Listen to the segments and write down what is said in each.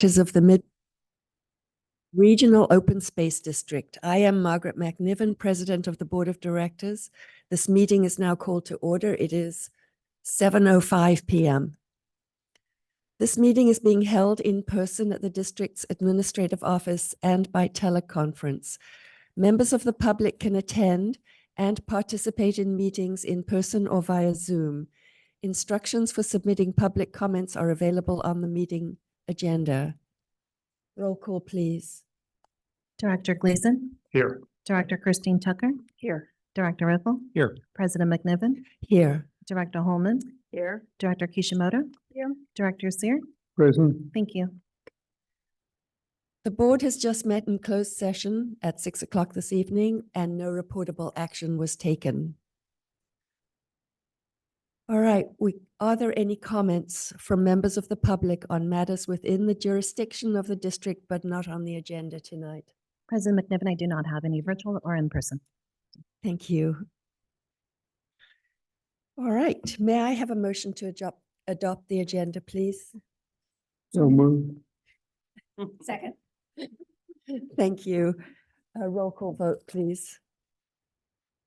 Directors of the Mid Regional Open Space District. I am Margaret McNiven, President of the Board of Directors. This meeting is now called to order. It is 7:05 p.m. This meeting is being held in person at the district's administrative office and by teleconference. Members of the public can attend and participate in meetings in person or via Zoom. Instructions for submitting public comments are available on the meeting agenda. Roll call, please. Director Gleason. Here. Director Christine Tucker. Here. Director Riffle. Here. President McNiven. Here. Director Holman. Here. Director Kishimoto. Here. Director Sear. Present. Thank you. The board has just met in closed session at 6 o'clock this evening and no reportable action was taken. All right, are there any comments from members of the public on matters within the jurisdiction of the district but not on the agenda tonight? President McNiven, I do not have any virtual or in person. Thank you. All right, may I have a motion to adopt the agenda, please? So moved. Second. Thank you. A roll call vote, please.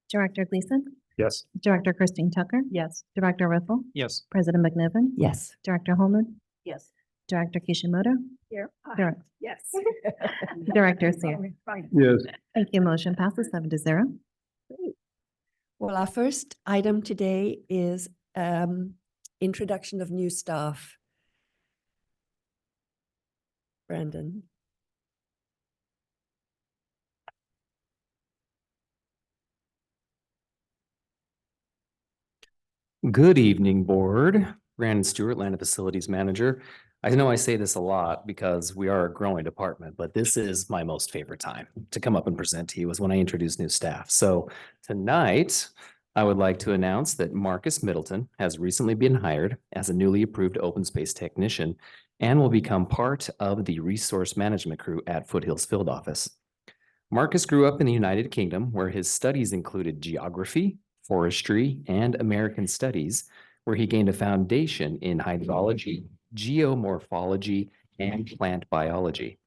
Director Gleason. Yes. Director Christine Tucker. Yes. Director Riffle. Yes. President McNiven. Yes. Director Holman. Yes. Director Kishimoto. Here. Yes. Yes. Director Sear. Yes. Thank you. Motion passes 7-0. Well, our first item today is introduction of new staff. Brandon. Good evening, board. Brandon Stewart, Land and Facilities Manager. I know I say this a lot because we are a growing department, but this is my most favorite time to come up and present to you is when I introduce new staff. So tonight, I would like to announce that Marcus Middleton has recently been hired as a newly approved open space technician and will become part of the resource management crew at Foothills Field Office. Marcus grew up in the United Kingdom where his studies included geography, forestry, and American studies, where he gained a foundation in hydrology, geomorphology, and plant biology.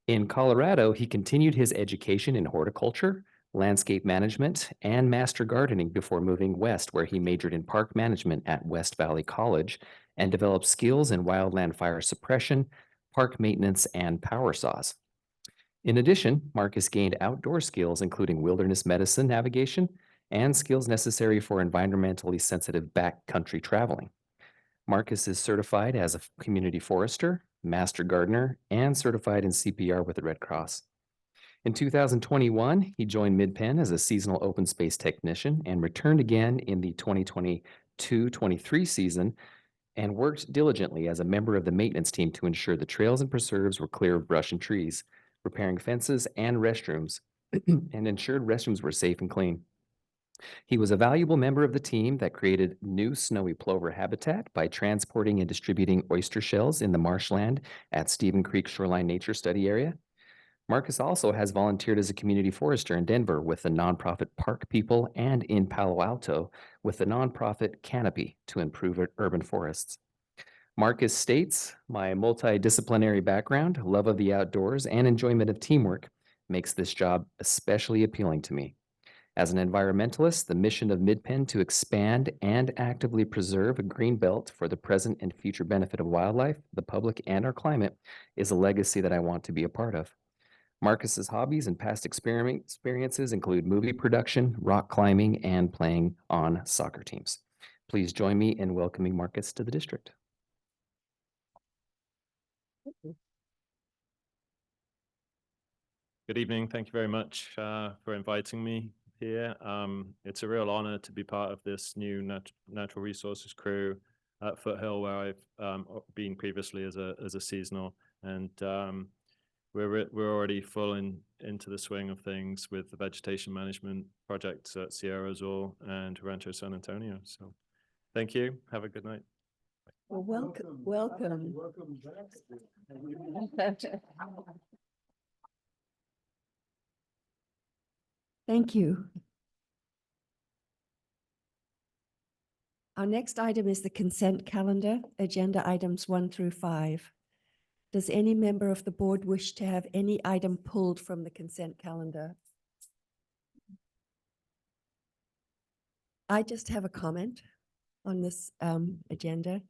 In Colorado, he continued his education in horticulture, landscape management, and master gardening before moving west, where he majored in park management at West Valley College and developed skills in wildland fire suppression, park maintenance, and power saws. In addition, Marcus gained outdoor skills, including wilderness medicine navigation and skills necessary for environmentally sensitive backcountry traveling. Marcus is certified as a community forester, master gardener, and certified in CPR with the Red Cross. In 2021, he joined Midpen as a seasonal open space technician and returned again in the 2022-23 season and worked diligently as a member of the maintenance team to ensure the trails and preserves were clear of brush and trees, repairing fences and restrooms, and ensured restrooms were safe and clean. He was a valuable member of the team that created new snowy plover habitat by transporting and distributing oyster shells in the marshland at Stephen Creek Shoreline Nature Study Area. Marcus also has volunteered as a community forester in Denver with the nonprofit Park People and in Palo Alto with the nonprofit Canopy to improve urban forests. Marcus states, "My multidisciplinary background, love of the outdoors, and enjoyment of teamwork makes this job especially appealing to me. As an environmentalist, the mission of Midpen to expand and actively preserve a green belt for the present and future benefit of wildlife, the public, and our climate is a legacy that I want to be a part of." Marcus's hobbies and past experiences include movie production, rock climbing, and playing on soccer teams. Please join me in welcoming Marcus to the district. Good evening. Thank you very much for inviting me here. It's a real honor to be part of this new natural resources crew at Foothill, where I've been previously as a seasonal, and we're already full into the swing of things with the vegetation management projects at Sierra Azul and Rancho San Antonio. So thank you. Have a good night. Well, welcome. Welcome back. Thank you. Our next item is the consent calendar, agenda items 1 through 5. Does any member of the board wish to have any item pulled from the consent calendar? I just have a comment on this agenda.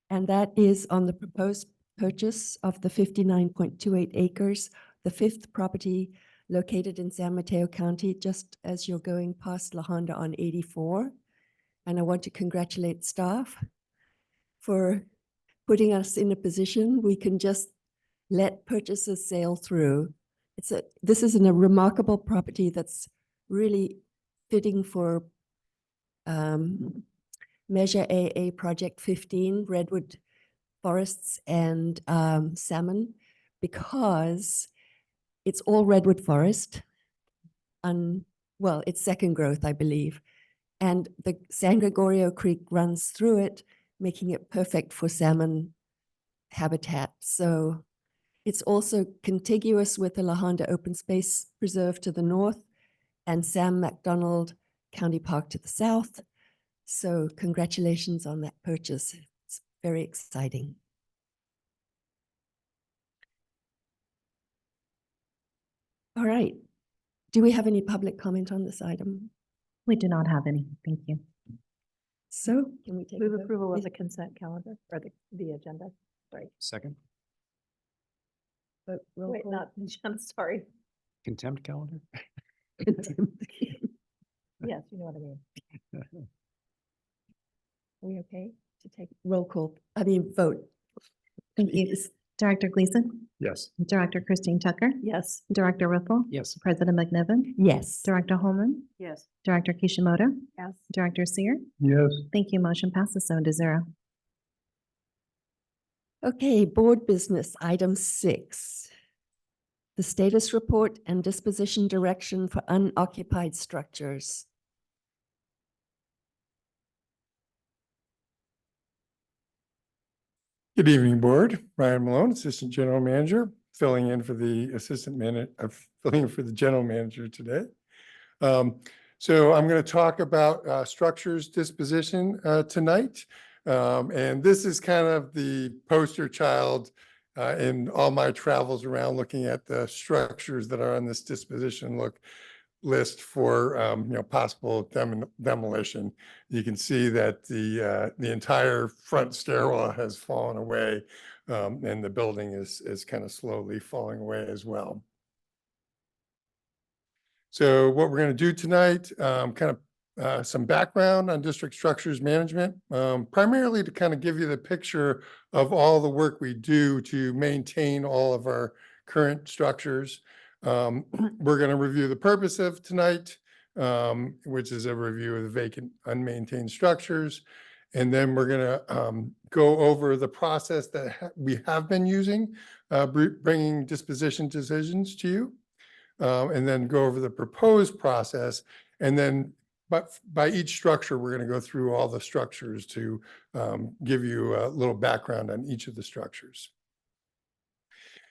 And that is on the proposed purchase of the 59.28 acres, the fifth property located in San Mateo County, just as you're going past La Honda on 84. And I want to congratulate staff for putting us in a position we can just let purchases sail through. This is a remarkable property that's really fitting for Measure AA Project 15, Redwood Forests and Salmon, because it's all redwood forest. Well, it's second growth, I believe. And the San Gregorio Creek runs through it, making it perfect for salmon habitat. So it's also contiguous with the La Honda Open Space Preserve to the north and Sam MacDonald County Park to the south. So congratulations on that purchase. It's very exciting. All right. Do we have any public comment on this item? We do not have any. Thank you. So can we take a Move vote? approval of Yes, the consent calendar or the agenda. Sorry. Second. vote, roll Wait, call. not, I'm sorry. Contempt calendar? Yes, you know what I mean. Are we okay to take roll call? I mean, vote. Thank you. Director Gleason, Yes. Director Christine Tucker, Yes. Director Whipple, Yes. President McNiven, Yes. Director Holman, Yes. Director Kishimoto, Yes. Director Seer. Yes. Thank you. Motion passes 7-0. Okay, board business, item 6. The status report and disposition direction for unoccupied structures. Good evening, Board. Ryan Malone, Assistant General Manager, filling in for the General Manager today. So I'm going to talk about structures disposition tonight. And this is kind of the poster child in all my travels around looking at the structures that are on this disposition list for possible demolition. You can see that the entire front stairwell has fallen away, and the building is kind of slowly falling away as well. So what we're going to do tonight, kind of some background on district structures management, primarily to kind of give you the picture of all the work we do to maintain all of our current structures. We're going to review the purpose of tonight, which is a review of the vacant, unmaintained structures. And then we're going to go over the process that we have been using, bringing disposition decisions to you, and then go over the proposed process. And then by each structure, we're going to go through all the structures to give you a little background on each of the structures.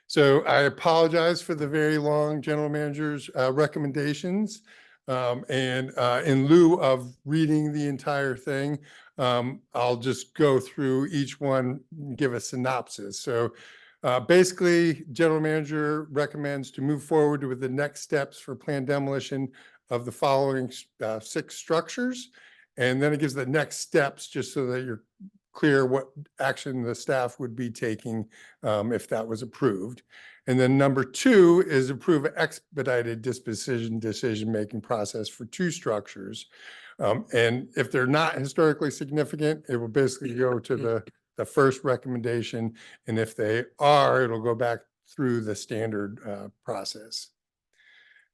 So I apologize for the very long general manager's recommendations. And in lieu of reading the entire thing, I'll just go through each one, give a synopsis. So basically, general manager recommends to move forward with the next steps for planned demolition of the following 6 structures. And then it gives the next steps just so that you're clear what action the staff would be taking if that was approved. And then number 2 is approve an expedited decision-making process for 2 structures. And if they're not historically significant, it will basically go to the first recommendation. And if they are, it'll go back through the standard process.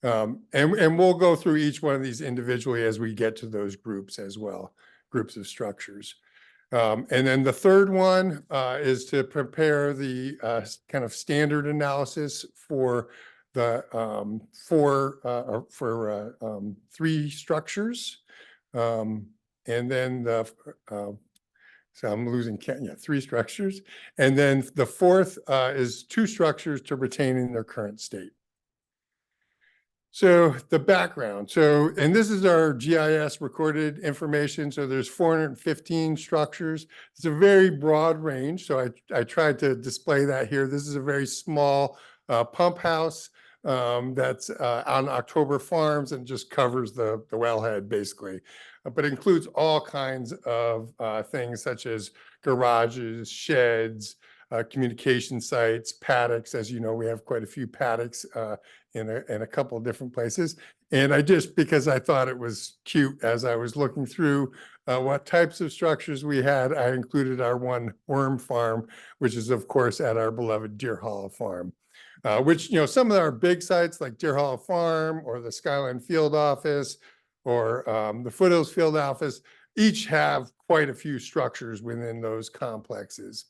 And we'll go through each one of these individually as we get to those groups as well, groups of structures. And then the third one is to prepare the kind of standard analysis for the 3 structures. And then so I'm losing count. Yeah, 3 structures. And then the fourth is 2 structures to retain in their current state. So the background, and this is our GIS recorded information. So there's 415 structures. It's a very broad range. So I tried to display that here. This is a very small pump house that's on October Farms and just covers the wellhead basically, but includes all kinds of things such as garages, sheds, communication sites, paddocks. As you know, we have quite a few paddocks in a couple of different places. And because I thought it was cute as I was looking through what types of structures we had, I included our one worm farm, which is of course at our beloved Deer Hollow Farm, which, some of our big sites like Deer Hollow Farm or the Skyline Field Office or the Foothills Field Office, each have quite a few structures within those complexes.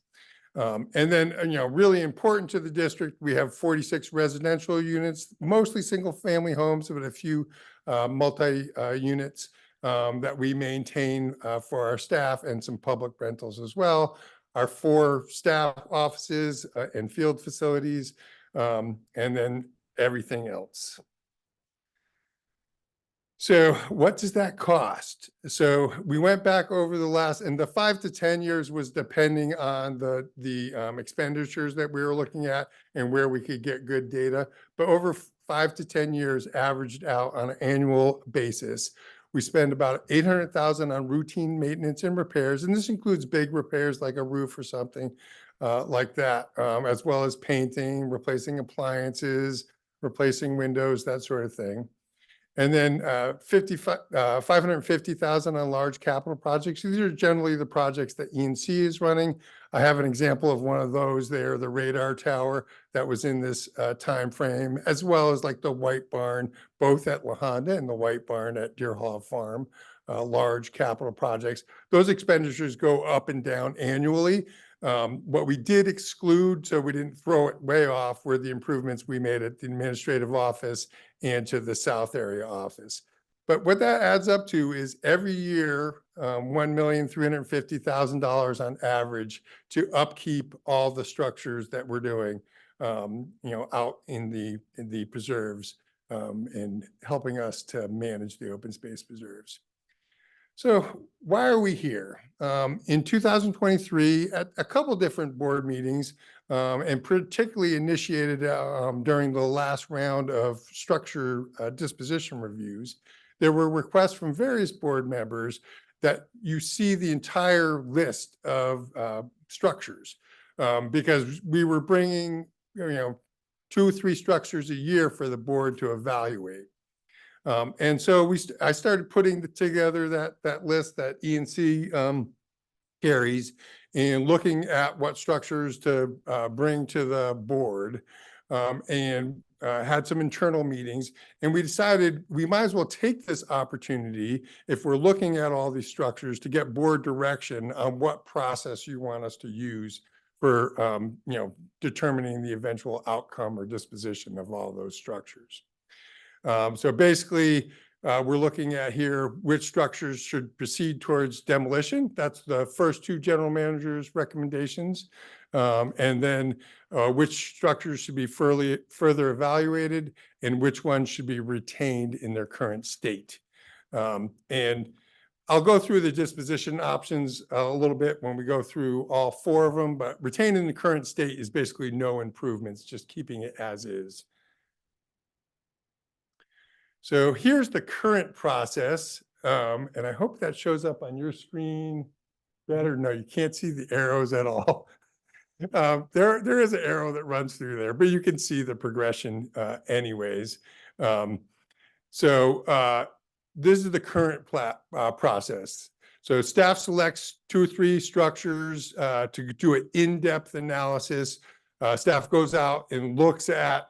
And then, really important to the district, we have 46 residential units, mostly single-family homes, but a few multi-units that we maintain for our staff and some public rentals as well. Our 4 staff offices and field facilities, and then everything else. So what does that cost? So we went back over and the 5 to 10 years was depending on the expenditures that we were looking at and where we could get good data. But over 5 to 10 years averaged out on an annual basis, we spend about $800,000 on routine maintenance and repairs. And this includes big repairs like a roof or something like that, as well as painting, replacing appliances, replacing windows, that sort of thing. And then $550,000 on large capital projects. These are generally the projects that E&C is running. I have an example of one of those there, the radar tower that was in this time frame, as well as like the White Barn, both at La Honda and the White Barn at Deer Hollow Farm, large capital projects. Those expenditures go up and down annually. What we did exclude, so we didn't throw it way off, were the improvements we made at the administrative office and to the South Area office. But what that adds up to is every year, $1,350,000 on average to upkeep all the structures that we're doing, out in the preserves, and helping us to manage the open space preserves. So why are we here? In 2023, at a couple different board meetings, and particularly initiated during the last round of structure disposition reviews, there were requests from various board members that you see the entire list of structures, because we were bringing 2 or 3 structures a year for the board to evaluate. And so I started putting together that list that E&C carries and looking at what structures to bring to the board, and had some internal meetings. And we decided we might as well take this opportunity, if we're looking at all these structures, to get board direction on what process you want us to use for determining the eventual outcome or disposition of all those structures. So basically, we're looking at here which structures should proceed towards demolition. That's the first 2 general managers' recommendations. And then which structures should be further evaluated and which ones should be retained in their current state. And I'll go through the disposition options a little bit when we go through all 4 of them, but retained in the current state is basically no improvements, just keeping it as is. So here's the current process, and I hope that shows up on your screen better. No, you can't see the arrows at all. There is an arrow that runs through there, but you can see the progression anyways. So this is the current process. So staff selects 2 or 3 structures to do an in-depth analysis. Staff goes out and looks at,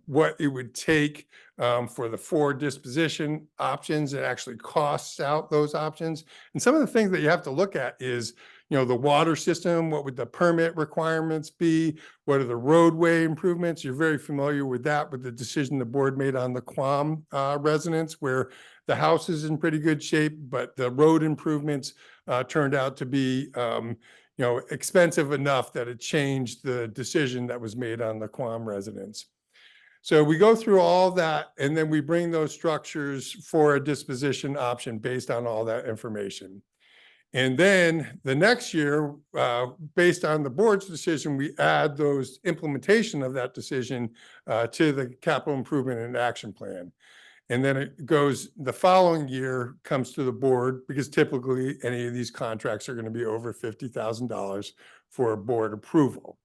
what it would take for the 4 disposition options. It actually costs out those options. And some of the things that you have to look at is, the water system. What would the permit requirements be? What are the roadway improvements? You're very familiar with that, with the decision the board made on the Quam residence, where the house is in pretty good shape, but the road improvements turned out to be expensive enough that it changed the decision that was made on the Quam residence. So we go through all that and then we bring those structures for a disposition option based on all that information. And then the next year, based on the board's decision, we add those implementation of that decision to the capital improvement and action plan. And then it goes, the following year comes to the board, because typically any of these contracts are going to be over $50,000 for board approval.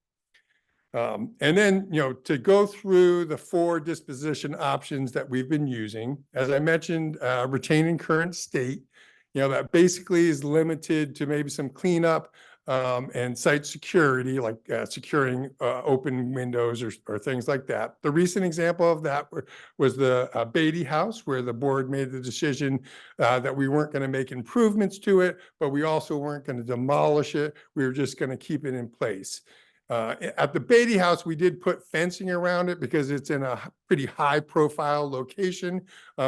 And then, to go through the 4 disposition options that we've been using, as I mentioned, retaining current state, that basically is limited to maybe some cleanup and site security, like securing open windows or things like that. The recent example of that was the Beatty House, where the board made the decision that we weren't going to make improvements to it, but we also weren't going to demolish it. We were just going to keep it in place. At the Beatty House, we did put fencing around it because it's in a pretty high profile location.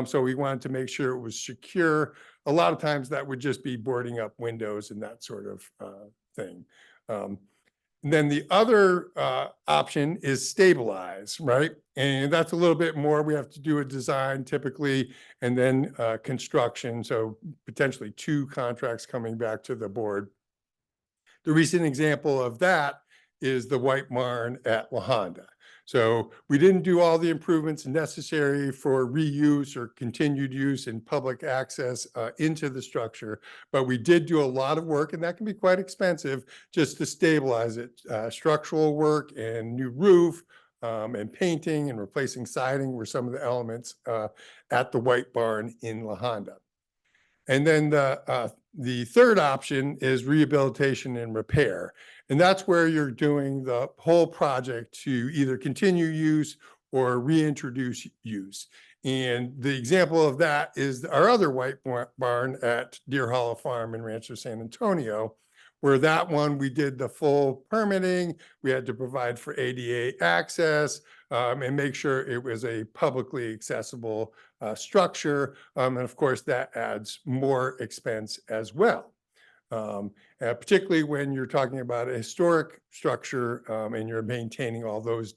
So we wanted to make sure it was secure. A lot of times that would just be boarding up windows and that sort of thing. And then the other option is stabilize, right? And that's a little bit more. We have to do a design typically, and then construction. So potentially 2 contracts coming back to the board. The recent example of that is the White Barn at La Honda. So we didn't do all the improvements necessary for reuse or continued use and public access into the structure, but we did do a lot of work, and that can be quite expensive just to stabilize it. Structural work and new roof and painting and replacing siding were some of the elements at the White Barn in La Honda. And then the third option is rehabilitation and repair. And that's where you're doing the whole project to either continue use or reintroduce use. And the example of that is our other White Barn at Deer Hollow Farm in Rancho San Antonio, where that one we did the full permitting. We had to provide for ADA access and make sure it was a publicly accessible structure. And of course, that adds more expense as well. Particularly when you're talking about a historic structure and you're maintaining all those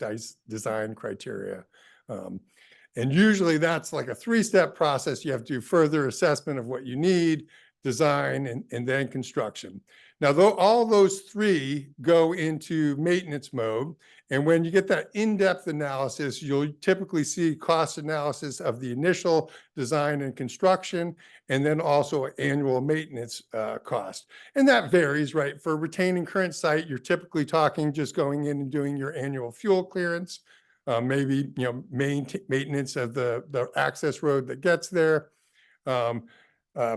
design criteria. And usually that's like a 3-step process. You have to do further assessment of what you need, design, and then construction. Now, all those 3 go into maintenance mode. And when you get that in-depth analysis, you'll typically see cost analysis of the initial design and construction, and then also annual maintenance cost. And that varies, right? For retaining current site, you're typically talking just going in and doing your annual fuel clearance, maybe, maintenance of the access road that gets there.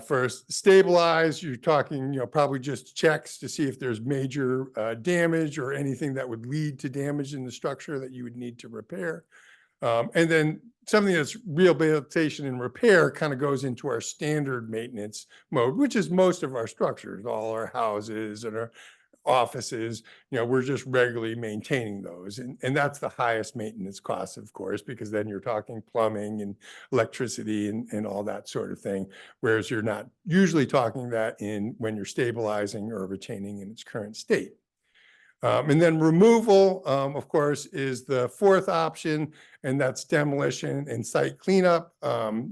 For stabilize, you're talking, probably just checks to see if there's major damage or anything that would lead to damage in the structure that you would need to repair. And then something that's rehabilitation and repair kind of goes into our standard maintenance mode, which is most of our structures, all our houses and our offices. We're just regularly maintaining those. And that's the highest maintenance cost, of course, because then you're talking plumbing and electricity and all that sort of thing. Whereas you're not usually talking that when you're stabilizing or retaining in its current state. And then removal, of course, is the 4th option, and that's demolition and site cleanup.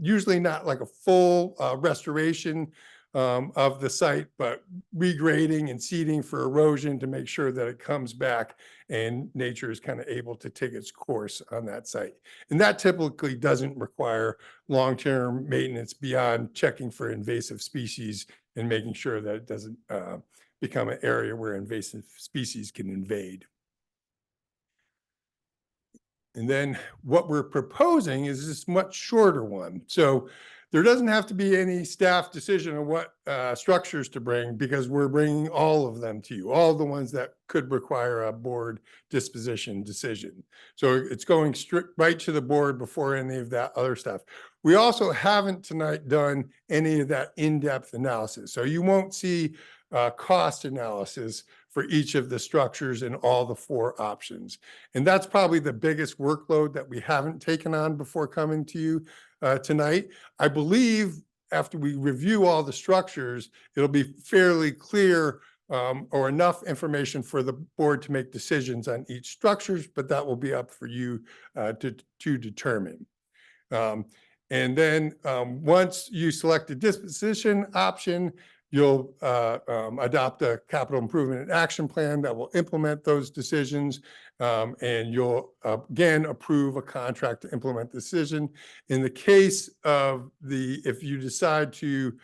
Usually not like a full restoration of the site, but regrading and seeding for erosion to make sure that it comes back and nature is kind of able to take its course on that site. And that typically doesn't require long-term maintenance beyond checking for invasive species and making sure that it doesn't become an area where invasive species can invade. And then what we're proposing is this much shorter one. So there doesn't have to be any staff decision on what structures to bring, because we're bringing all of them to you, all the ones that could require a board disposition decision. So it's going right to the board before any of that other stuff. We also haven't tonight done any of that in-depth analysis. So you won't see cost analysis for each of the structures and all the 4 options. And that's probably the biggest workload that we haven't taken on before coming to you tonight. I believe after we review all the structures, it'll be fairly clear or enough information for the board to make decisions on each structures, but that will be up for you to determine. And then once you select a disposition option, you'll adopt a capital improvement and action plan that will implement those decisions. And you'll again approve a contract to implement the decision. In the case of if you decide to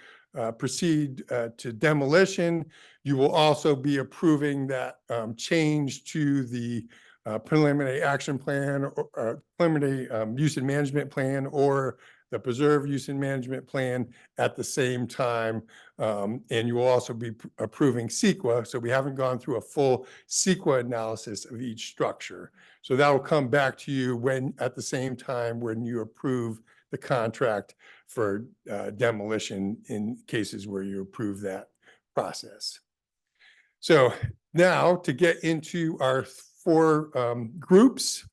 proceed to demolition, you will also be approving that change to the preliminary action plan or preliminary use and management plan or the preserve use and management plan at the same time. And you will also be approving CEQA. So we haven't gone through a full CEQA analysis of each structure. So that will come back to you at the same time when you approve the contract for demolition in cases where you approve that process. So now to get into our 4 groups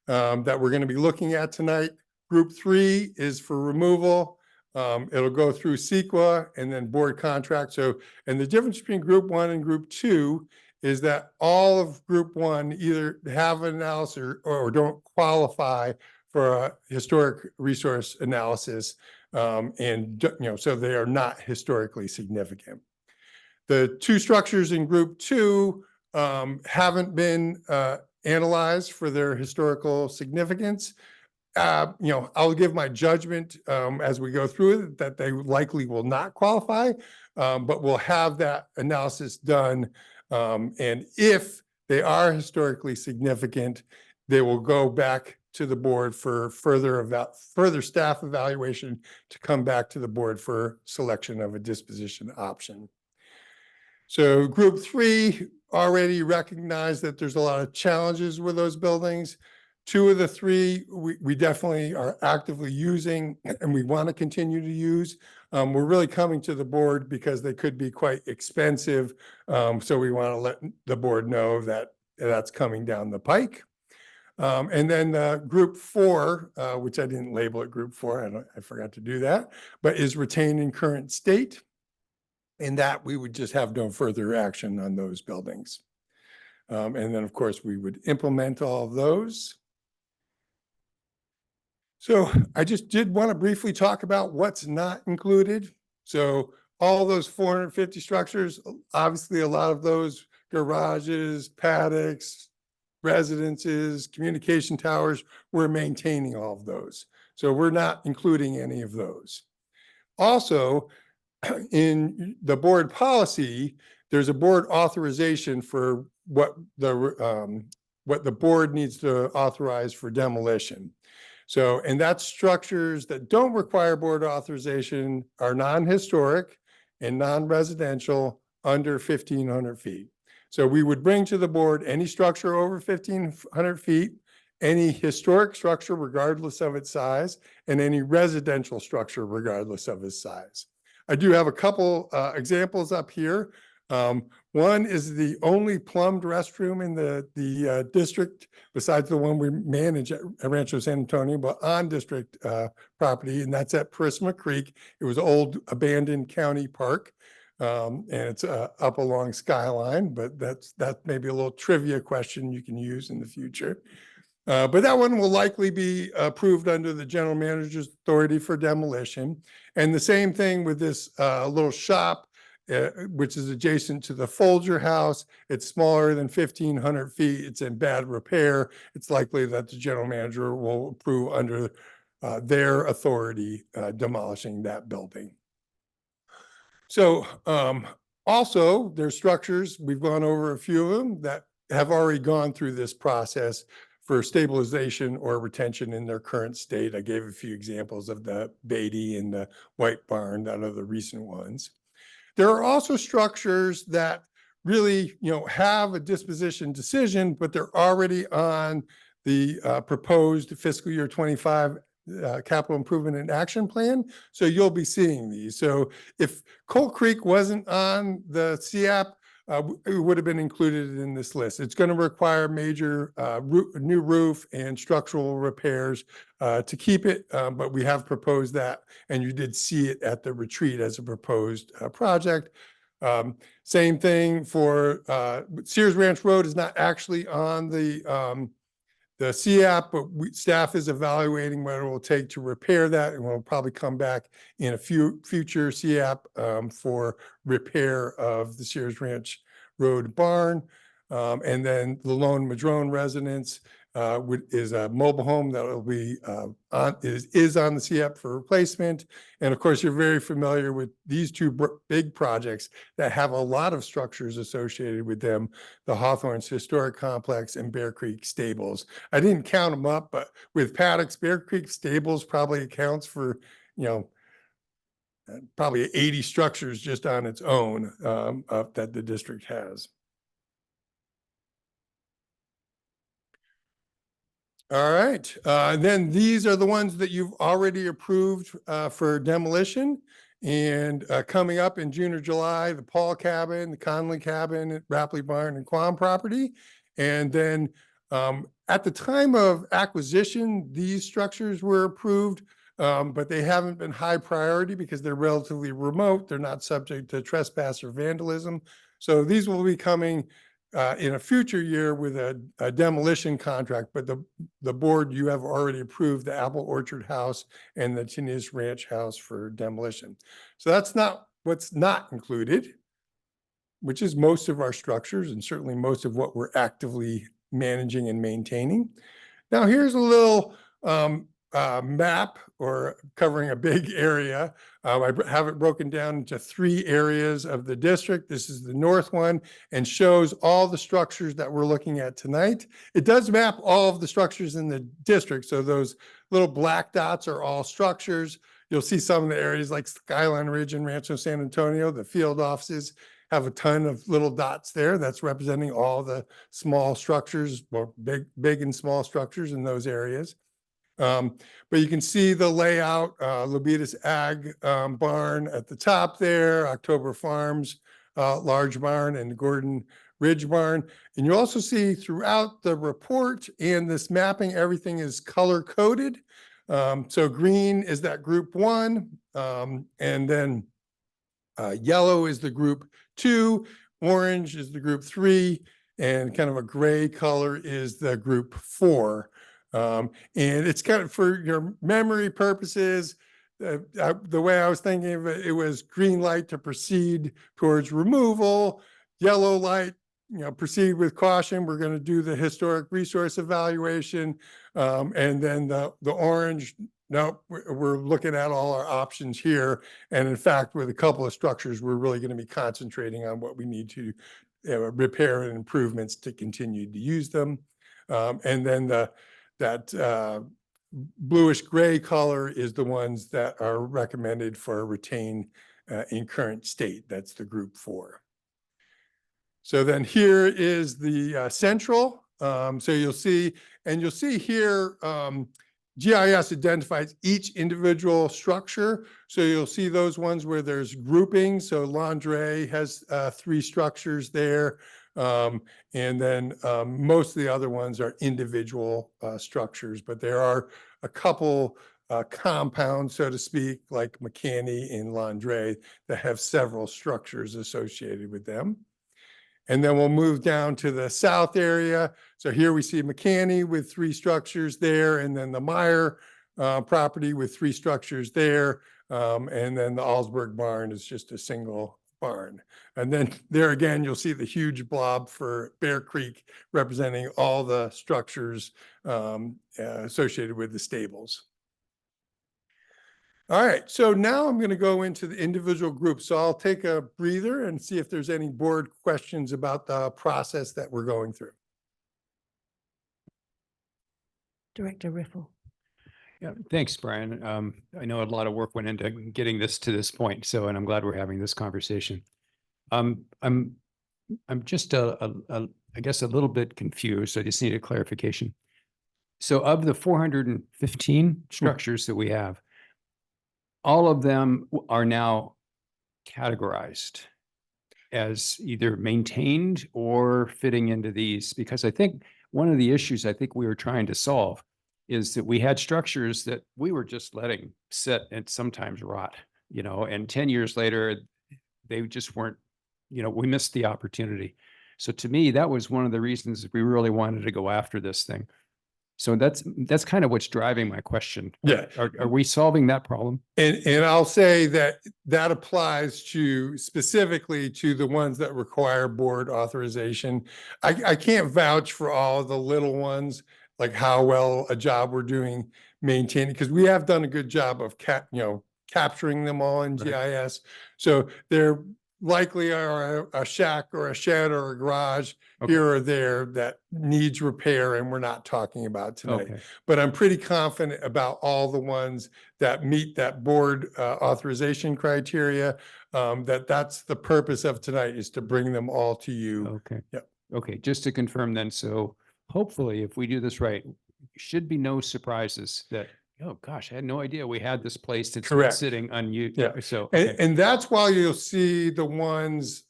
that we're going to be looking at tonight. Group 3 is for removal. It'll go through CEQA and then board contract. So, and the difference between Group 1 and Group 2 is that all of Group 1 either have an analysis or don't qualify for a historic resource analysis, and so they are not historically significant. The 2 structures in Group 2 haven't been analyzed for their historical significance. I'll give my judgment as we go through it that they likely will not qualify, but we'll have that analysis done. And if they are historically significant, they will go back to the board for further staff evaluation to come back to the board for selection of a disposition option. So Group 3 already recognized that there's a lot of challenges with those buildings. 2 of the 3 we definitely are actively using and we want to continue to use. We're really coming to the board because they could be quite expensive. So we want to let the board know that that's coming down the pike. And then Group 4, which I didn't label it Group 4, I forgot to do that, but is retained in current state. And that we would just have no further action on those buildings. And then, of course, we would implement all of those. So I just did want to briefly talk about what's not included. So all those 450 structures, obviously a lot of those garages, paddocks, residences, communication towers, we're maintaining all of those. So we're not including any of those. Also, in the board policy, there's a board authorization for what the board needs to authorize for demolition. So, and that's structures that don't require board authorization are non-historic and non-residential under 1,500 feet. So we would bring to the board any structure over 1,500 feet, any historic structure regardless of its size, and any residential structure regardless of its size. I do have a couple examples up here. One is the only plumbed restroom in the district, besides the one we manage at Rancho San Antonio, but on district property, and that's at Prisma Creek. It was old abandoned county park, and it's up along Skyline, but that's maybe a little trivia question you can use in the future. But that one will likely be approved under the general manager's authority for demolition. And the same thing with this little shop, which is adjacent to the Folger house. It's smaller than 1,500 feet. It's in bad repair. It's likely that the general manager will approve under their authority demolishing that building. So also there's structures, we've gone over a few of them that have already gone through this process for stabilization or retention in their current state. I gave a few examples of the Beatty and the White Barn that are the recent ones. There are also structures that really, have a disposition decision, but they're already on the proposed fiscal year 25 capital improvement and action plan. So you'll be seeing these. So if Coal Creek wasn't on the CAP, it would have been included in this list. It's going to require major new roof and structural repairs to keep it, but we have proposed that, and you did see it at the retreat as a proposed project. Same thing for Sears Ranch Road is not actually on the CAP, but staff is evaluating what it will take to repair that, and we'll probably come back in a future CAP for repair of the Sears Ranch Road barn. And then the Lone Madrone residence is a mobile home that will be is on the CAP for replacement. And of course, you're very familiar with these two big projects that have a lot of structures associated with them, the Hawthorne's Historic Complex and Bear Creek Stables. I didn't count them up, but with paddocks, Bear Creek Stables probably accounts for, probably 80 structures just on its own that the district has. All right, then these are the ones that you've already approved for demolition. And coming up in June or July, the Paul Cabin, the Conley Cabin, Rapley Barn, and Quam property. And then at the time of acquisition, these structures were approved, but they haven't been high priority because they're relatively remote. They're not subject to trespass or vandalism. So these will be coming in a future year with a demolition contract, but the board, you have already approved the Apple Orchard House and the Tenias Ranch House for demolition. So that's not what's not included, which is most of our structures and certainly most of what we're actively managing and maintaining. Now here's a little map or covering a big area. I have it broken down into 3 areas of the district. This is the north one and shows all the structures that we're looking at tonight. It does map all of the structures in the district. So those little black dots are all structures. You'll see some of the areas like Skyline Ridge and Rancho San Antonio, the field offices have a ton of little dots there. That's representing all the small structures, or big and small structures in those areas. But you can see the layout, Lobitas Ag barn at the top there, October Farms large barn, and Gordon Ridge barn. And you also see throughout the report and this mapping, everything is color coded. So green is that group 1, and then yellow is the group 2, orange is the group 3, and kind of a gray color is the group 4. And it's kind of for your memory purposes, the way I was thinking of it, it was green light to proceed towards removal, yellow light, proceed with caution. We're going to do the historic resource evaluation. And then the orange, no, we're looking at all our options here. And in fact, with a couple of structures, we're really going to be concentrating on what we need to repair and improvements to continue to use them. And then that bluish gray color is the ones that are recommended for retain in current state. That's the group 4. So then here is the central. So you'll see here, GIS identifies each individual structure. So you'll see those ones where there's grouping. So Landre has 3 structures there. And then most of the other ones are individual structures, but there are a couple compounds, so to speak, like McCanny and Landre, that have several structures associated with them. And then we'll move down to the south area. So here we see McCanny with 3 structures there, and then the Meyer property with 3 structures there. And then the Allsburg barn is just a single barn. And then there again, you'll see the huge blob for Bear Creek representing all the structures associated with the stables. All right, so now I'm going to go into the individual groups. So I'll take a breather and see if there's any board questions about the process that we're going through. Director Riffle. Yeah, thanks, Brian. I know a lot of work went into getting this to this point, so, and I'm glad we're having this conversation. I'm just I guess a little bit confused. I just need a clarification. So of the 415 structures that we have, all of them are now categorized as either maintained or fitting into these, because I think one of the issues I think we were trying to solve is that we had structures that we were just letting sit and sometimes rot, and 10 years later, they just weren't we missed the opportunity. So to me, that was one of the reasons we really wanted to go after this thing. So that's kind of what's driving my question. Yeah. Are we solving that problem? And I'll say that that applies to specifically to the ones that require board authorization. I can't vouch for all the little ones, like how well a job we're doing maintaining, because we have done a good job of capturing them all in Right. GIS. So there likely are a shack or a shed or a garage Okay. here or there that needs repair and we're not talking about tonight. Okay. But I'm pretty confident about all the ones that meet that board authorization criteria. That's the purpose of tonight, is to bring them all to you. Okay. Yep. Okay, just to confirm then, so hopefully if we do this right, should be no surprises that, oh gosh, I had no idea we had this place that's been Correct. sitting unused. Yeah. So, And, okay. and that's why you'll see the ones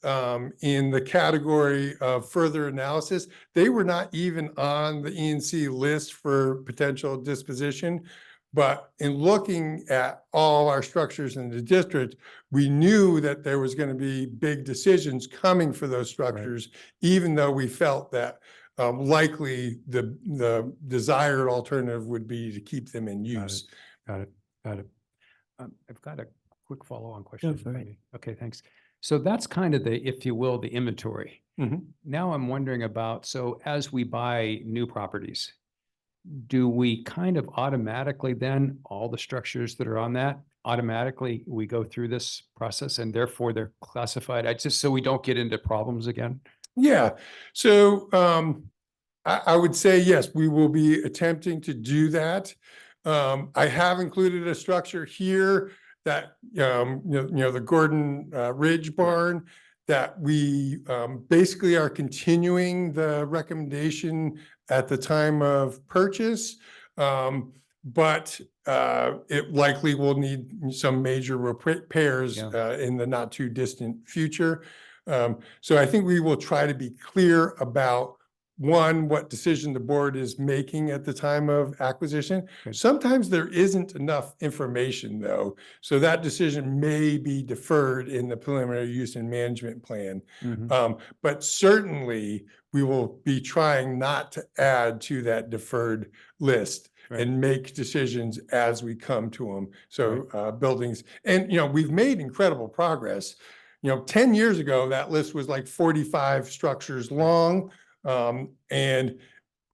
in the category of further analysis. They were not even on the E&C list for potential disposition. But in looking at all our structures in the district, we knew that there was going to be big decisions coming for those structures, even though we felt that likely the desired alternative would be to keep them in use. Got it. I've got a quick follow-on question. for if I it. may. Okay, thanks. So that's kind of the, if you will, the inventory. Mhm. Now I'm wondering about, so as we buy new properties, do we kind of automatically then, all the structures that are on that, automatically we go through this process and therefore they're classified? Just so we don't get into problems again? Yeah, so I would say, yes, we will be attempting to do that. I have included a structure here that, the Gordon Ridge barn, that we basically are continuing the recommendation at the time of purchase. But it likely will need some major repairs Yeah. in the not too distant future. So I think we will try to be clear about, one, what decision the board is making at the time of acquisition. Good. Sometimes there isn't enough information, though, so that decision may be deferred in the preliminary use and management plan. Mhm. But certainly, we will be trying not to add to that deferred list Right. and make decisions as we come to them. So buildings, and, we've made incredible progress. 10 years ago, that list was like 45 structures long. And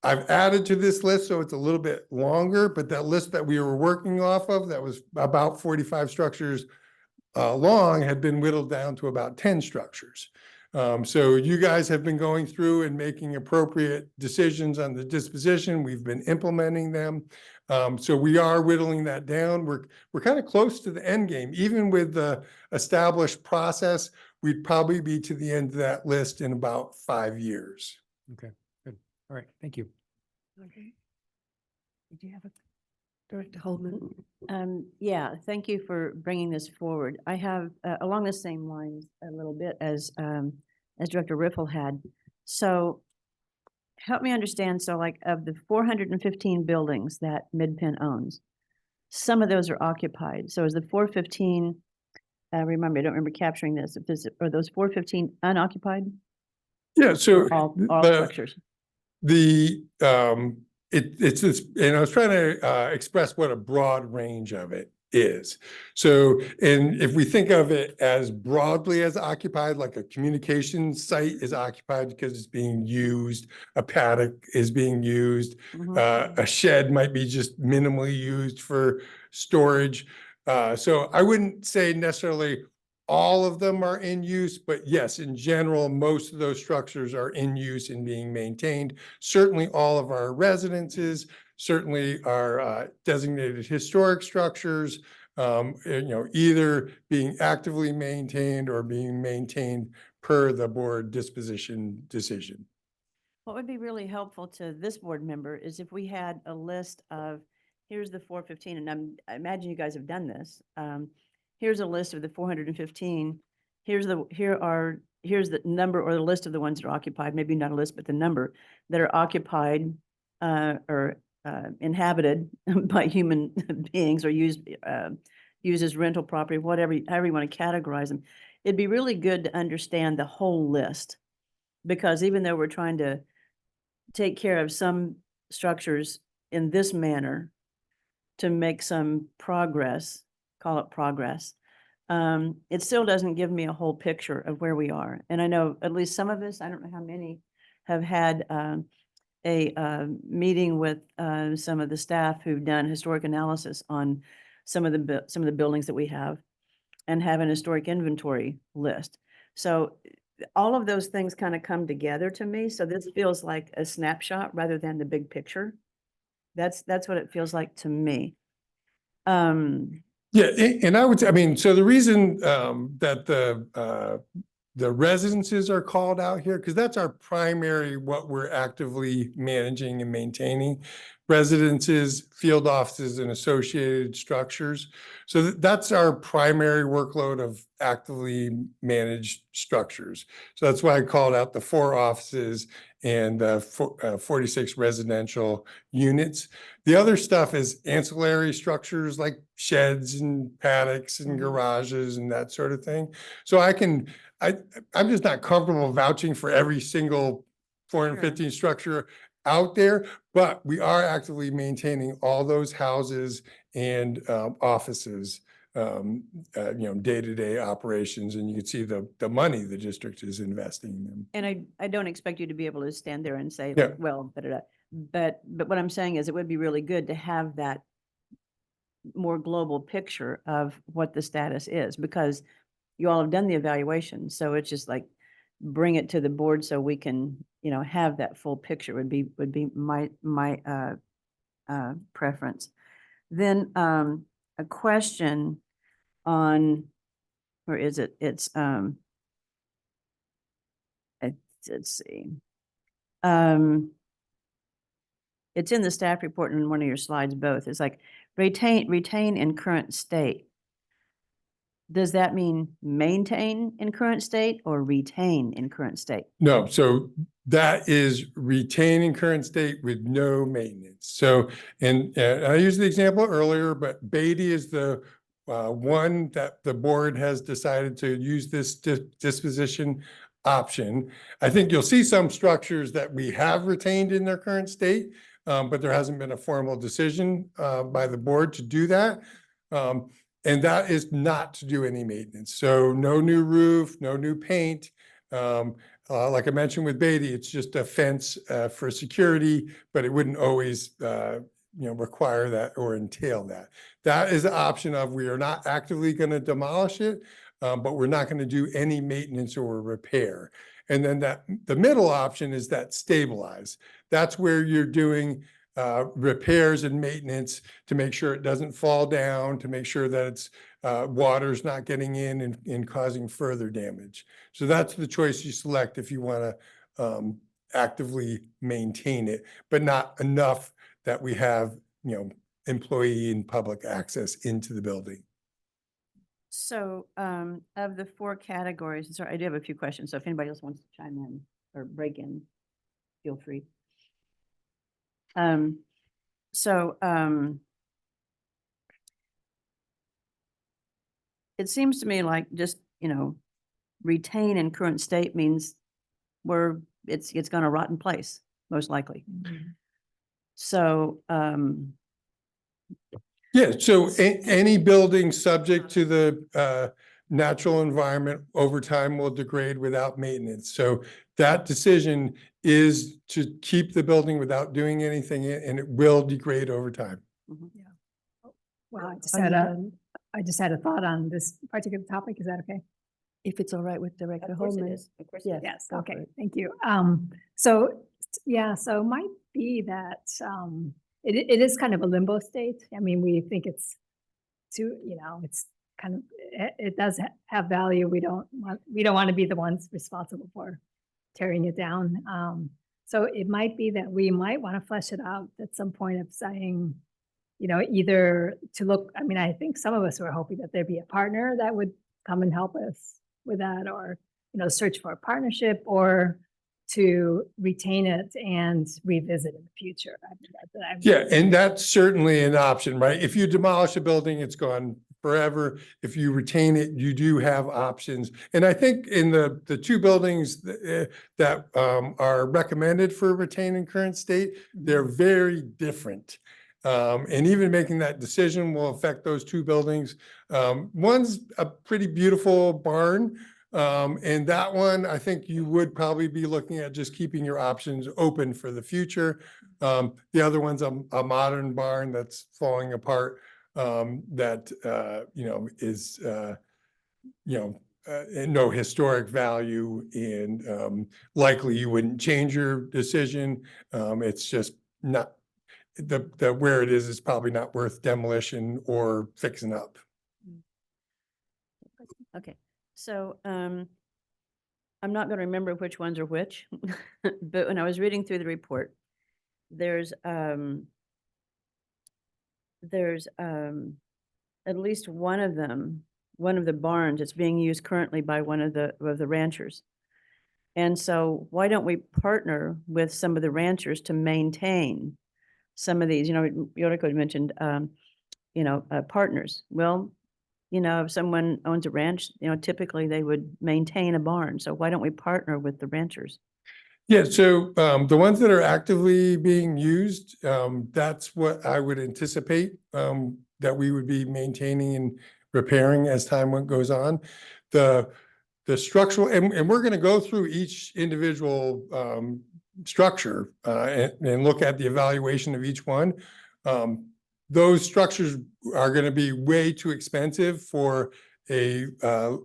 I've added to this list, so it's a little bit longer, but that list that we were working off of, that was about 45 structures long, had been whittled down to about 10 structures. So you guys have been going through and making appropriate decisions on the disposition. We've been implementing them. So we are whittling that down. We're kind of close to the end game. Even with the established process, we'd probably be to the end of that list in about 5 years. Okay, good. All right, thank you. Okay. Did you have a Director Holman? Yeah, thank you for bringing this forward. I have, along the same lines a little bit as Director Riffle had. So help me understand, so like of the 415 buildings that Midpen owns, some of those are occupied. So is the 415, remember, I don't remember capturing this, if this, are those 415 unoccupied? Yeah, so All the, structures? it's this, and I was trying to express what a broad range of it is. So, and if we think of it as broadly as occupied, like a communications site is occupied because it's being used, a paddock is being used, a shed might be just minimally used for storage. So I wouldn't say necessarily all of them are in use, but yes, in general, most of those structures are in use and being maintained. Certainly all of our residences, certainly our designated historic structures, either being actively maintained or being maintained per the board disposition decision. What would be really helpful to this board member is if we had a list of, here's the 415, and I imagine you guys have done this. Here's a list of the 415. Here's the number or the list of the ones that are occupied, maybe not a list, but the number that are occupied or inhabited by human beings or used as rental property, however you want to categorize them. it'd be really good to understand the whole list. Because even though we're trying to take care of some structures in this manner to make some progress, call it progress, it still doesn't give me a whole picture of where we are. And I know at least some of us, I don't know how many, have had a meeting with some of the staff who've done historic analysis on some of the buildings that we have and have an historic inventory list. So all of those things kind of come together to me. So this feels like a snapshot rather than the big picture. That's what it feels like to me. Yeah, and I would say, I mean, so the reason that the residences are called out here, because that's our primary, what we're actively managing and maintaining. Residences, field offices, and associated structures. So that's our primary workload of actively managed structures. So that's why I called out the 4 offices and 46 residential units. The other stuff is ancillary structures like sheds and paddocks and garages and that sort of thing. So I'm just not comfortable vouching for every single 415 structure out there, but we are actively maintaining all those houses and offices, day-to-day operations, and you can see the money the district is investing in them. And I don't expect you to be able to stand there and say, Yeah. like, well, but what I'm saying is it would be really good to have that more global picture of what the status is, because you all have done the evaluation. So it's just like, bring it to the board so we can, have that full picture would be my preference. Then a question on, where is it? It's let's see. It's in the staff report and in one of your slides both. It's like retain in current state. Does that mean maintain in current state or retain in current state? No, so that is retaining current state with no maintenance. So, and I used the example earlier, but Beatty is the one that the board has decided to use this disposition option. I think you'll see some structures that we have retained in their current state, but there hasn't been a formal decision by the board to do that. And that is not to do any maintenance. So no new roof, no new paint. Like I mentioned with Beatty, it's just a fence for security, but it wouldn't always require that or entail that. That is the option of, we are not actively going to demolish it, but we're not going to do any maintenance or repair. And then the middle option is that stabilize. That's where you're doing repairs and maintenance to make sure it doesn't fall down, to make sure that it's water's not getting in and causing further damage. So that's the choice you select if you want to actively maintain it, but not enough that we have, employee and public access into the building. So of the 4 categories, sorry, I do have a few questions. So if anybody else wants to chime in or break in, feel free. It seems to me like just, retain in current state means it's going to rot in place, most likely. So, yeah, so any building subject to the natural environment over time will degrade without maintenance. So that decision is to keep the building without doing anything, and it will degrade over time. Well, Are I just had a thought on this particular topic. Is that okay? If it's all right with Director of course it Holman. is. Of course Yes. Yes, go okay, for it. thank you. So it might be that it is kind of a limbo state. I mean, we think it's it's kind of, it does have value. We don't want to be the ones responsible for tearing it down. So it might be that we might want to flesh it out at some point of saying, either to look, I mean, I think some of us were hoping that there'd be a partner that would come and help us with that, or, search for a partnership, or to retain it and revisit in the future. Yeah, and that's certainly an option, right? If you demolish a building, it's gone forever. If you retain it, you do have options. And I think in the two buildings that are recommended for retain in current state, they're very different. And even making that decision will affect those two buildings. One's a pretty beautiful barn. And that one, I think you would probably be looking at just keeping your options open for the future. The other one's a modern barn that's falling apart, that, you know, is, you know, no historic value, and likely you wouldn't change your decision. It's just not, the where it is probably not worth demolition or fixing up. Okay, so I'm not going to remember which ones are which, but when I was reading through the report, there's at least one of them, one of the barns that's being used currently by one of the ranchers. And so why don't we partner with some of the ranchers to maintain some of these? You know, Yorico had mentioned, you know, partners. Well, you know, if someone owns a ranch, you know, typically they would maintain a barn. So why don't we partner with the ranchers? Yeah, so the ones that are actively being used, that's what I would anticipate that we would be maintaining and repairing as time goes on. The structural, and we're going to go through each individual structure and look at the evaluation of each one. Those structures are going to be way too expensive for a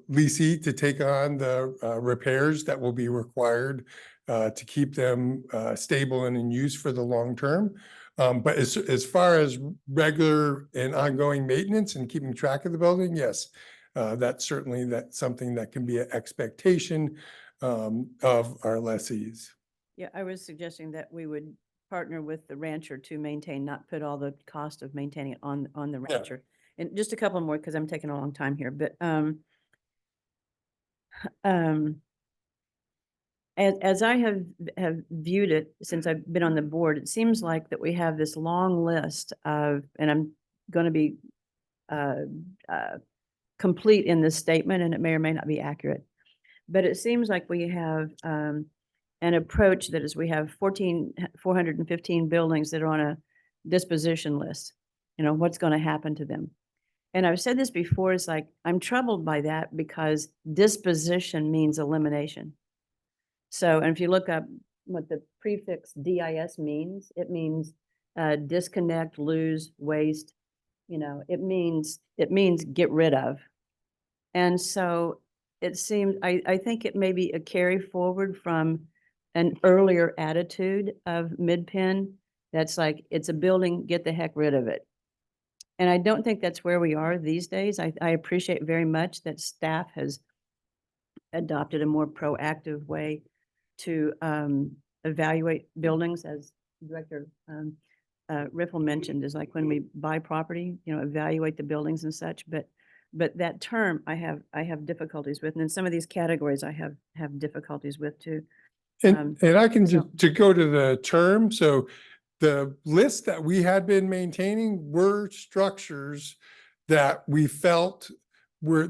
leasee to take on the repairs that will be required to keep them stable and in use for the long term. But as far as regular and ongoing maintenance and keeping track of the building, yes, that's something that can be an expectation of our lessees. Yeah, I was suggesting that we would partner with the rancher to maintain, not put all the cost of maintaining it on the Yeah. rancher. And just a couple more, because I'm taking a long time here, but as I have viewed it since I've been on the board, it seems like that we have this long list of, and I'm going to be complete in this statement, and it may or may not be accurate, but it seems like we have an approach that is, we have 415 buildings that are on a disposition list. You know, what's going to happen to them? And I've said this before, it's like, I'm troubled by that because disposition means elimination. So, and if you look up what the prefix DIS means, it means disconnect, lose, waste. You know, it means get rid of. And so it seems, I think it may be a carry forward from an earlier attitude of Midpen. That's like, it's a building, get the heck rid of it. And I don't think that's where we are these days. I appreciate very much that staff has adopted a more proactive way to evaluate buildings, as Director Riffle mentioned, is like when we buy property, you know, evaluate the buildings and such. But that term I have difficulties with, and then some of these categories I have difficulties with too. And I can just, so- to go to the term, so the list that we had been maintaining were structures that we felt were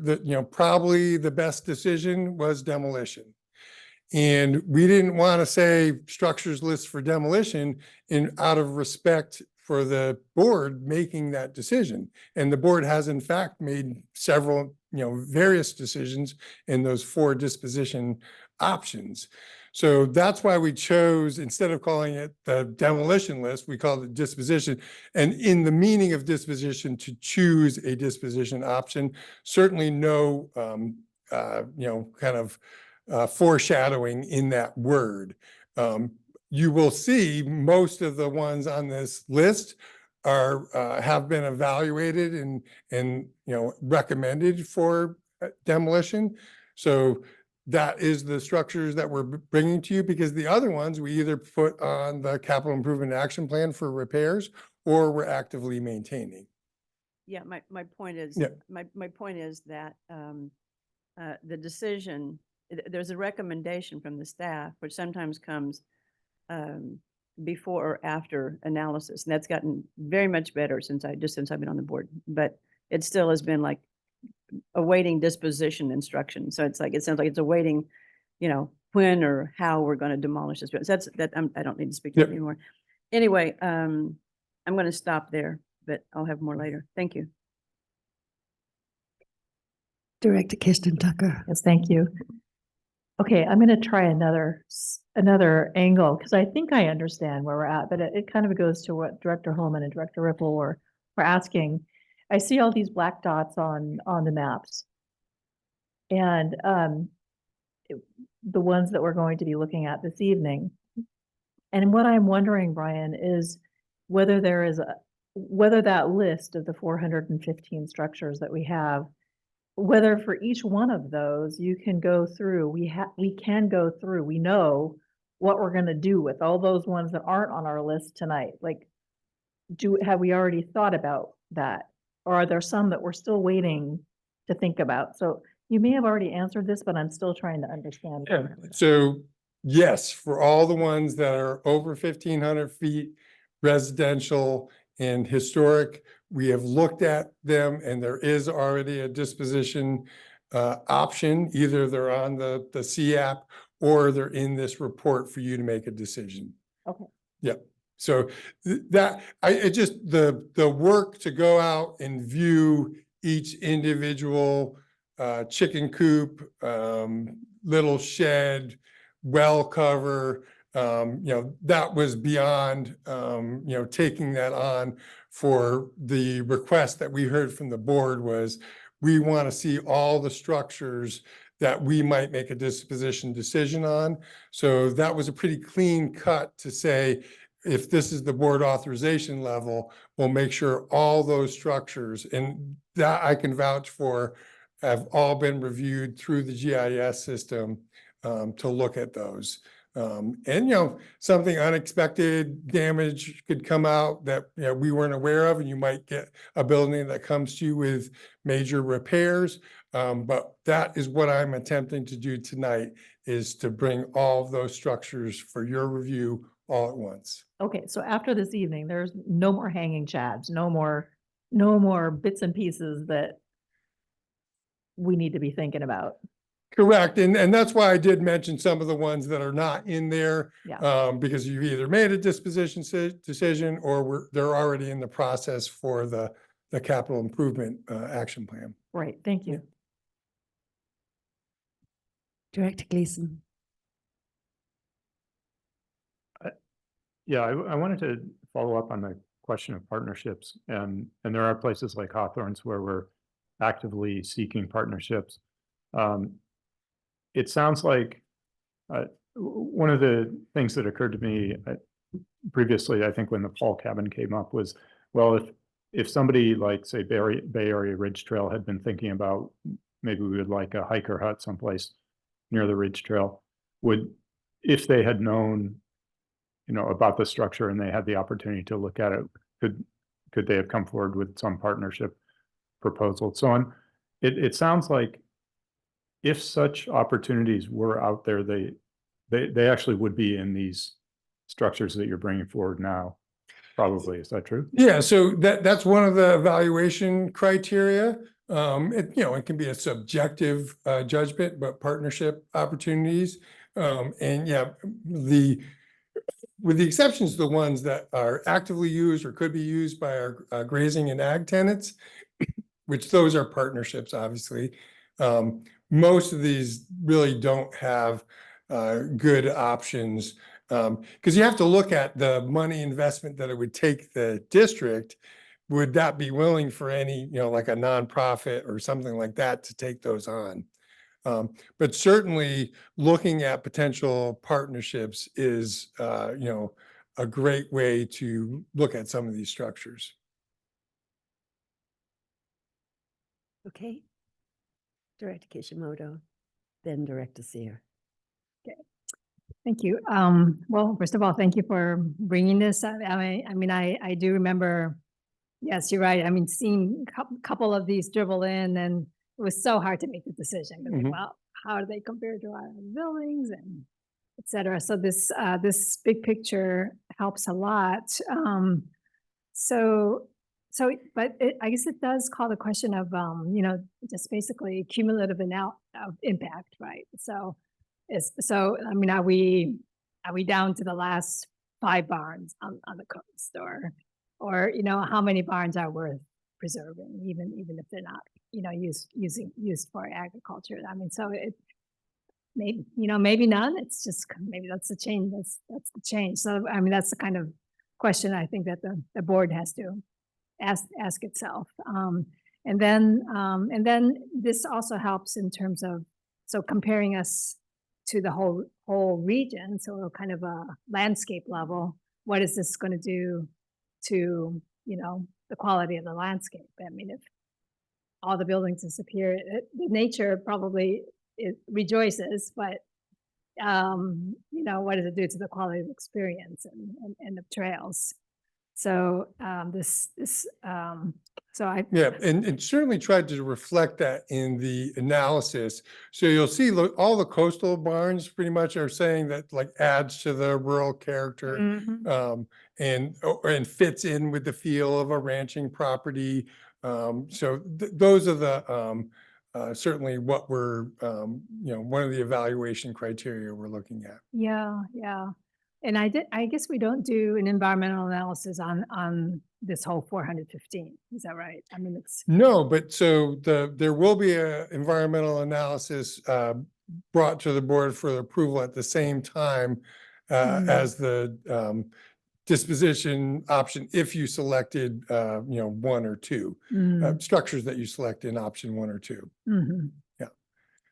probably the best decision was demolition. And we didn't want to say structures list for demolition out of respect for the board making that decision. And the board has in fact made several, various decisions in those 4 disposition options. So that's why we chose, instead of calling it the demolition list, we called it disposition. And in the meaning of disposition, to choose a disposition option, certainly no, foreshadowing in that word. You will see most of the ones on this list have been evaluated and recommended for demolition. So that is the structures that we're bringing to you, because the other ones we either put on the capital improvement action plan for repairs or we're actively maintaining. Yeah, my point is, Yeah. my point is that the decision, there's a recommendation from the staff, which sometimes comes before or after analysis, and that's gotten very much better since I've been on the board. But it still has been like awaiting disposition instruction. So it's like, it sounds like it's awaiting, you know, when or how we're going to demolish this. So that's, I don't need to speak to Yep. it anymore. Anyway, I'm going to stop there, but I'll have more later. Thank you. Director Kirsten Tucker. Yes, thank you. Okay, I'm going to try another angle because I think I understand where we're at, but it kind of goes to what Director Holman and Director Ripple were asking. I see all these black dots on the maps. And the ones that we're going to be looking at this evening. And what I'm wondering, Brian, is whether whether that list of the 415 structures that we have, whether for each one of those you can go through, we can go through, we know what we're going to do with all those ones that aren't on our list tonight. Like, have we already thought about that? Or are there some that we're still waiting to think about? So you may have already answered this, but I'm still trying to understand. Yeah, so yes, for all the ones that are over 1,500 feet residential and historic, we have looked at them and there is already a disposition option. Either they're on the CAP or they're in this report for you to make a decision. Okay. Yep. So the work to go out and view each individual chicken coop, little shed, well cover, that was beyond, taking that on. For the request that we heard from the board was, we want to see all the structures that we might make a disposition decision on. So that was a pretty clean cut to say, if this is the board authorization level, we'll make sure all those structures, and that I can vouch for, have all been reviewed through the GIS system to look at those. And, something unexpected damage could come out that, we weren't aware of, and you might get a building that comes to you with major repairs. But that is what I'm attempting to do tonight, is to bring all of those structures for your review all at once. Okay, so after this evening, there's no more hanging chads, no more bits and pieces that we need to be thinking about. Correct. And that's why I did mention some of the ones that are not in there. Yeah. Because you've either made a disposition decision or they're already in the process for the capital improvement action plan. Right, thank you. Director Gleason. Yeah, I wanted to follow up on the question of partnerships, and there are places like Hawthorne's where we're actively seeking partnerships. It sounds like one of the things that occurred to me previously, I think when the Paul cabin came up, was, well, if somebody like, say, Bay Area Ridge Trail had been thinking about, maybe we would like a hiker hut someplace near the Ridge Trail, if they had known, about the structure and they had the opportunity to look at it, could they have come forward with some partnership proposal? So it sounds like if such opportunities were out there, they actually would be in these structures that you're bringing forward now, probably. Is that true? Yeah, so that's one of the evaluation criteria. It can be a subjective judgment, but partnership opportunities. And yeah, with the exceptions of the ones that are actively used or could be used by our grazing and ag tenants, which those are partnerships, obviously. Most of these really don't have good options, because you have to look at the money investment that it would take the district. Would that be willing for any, like a nonprofit or something like that to take those on? But certainly looking at potential partnerships is, a great way to look at some of these structures. Okay. Director Kishimoto, then Director Seer. Thank you. Well, first of all, thank you for bringing this. I do remember, yes, you're right. I mean, seeing a couple of these dribble in, and it was so hard to make the decision. Mhm. Well, how do they compare to our buildings and et cetera? So this big picture helps a lot. So So, but I guess it does call the question of, you know, just basically cumulative impact, right? So, I mean, are we down to the last 5 barns on the coast, or you know, how many barns are worth preserving, even if they're not, you know, used for agriculture? I mean, so maybe, you know, maybe none. It's just maybe that's the change. That's the change. So, I mean, that's the kind of question I think that the board has to ask itself. And then this also helps in terms of, so comparing us to the whole region, so kind of a landscape level, what is this going to do to, you know, the quality of the landscape? I mean, if all the buildings disappear, the nature probably rejoices, but you know, what does it do to the quality of the experience and the trails? So so I Yeah, and certainly tried to reflect that in the analysis. So you'll see all the coastal barns pretty much are saying that like adds to the rural character and fits in with the feel of a ranching property. So those are the certainly what we're you know, one of the evaluation criteria we're looking at. yeah. And I guess we don't do an environmental analysis on this whole 415. Is that right? I mean, it's No, but so there will be a environmental analysis brought to the board for approval at the same time as the disposition option if you selected you know, 1 or 2 structures that you select in option 1 or 2. Yeah.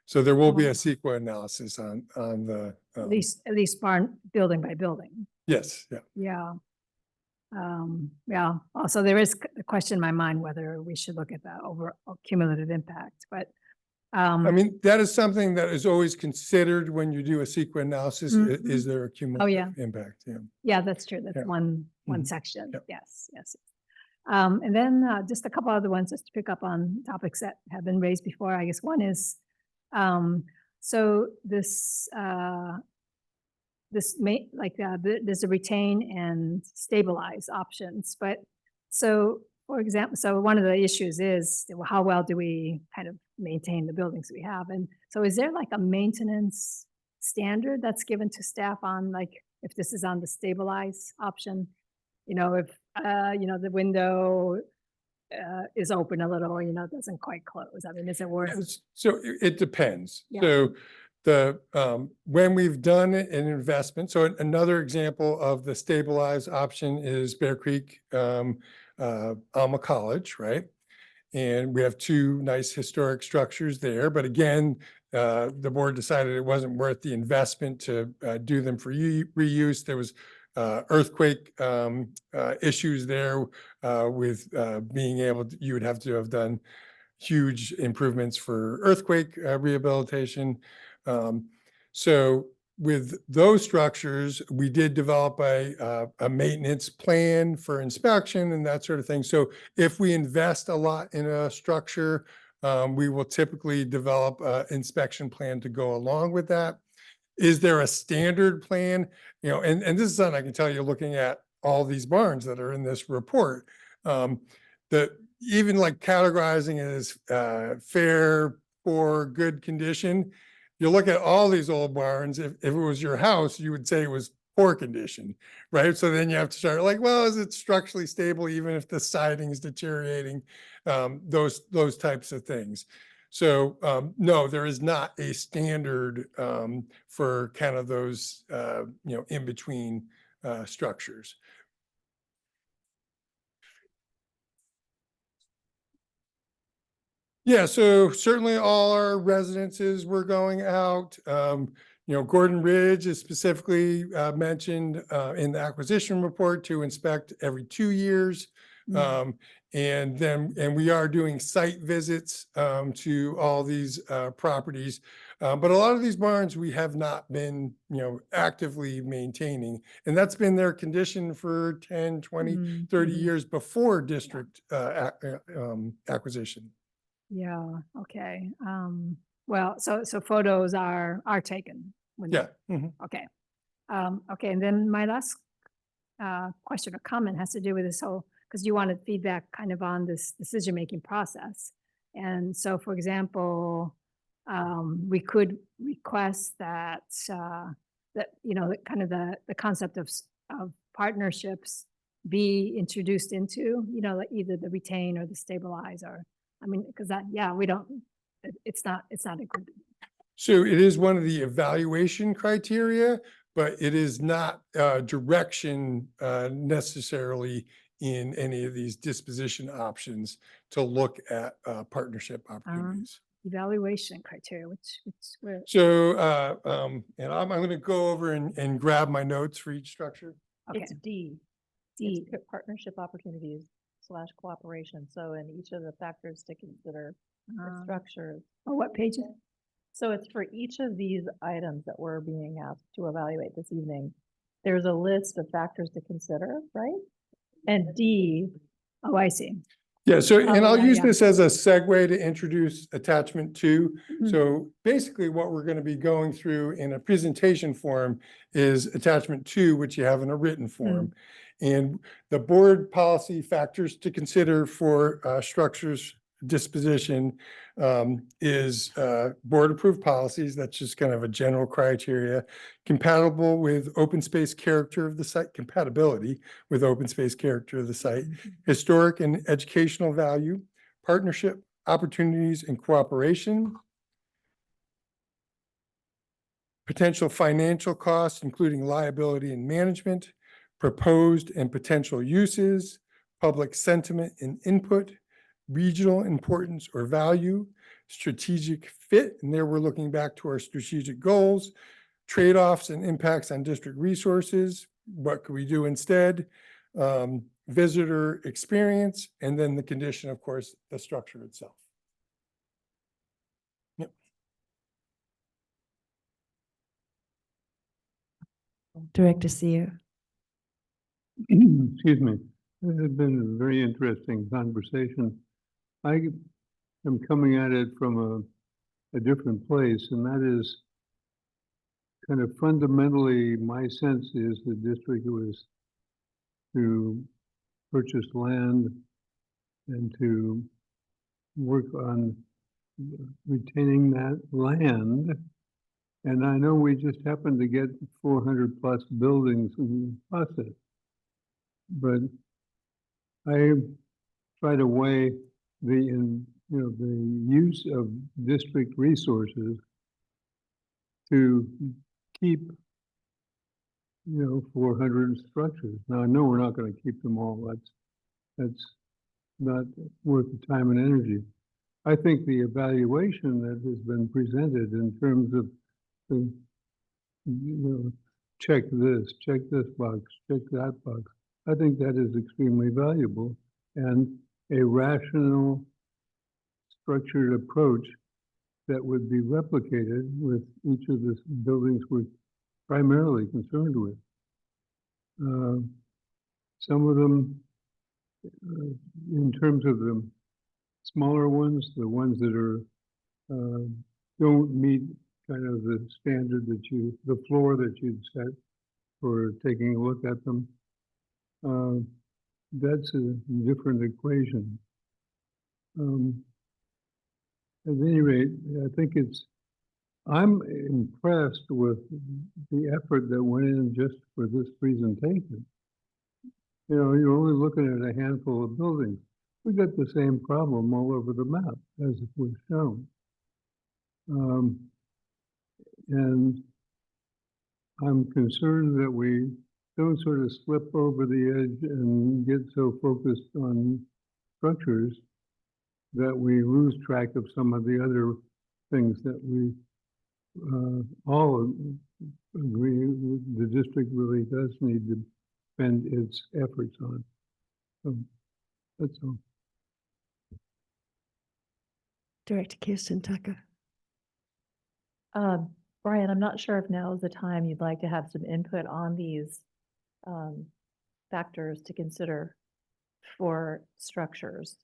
So there will be a CEQA analysis on the at least barn building by building. yes, yeah. Yeah. Yeah. Also, there is a question in my mind whether we should look at the overall cumulative impact, but I mean, that is something that is always considered when you do a CEQA analysis. Is there a cumulative impact? Yeah. Yeah, that's true. That's Yeah. one section. Yep. Yes. And then just a couple other ones just to pick up on topics that have been raised before. I guess one is, so there's a retain and stabilize options, but so for example, so one of the issues is how well do we kind of maintain the buildings we have? And so is there like a maintenance standard that's given to staff on, like, if this is on the stabilize option, you know, if, you know, the window is open a little, you know, doesn't quite close. I mean, is it worth? So it depends. Yeah. So when we've done an investment, so another example of the stabilized option is Bear Creek Alma College, right? And we have 2 nice historic structures there. But again, the board decided it wasn't worth the investment to do them for reuse. There was earthquake issues there with being able to, you would have to have done huge improvements for earthquake rehabilitation. So with those structures, we did develop a maintenance plan for inspection and that sort of thing. So if we invest a lot in a structure, we will typically develop an inspection plan to go along with that. Is there a standard plan? You know, and this is something I can tell you looking at all these barns that are in this report, that even like categorizing it as fair, poor, good condition, you look at all these old barns, if it was your house, you would say it was poor condition, right? So then you have to start like, well, is it structurally stable even if the siding is deteriorating? Those types of things. So no, there is not a standard for kind of those, you know, in between structures. Yeah, so certainly all our residences were going out. You know, Gordon Ridge is specifically mentioned in the acquisition report to inspect every 2 years. And we are doing site visits to all these properties. But a lot of these barns we have not been, you know, actively maintaining. And that's been their condition for 10, 20, 30 years before district acquisition. Yeah. Okay. Well, so photos are taken. Yeah. Okay. Okay. And then my last question or comment has to do with this whole, because you wanted feedback kind of on this decision-making process. And so, for example, we could request that, that, kind of the concept of partnerships be introduced into, like either the retain or the stabilize, or, I mean, because that, yeah, we don't, it's not included. So it is one of the evaluation criteria, but it is not direction necessarily in any of these disposition options to look at partnership opportunities. Evaluation criteria, which where, So, and I'm going to go over and grab my notes for each structure. okay, It's D. D. It's partnership opportunities / cooperation. So in each of the factors to consider the structure. oh, what page? is it? So it's for each of these items that we're being asked to evaluate this evening. There's a list of factors to consider, right? And D, Oh, I see. Yeah, so, and Oh, I'll yeah, use yeah. this as a segue to introduce attachment 2. Mhm. So basically what we're going to be going through in a presentation form is attachment 2, which you have in a written form. And the board policy factors to consider for structures disposition is board approved policies. That's just kind of a general criteria. Compatible with open space character of the site, compatibility with open space character of the site, historic and educational value, partnership opportunities and cooperation, potential financial costs, including liability and management, proposed and potential uses, public sentiment and input, regional importance or value, strategic fit, and there we're looking back to our strategic goals, trade-offs and impacts on district resources, what could we do instead, visitor experience, and then the condition, of course, the structure itself. Yep. Director Seer. Excuse me. This has been a very interesting conversation. I am coming at it from a different place, and that is kind of fundamentally, my sense is the district was to purchase land and to work on retaining that land. And I know we just happened to get 400 plus buildings in the process. But I try to weigh the use of district resources to keep 400 structures. Now I know we're not going to keep them all. That's not worth the time and energy. I think the evaluation that has been presented in terms of the, check this box, check that box. I think that is extremely valuable, and a rational, structured approach that would be replicated with each of the buildings we're primarily concerned with. Some of them, in terms of the smaller ones, the ones that are don't meet kind of the standard that the floor that you'd set for taking a look at them. That's a different equation. At any rate, I think I'm impressed with the effort that went in just for this presentation. You're only looking at a handful of buildings. We got the same problem all over the map as it was shown. And I'm concerned that we don't sort of slip over the edge and get so focused on structures that we lose track of some of the other things that we all agree the district really does need to spend its efforts on. So that's all. Director Kirsten Tucker. Brian, I'm not sure if now is the time you'd like to have some input on these factors to consider for structures.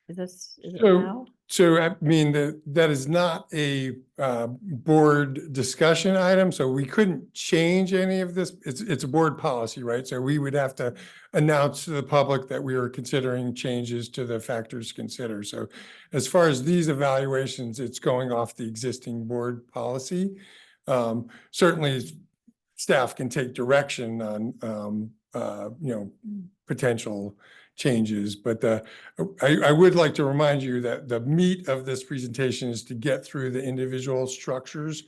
is it So- now? So I mean, that is not a board discussion item, so we couldn't change any of this. It's a board policy, right? So we would have to announce to the public that we are considering changes to the factors considered. So as far as these evaluations, it's going off the existing board policy. Certainly staff can take direction on potential changes, but I would like to remind you that the meat of this presentation is to get through the individual structures.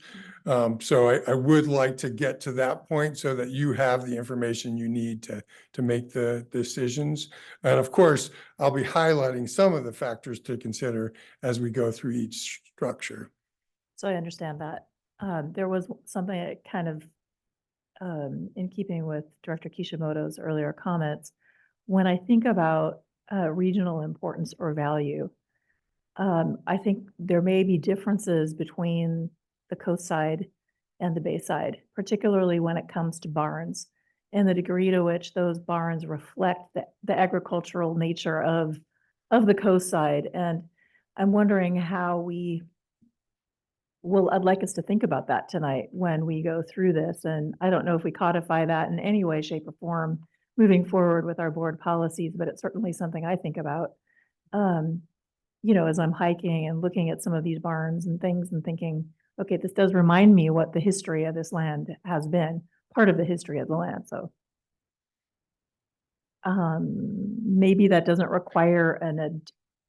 So I would like to get to that point so that you have the information you need to make the decisions. And of course, I'll be highlighting some of the factors to consider as we go through each structure. So I understand that. There was something that kind of in keeping with Director Kishimoto's earlier comments. When I think about regional importance or value, I think there may be differences between the coast side and the bay side, particularly when it comes to barns and the degree to which those barns reflect the agricultural nature of the coast side. And I'm wondering how I'd like us to think about that tonight when we go through this. And I don't know if we codify that in any way, shape, or form moving forward with our board policies, but it's certainly something I think about, as I'm hiking and looking at some of these barns and things and thinking, okay, this does remind me what the history of this land has been, part of the history of the land. So maybe that doesn't require an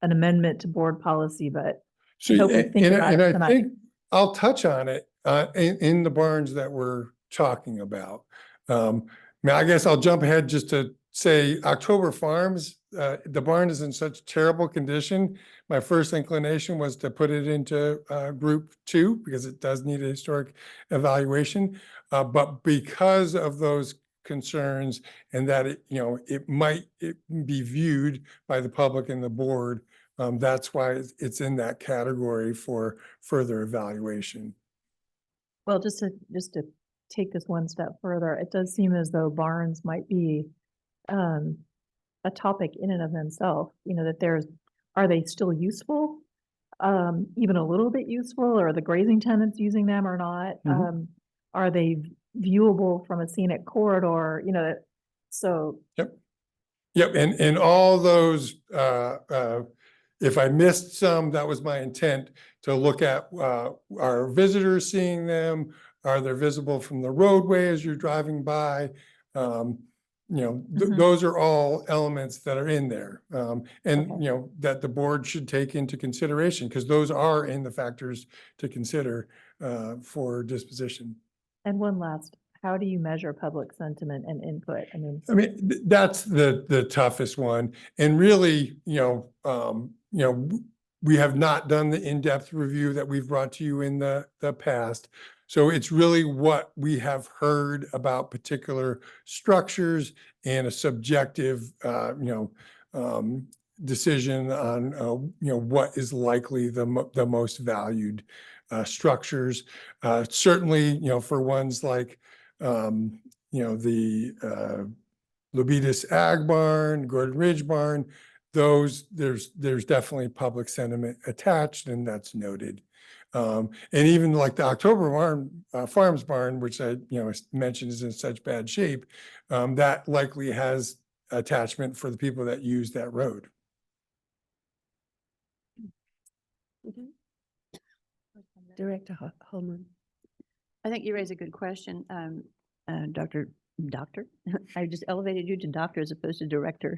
amendment to board policy, but So, hope we think about and it I tonight. think I'll touch on it in the barns that we're talking about. I guess I'll jump ahead just to say October Farms, the barn is in such terrible condition. My first inclination was to put it into group 2 because it does need a historic evaluation. But because of those concerns and that it might be viewed by the public and the board, that's why it's in that category for further evaluation. Well, just to take this one step further, it does seem as though barns might be a topic in and of themselves, that are they still useful? Even a little bit useful, or are the grazing tenants using them or not? Are they viewable from a scenic corridor? So. Yep, and all those, if I missed some, that was my intent to look at, are visitors seeing them? Are they visible from the roadway as you're driving by? Those are all elements that are in there. And, Okay. that the board should take into consideration because those are in the factors to consider for disposition. And one last, how do you measure public sentiment and input? That's the toughest one. And really, we have not done the in-depth review that we've brought to you in the past. So it's really what we have heard about particular structures and a subjective, decision on, what is likely the most valued structures. Certainly, for ones like, the Lobitas Ag Barn, Gordon Ridge Barn, there's definitely public sentiment attached, and that's noted. And even like the October Farms Barn, which I mentioned is in such bad shape, that likely has attachment for the people that use that road. Director Holman. I think you raise a good question, Doctor. I just elevated you to doctor as opposed to director.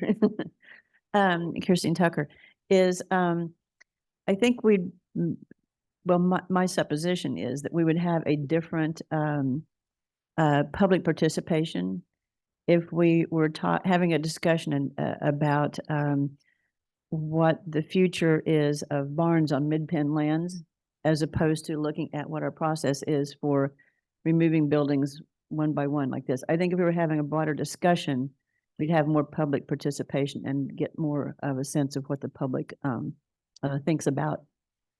Kirsten Tucker I think my supposition is that we would have a different public participation if we were having a discussion about what the future is of barns on mid-pen lands, as opposed to looking at what our process is for removing buildings one by one like this. I think if we were having a broader discussion, we'd have more public participation and get more of a sense of what the public thinks about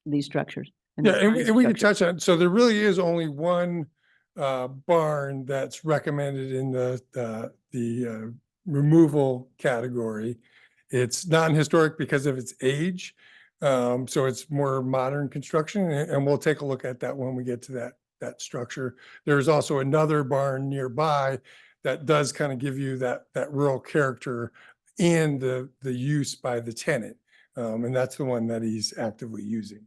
these structures. Yeah, and we can touch on, so there really is only one barn that's recommended in the removal category. It's non-historic because of its age. So it's more modern construction, and we'll take a look at that when we get to that structure. There's also another barn nearby that does kind of give you that rural character and the use by the tenant. And that's the one that he's actively using.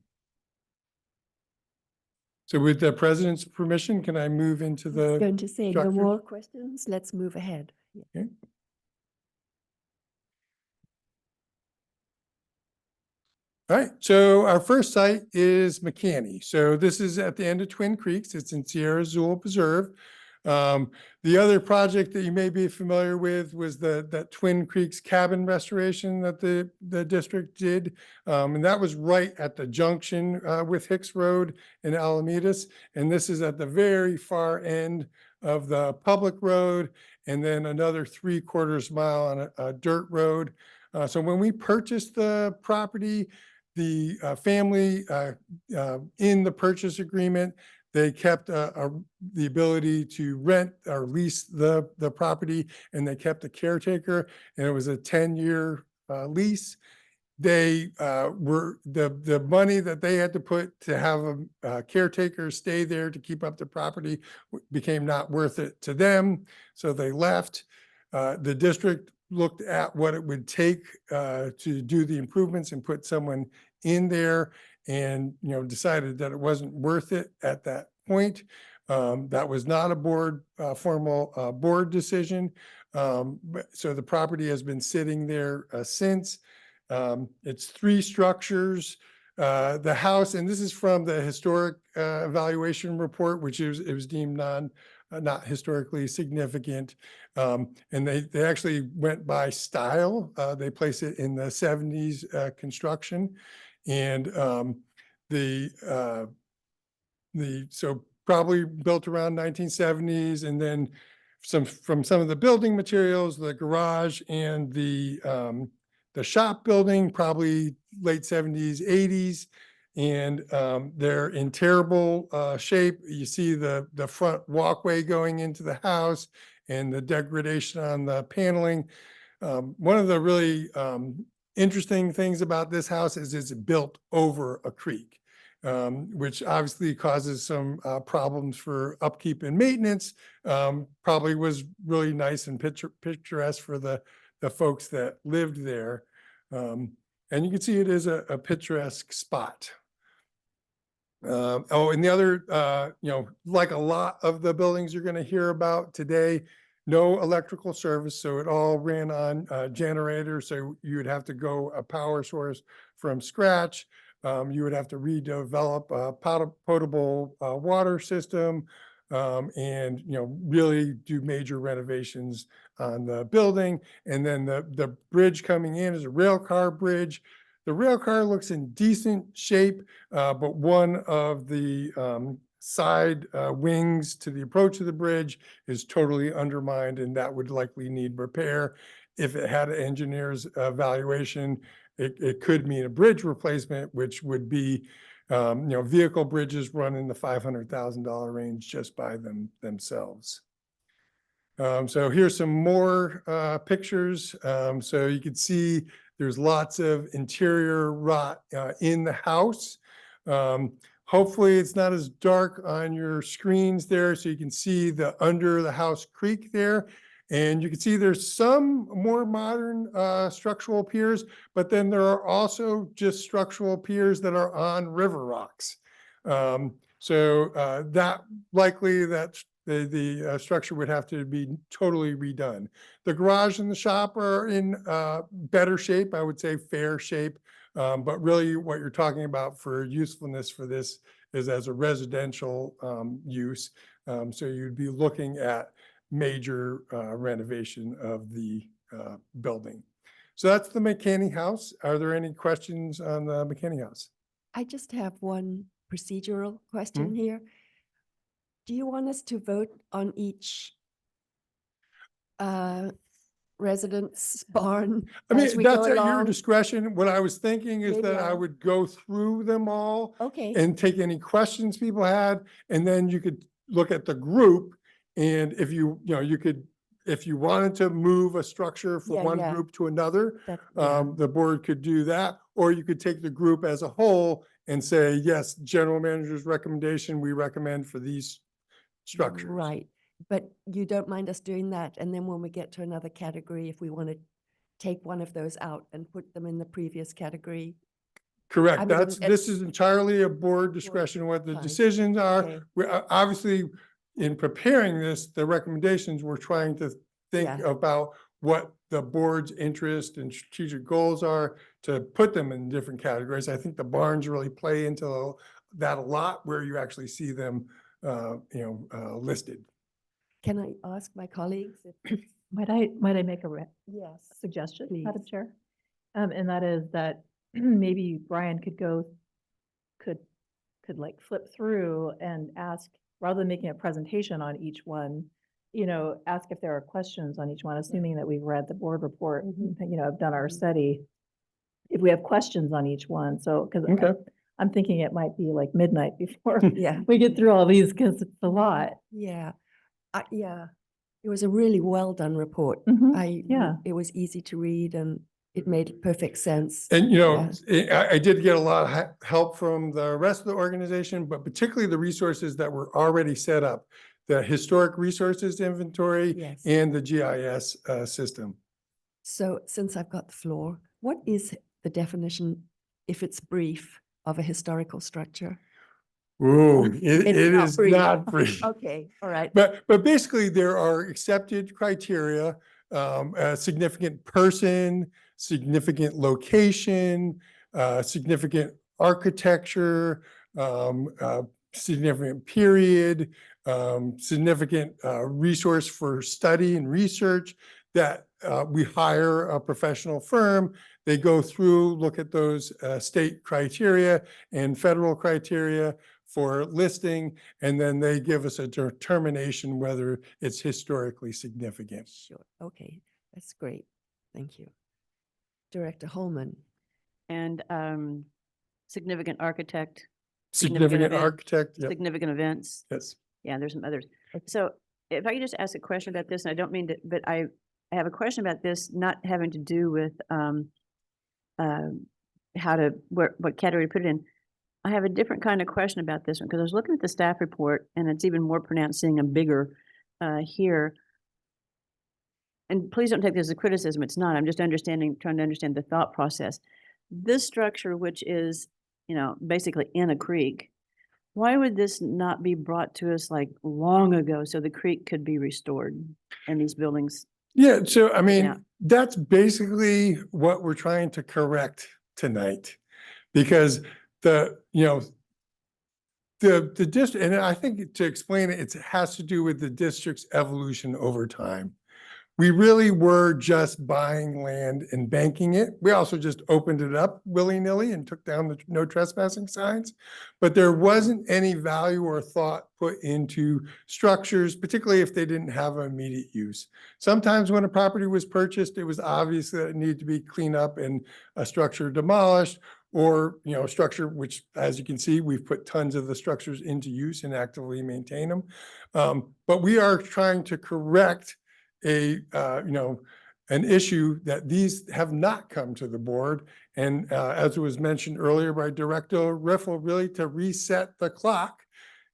So with the president's permission, can I move into I was the? going to say, no structure? more questions. Let's move ahead. Yeah. Okay. All right, so our first site is McCanny. So this is at the end of Twin Creeks. It's in Sierra Azul Preserve. The other project that you may be familiar with was that Twin Creeks cabin restoration that the district did. And that was right at the junction with Hicks Road and Alamedas. And this is at the very far end of the public road, and then another 3/4 mile on a dirt road. So when we purchased the property, the family in the purchase agreement, they kept the ability to rent or lease the property, and they kept a caretaker, and it was a 10-year lease. They were the money that they had to put to have a caretaker stay there to keep up the property became not worth it to them, so they left. The district looked at what it would take to do the improvements and put someone in there, and decided that it wasn't worth it at that point. That was not a formal board decision. So the property has been sitting there since. It's 3 structures. The house, and this is from the historic evaluation report, which it was deemed not historically significant. And they actually went by style. They placed it in the 70s construction. And so probably built around 1970s, and then from some of the building materials, the garage and the shop building, probably late 70s, 80s. And they're in terrible shape. You see the front walkway going into the house and the degradation on the paneling. One of the really interesting things about this house is it's built over a creek, which obviously causes some problems for upkeep and maintenance. Probably was really nice and picturesque for the folks that lived there. And you can see it is a picturesque spot. And the other, like a lot of the buildings you're going to hear about today, no electrical service. So it all ran on generators. So you would have to go a power source from scratch. You would have to redevelop a potable water system, and really do major renovations on the building. And then the bridge coming in is a rail car bridge. The rail car looks in decent shape, but one of the side wings to the approach of the bridge is totally undermined, and that would likely need repair. If it had an engineer's evaluation, it could mean a bridge replacement, which would be, vehicle bridges run in the $500,000 range just by themselves. So here's some more pictures. So you can see there's lots of interior rot in the house. Hopefully it's not as dark on your screens there, so you can see the under the house creek there. And you can see there's some more modern structural piers, but then there are also just structural piers that are on river rocks. So that likely the structure would have to be totally redone. The garage and the shop are in better shape, I would say fair shape. But really what you're talking about for usefulness for this is as a residential use. So you'd be looking at major renovation of the building. So that's the McCanny House. Are there any questions on the McCanny House? I just have one procedural question here. Do you want us to vote on each residence barn I mean, as we that's go at your along? discretion. What I was thinking is Maybe that I I'll- would go through them all Okay, and take any questions people had, and then you could look at the group. And if you could if you wanted to move a structure from Yeah, one yeah. group to another, That, yeah. the board could do that, or you could take the group as a whole and say, yes, general manager's recommendation, we recommend for these structures. Right, but you don't mind us doing that, and then when we get to another category, if we want to take one of those out and put them in the previous category. I Correct. mean, This it's- is entirely a board discretion what the fine. decisions are. Okay. We obviously, in preparing this, the recommendations, we're trying to think Yeah. about what the board's interest and strategic goals are to put them in different categories. I think the barns really play into that a lot, where you actually see them, listed. Can I ask my colleagues? if- Might I make a Yes. suggestion, Madam Please. Chair? And that is that maybe Brian could like flip through and ask, rather than making a presentation on each one, ask if there are questions on each one, assuming that we've read the board report, have done our study. If we have questions on each one, so, because Okay. I'm thinking it might be like midnight before Yeah. we get through all these, because it's a lot. Yeah, yeah, it was a really well done report. Yeah. It was easy to read and it made perfect sense. And, Yeah. I did get a lot of help from the rest of the organization, but particularly the resources that were already set up, the historic resources inventory Yes. and the GIS system. So since I've got the floor, what is the definition, if it's brief, of a historical structure? Ooh, It's it not is brief. not free. Okay, all right. But basically, there are accepted criteria, a significant person, significant location, significant architecture, significant period, significant resource for study and research, that we hire a professional firm. They go through, look at those state criteria and federal criteria for listing, and then they give us a determination whether it's historically significant. Sure, okay, that's great. Thank you. Director Holman. And significant architect, Significant event, architect, yep, significant events. yes. Yeah, there's some others. So if I could just ask a question about this, and I don't mean to, but I have a question about this, not having to do with what category to put it in. I have a different kind of question about this one, because I was looking at the staff report, and it's even more pronounced seeing a bigger here. And please don't take this as a criticism, it's not. I'm just trying to understand the thought process. This structure, which is, basically in a creek, why would this not be brought to us like long ago so the creek could be restored and these buildings? Yeah, so I mean, Yeah. that's basically what we're trying to correct tonight. Because the district, and I think to explain it, it has to do with the district's evolution over time. We really were just buying land and banking it. We also just opened it up willy-nilly and took down the no trespassing signs. But there wasn't any value or thought put into structures, particularly if they didn't have immediate use. Sometimes when a property was purchased, it was obvious that it needed to be cleaned up and a structure demolished, or, a structure which, as you can see, we've put tons of the structures into use and actively maintain them. But we are trying to correct an issue that these have not come to the board. And as it was mentioned earlier by Director Riffle, really to reset the clock,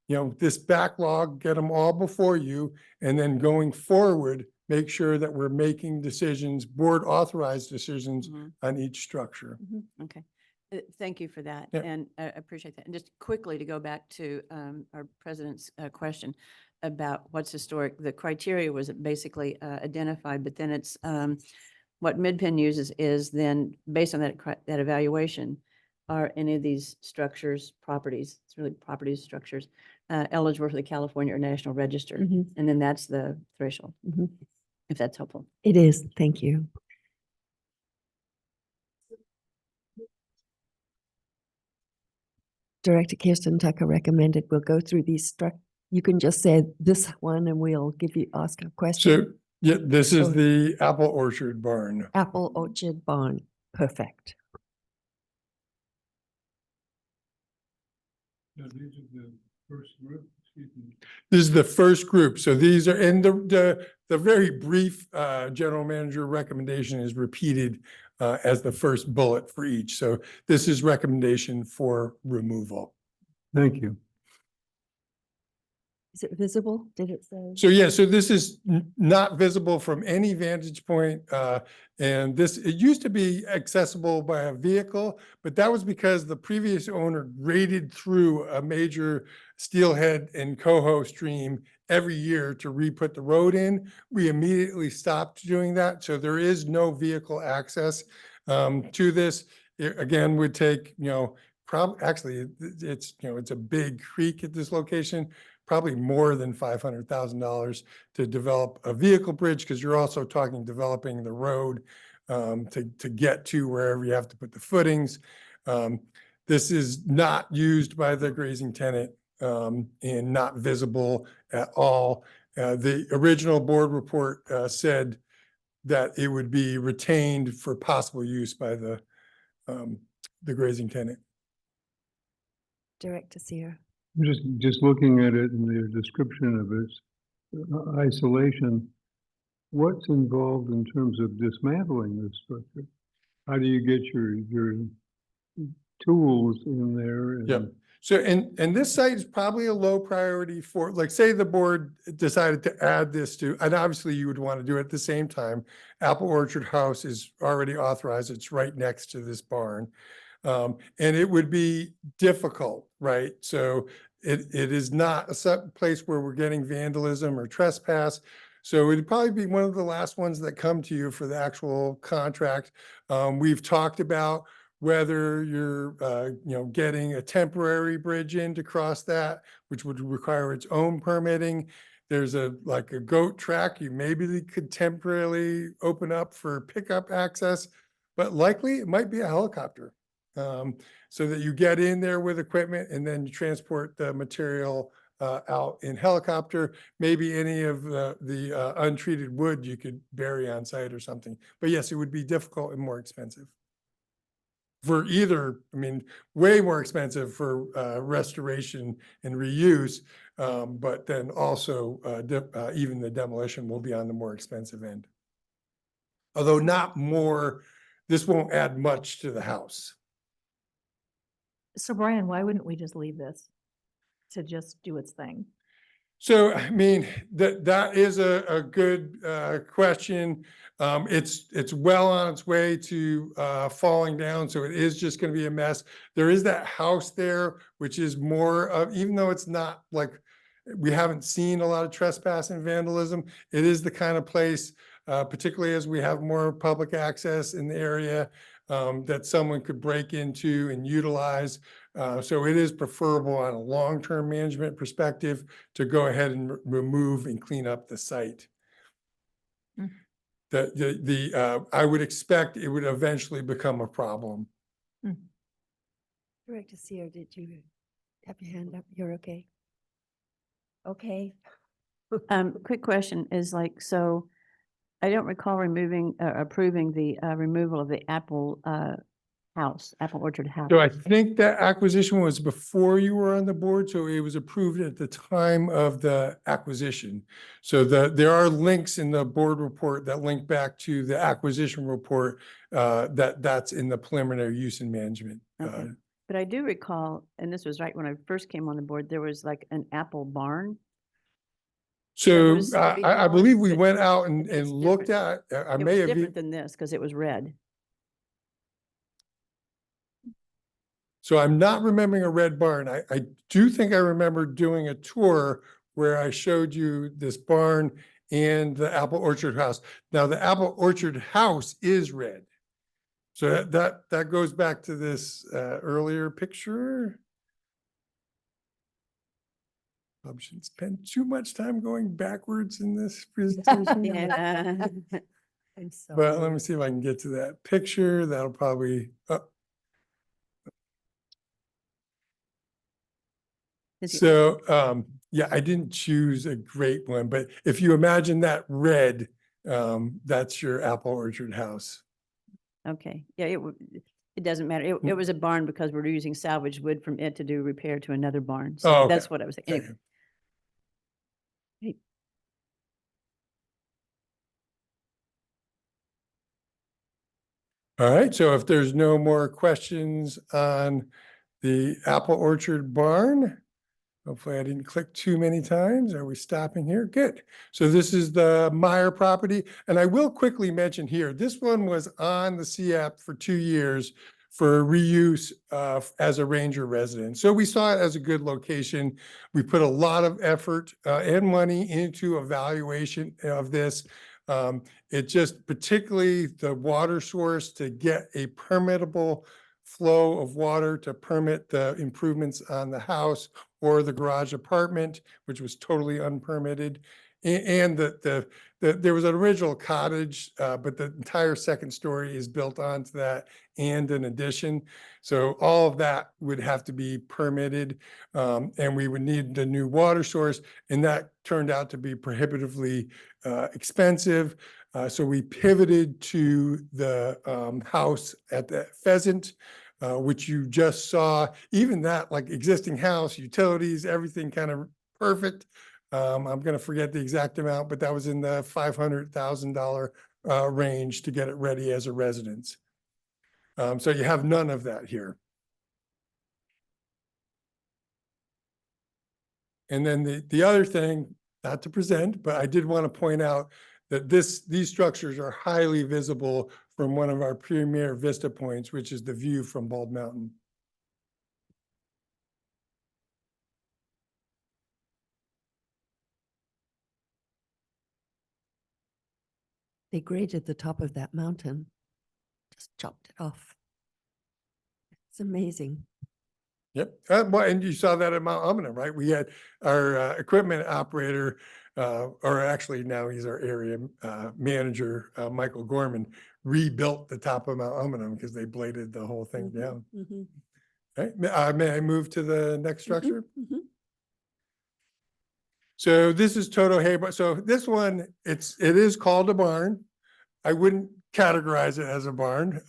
this backlog, get them all before you, and then going forward, make sure that we're making decisions, board authorized decisions on each structure. Okay. Thank you for that. Yeah. And I appreciate that. And just quickly to go back to our president's question about what's historic, the criteria was basically identified, but then it's what Midpen uses is then based on that evaluation, are any of these structures, properties, it's really properties, structures, eligible for the California or National Register? Mhm. And then that's the threshold, Mhm. if that's helpful. It is, thank you. Director Kirsten Tucker recommended we'll go through these you can just say this one and we'll ask a So, question. yeah, this is Oh. the apple orchard barn. Apple Orchard Barn, perfect. These are the first group. This is the first group. So these are, and the very brief general manager recommendation is repeated as the first bullet for each. So this is recommendation for removal. Thank you. Is it visible? Did it say? So yeah, so this is not visible from any vantage point. And this, it used to be accessible by a vehicle, but that was because the previous owner graded through a major steelhead and coho stream every year to re-put the road in. We immediately stopped doing that. So there is no vehicle access to this. It, again, would take, actually it's, it's a big creek at this location, probably more than $500,000 to develop a vehicle bridge, because you're also talking developing the road to get to wherever you have to put the footings. This is not used by the grazing tenant and not visible at all. The original board report said that it would be retained for possible use by the grazing tenant. Director Seer. Just looking at it in the description of its isolation, what's involved in terms of dismantling this structure? How do you get your tools in there? And Yep. So, and this site is probably a low priority for, like, say the board decided to add this to, and obviously you would want to do it at the same time. Apple Orchard House is already authorized. It's right next to this barn. And it would be difficult, right? So it is not a place where we're getting vandalism or trespass. So it'd probably be one of the last ones that come to you for the actual contract. We've talked about whether you're, getting a temporary bridge in to cross that, which would require its own permitting. There's like a goat track you maybe could temporarily open up for pickup access, but likely it might be a helicopter. So that you get in there with equipment and then you transport the material out in helicopter. Maybe any of the untreated wood you could bury on site or something. But yes, it would be difficult and more expensive. For either, way more expensive for restoration and reuse, but then also even the demolition will be on the more expensive end. Although not more, this won't add much to the house. So Brian, why wouldn't we just leave this to just do its thing? So, that is a good question. It's well on its way to falling down, so it is just going to be a mess. There is that house there, which is more of, even though it's not like, we haven't seen a lot of trespass and vandalism, it is the kind of place, particularly as we have more public access in the area, that someone could break into and utilize. So it is preferable on a long-term management perspective to go ahead and remove and clean up the site. I would expect it would eventually become a problem. Director Seer, did you have your hand up? You're okay. Okay. Quick question is like, so I don't recall approving the removal of the Apple Apple Orchard House. So I think that acquisition was before you were on the board, so it was approved at the time of the acquisition. So there are links in the board report that link back to the acquisition report that's in the preliminary use and management. Okay. But I do recall, and this was right when I first came on the board, there was like an apple barn. So was to be I believe we demolished, went out and it's looked at, I It may was have, different than this because it was red. so I'm not remembering a red barn. I do think I remember doing a tour where I showed you this barn and the Apple Orchard House. Now the Apple Orchard House is red. So that goes back to this earlier picture. Probably shouldn't spend too much time going backwards in this presentation. Yeah. I'm sorry. But let me see if I can get to that picture. That'll probably, so yeah, I didn't choose a great one, but if you imagine that red, that's your Apple Orchard House. Okay, yeah, it doesn't matter. It was a barn because we're using salvaged wood from it to do repair to another barn. So Oh, okay. that's what I was saying. Anyway, All right, so if there's no more questions on the Apple Orchard Barn, hopefully I didn't click too many times. Are we stopping here? Good. So this is the Meyer property. And I will quickly mention here, this one was on the CAP for 2 years for reuse as a ranger residence. So we saw it as a good location. We put a lot of effort and money into evaluation of this. It just particularly the water source to get a permittable flow of water to permit the improvements on the house or the garage apartment, which was totally unpermitted. And there was an original cottage, but the entire second story is built onto that and an addition. So all of that would have to be permitted, and we would need the new water source. And that turned out to be prohibitively expensive. So we pivoted to the house at the Pheasant, which you just saw. Even that, like existing house, utilities, everything kind of perfect. I'm going to forget the exact amount, but that was in the $500,000 range to get it ready as a residence. So you have none of that here. And then the other thing, not to present, but I did want to point out that these structures are highly visible from one of our premier vista points, which is the view from Bald Mountain. They graded the top of that mountain, just chopped it off. It's amazing. Yep. Well, and you saw that at Mount Umina, right? We had our equipment operator, or actually now he's our area manager, Michael Gorman, rebuilt the top of Mount Umina because they bladed the whole thing down. Mhm. Right? May I move to the next structure? Mhm. So this is Toto Hay. So this one, it is called a barn. I wouldn't categorize it as a barn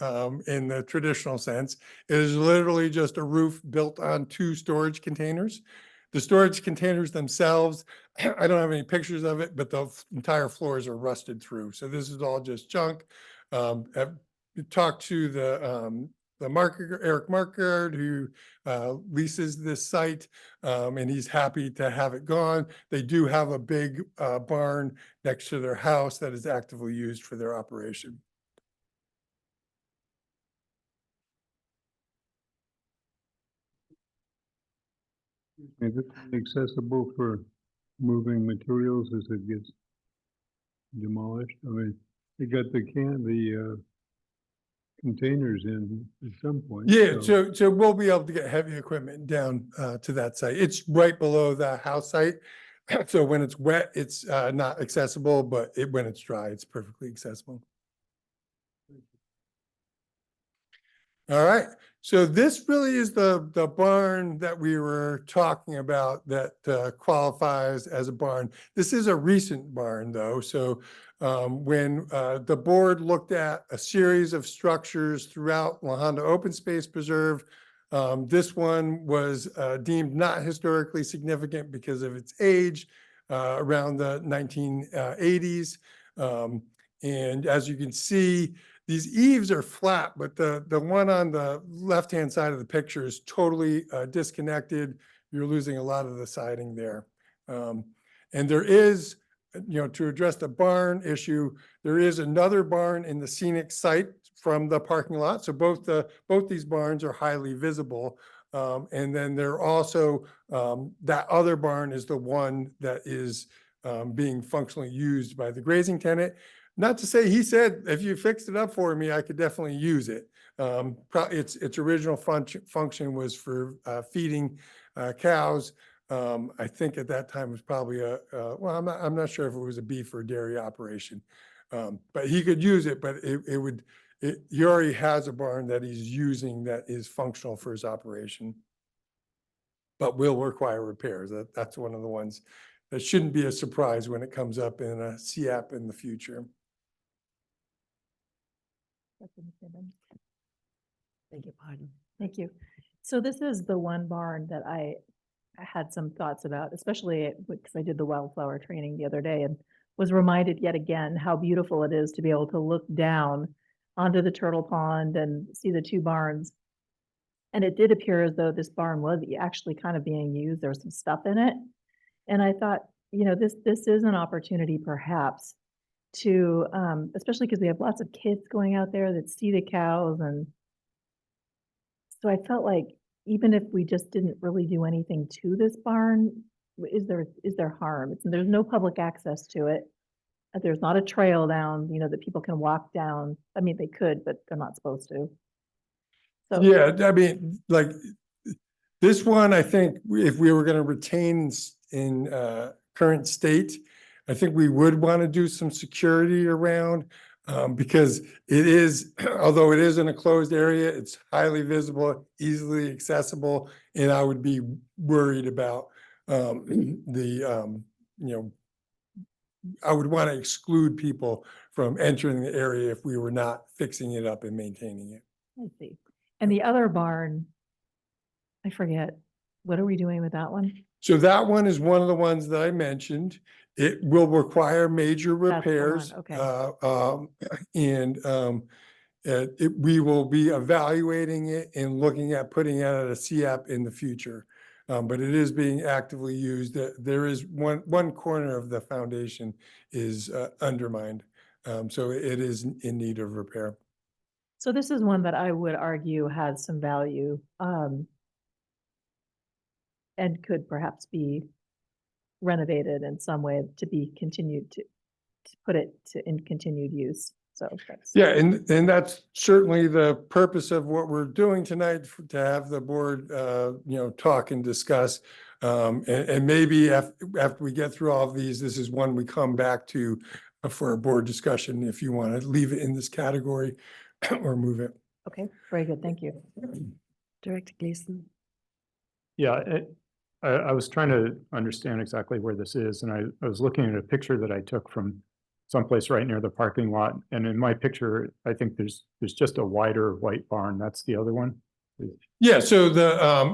in the traditional sense. It is literally just a roof built on 2 storage containers. The storage containers themselves, I don't have any pictures of it, but the entire floors are rusted through. So this is all just junk. I've talked to the marketer, Eric Markard, who leases this site, and he's happy to have it gone. They do have a big barn next to their house that is actively used for their operation. Is it accessible for moving materials as it gets demolished? I mean, you got the containers in at some point. Yeah, so we'll be able to get heavy equipment down to that site. It's right below the house site. So when it's wet, it's not accessible, but when it's dry, it's perfectly accessible. All right, so this really is the barn that we were talking about that qualifies as a barn. This is a recent barn though. So when the board looked at a series of structures throughout La Honda Open Space Preserve, this one was deemed not historically significant because of its age around the 1980s. And as you can see, these eaves are flat, but the one on the left-hand side of the picture is totally disconnected. You're losing a lot of the siding there. And there is, to address the barn issue, there is another barn in the scenic site from the parking lot. So both these barns are highly visible. And then there also, that other barn is the one that is being functionally used by the grazing tenant. Not to say, he said, if you fixed it up for me, I could definitely use it. Its original function was for feeding cows. I think at that time it was probably well, I'm not sure if it was a beef or dairy operation, but he could use it. But he already has a barn that he's using that is functional for his operation, but will require repairs. That's one of the ones that shouldn't be a surprise when it comes up in a CAP in the future. Beg your pardon. Thank you. So this is the one barn that I had some thoughts about, especially because I did the wildflower training the other day and was reminded yet again how beautiful it is to be able to look down onto the turtle pond and see the two barns. And it did appear as though this barn was actually kind of being used. There was some stuff in it. And I thought, this is an opportunity perhaps to, especially because we have lots of kids going out there that see the cows. And so I felt like even if we just didn't really do anything to this barn, is there harm? There's no public access to it. There's not a trail down, that people can walk down. I mean, they could, but they're not supposed to. So Yeah, I mean, like, this one, I think if we were gonna retain in current state, I think we would want to do some security around, because it is, although it is in a closed area, it's highly visible, easily accessible, and I would be worried about I would want to exclude people from entering the area if we were not fixing it up and maintaining it. I see. And the other barn, I forget, what are we doing with that one? So that one is one of the ones that I mentioned. It will require major That's the one, repairs. okay. We will be evaluating it and looking at putting it at a CAP in the future. But it is being actively used. There is one corner of the foundation is undermined. So it is in need of repair. So this is one that I would argue has some value, and could perhaps be renovated in some way to be continued to put it in continued use. So that's. Yeah, and that's certainly the purpose of what we're doing tonight, to have the board, talk and discuss. And maybe after we get through all of these, this is one we come back to for a board discussion, if you want to leave it in this category or move it. Okay, very good. Thank you. Director Gleason. Yeah, I was trying to understand exactly where this is, and I was looking at a picture that I took from someplace right near the parking lot. And in my picture, I think there's just a wider white barn. That's the other one. Yeah, so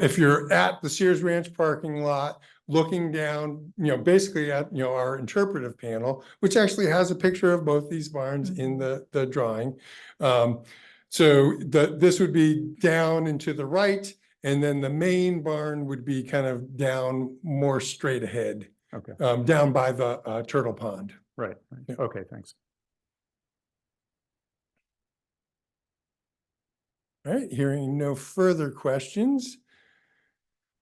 if you're at the Sears Ranch parking lot, looking down, basically at, our interpretive panel, which actually has a picture of both these barns in the drawing. So this would be down and to the right, and then the main barn would be kind of down more straight ahead. Okay. Down by the turtle pond. Right. Yeah. Okay, thanks. All right, hearing no further questions.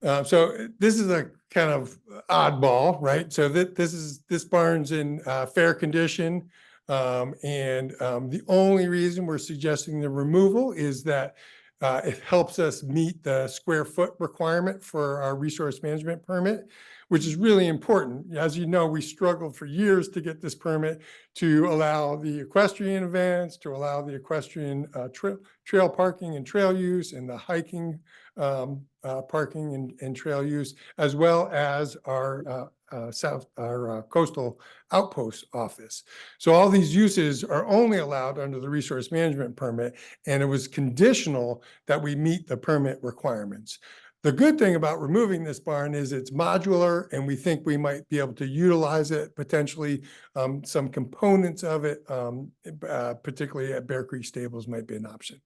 So this is a kind of oddball, right? So this barn's in fair condition. The only reason we're suggesting the removal is that it helps us meet the square foot requirement for our resource management permit, which is really important. As you know, we struggled for years to get this permit to allow the equestrian events, to allow the equestrian trail parking and trail use, and the hiking parking and trail use, as well as our coastal outpost office. So all these uses are only allowed under the resource management permit, and it was conditional that we meet the permit requirements. The good thing about removing this barn is it's modular, and we think we might be able to utilize it potentially. Some components of it, particularly at Bear Creek Stables, might be an option.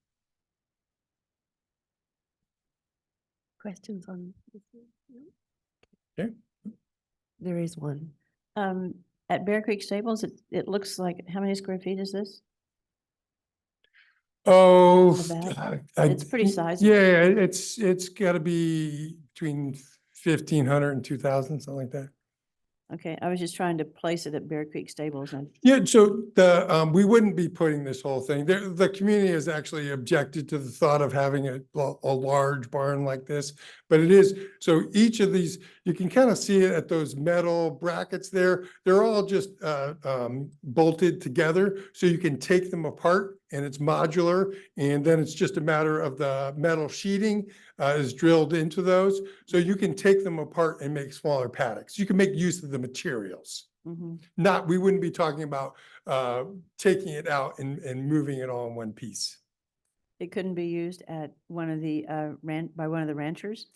Questions on this? No? Okay. There is one. At Bear Creek Stables, it looks like, how many square feet is this? Oh, It's pretty sizable. Yeah, it's got to be between 1,500 and 2,000, something like that. Okay, I was just trying to place it at Bear Creek Stables and. Yeah, so we wouldn't be putting this whole thing. The community has actually objected to the thought of having a large barn like this, but it is, so each of these, you can kind of see it at those metal brackets there. They're all just bolted together, so you can take them apart, and it's modular, and then it's just a matter of the metal sheeting is drilled into those, so you can take them apart and make smaller paddocks. You can make use of the materials. Mhm. We wouldn't be talking about taking it out and moving it all in one piece. It couldn't be used at one of the by one of the ranchers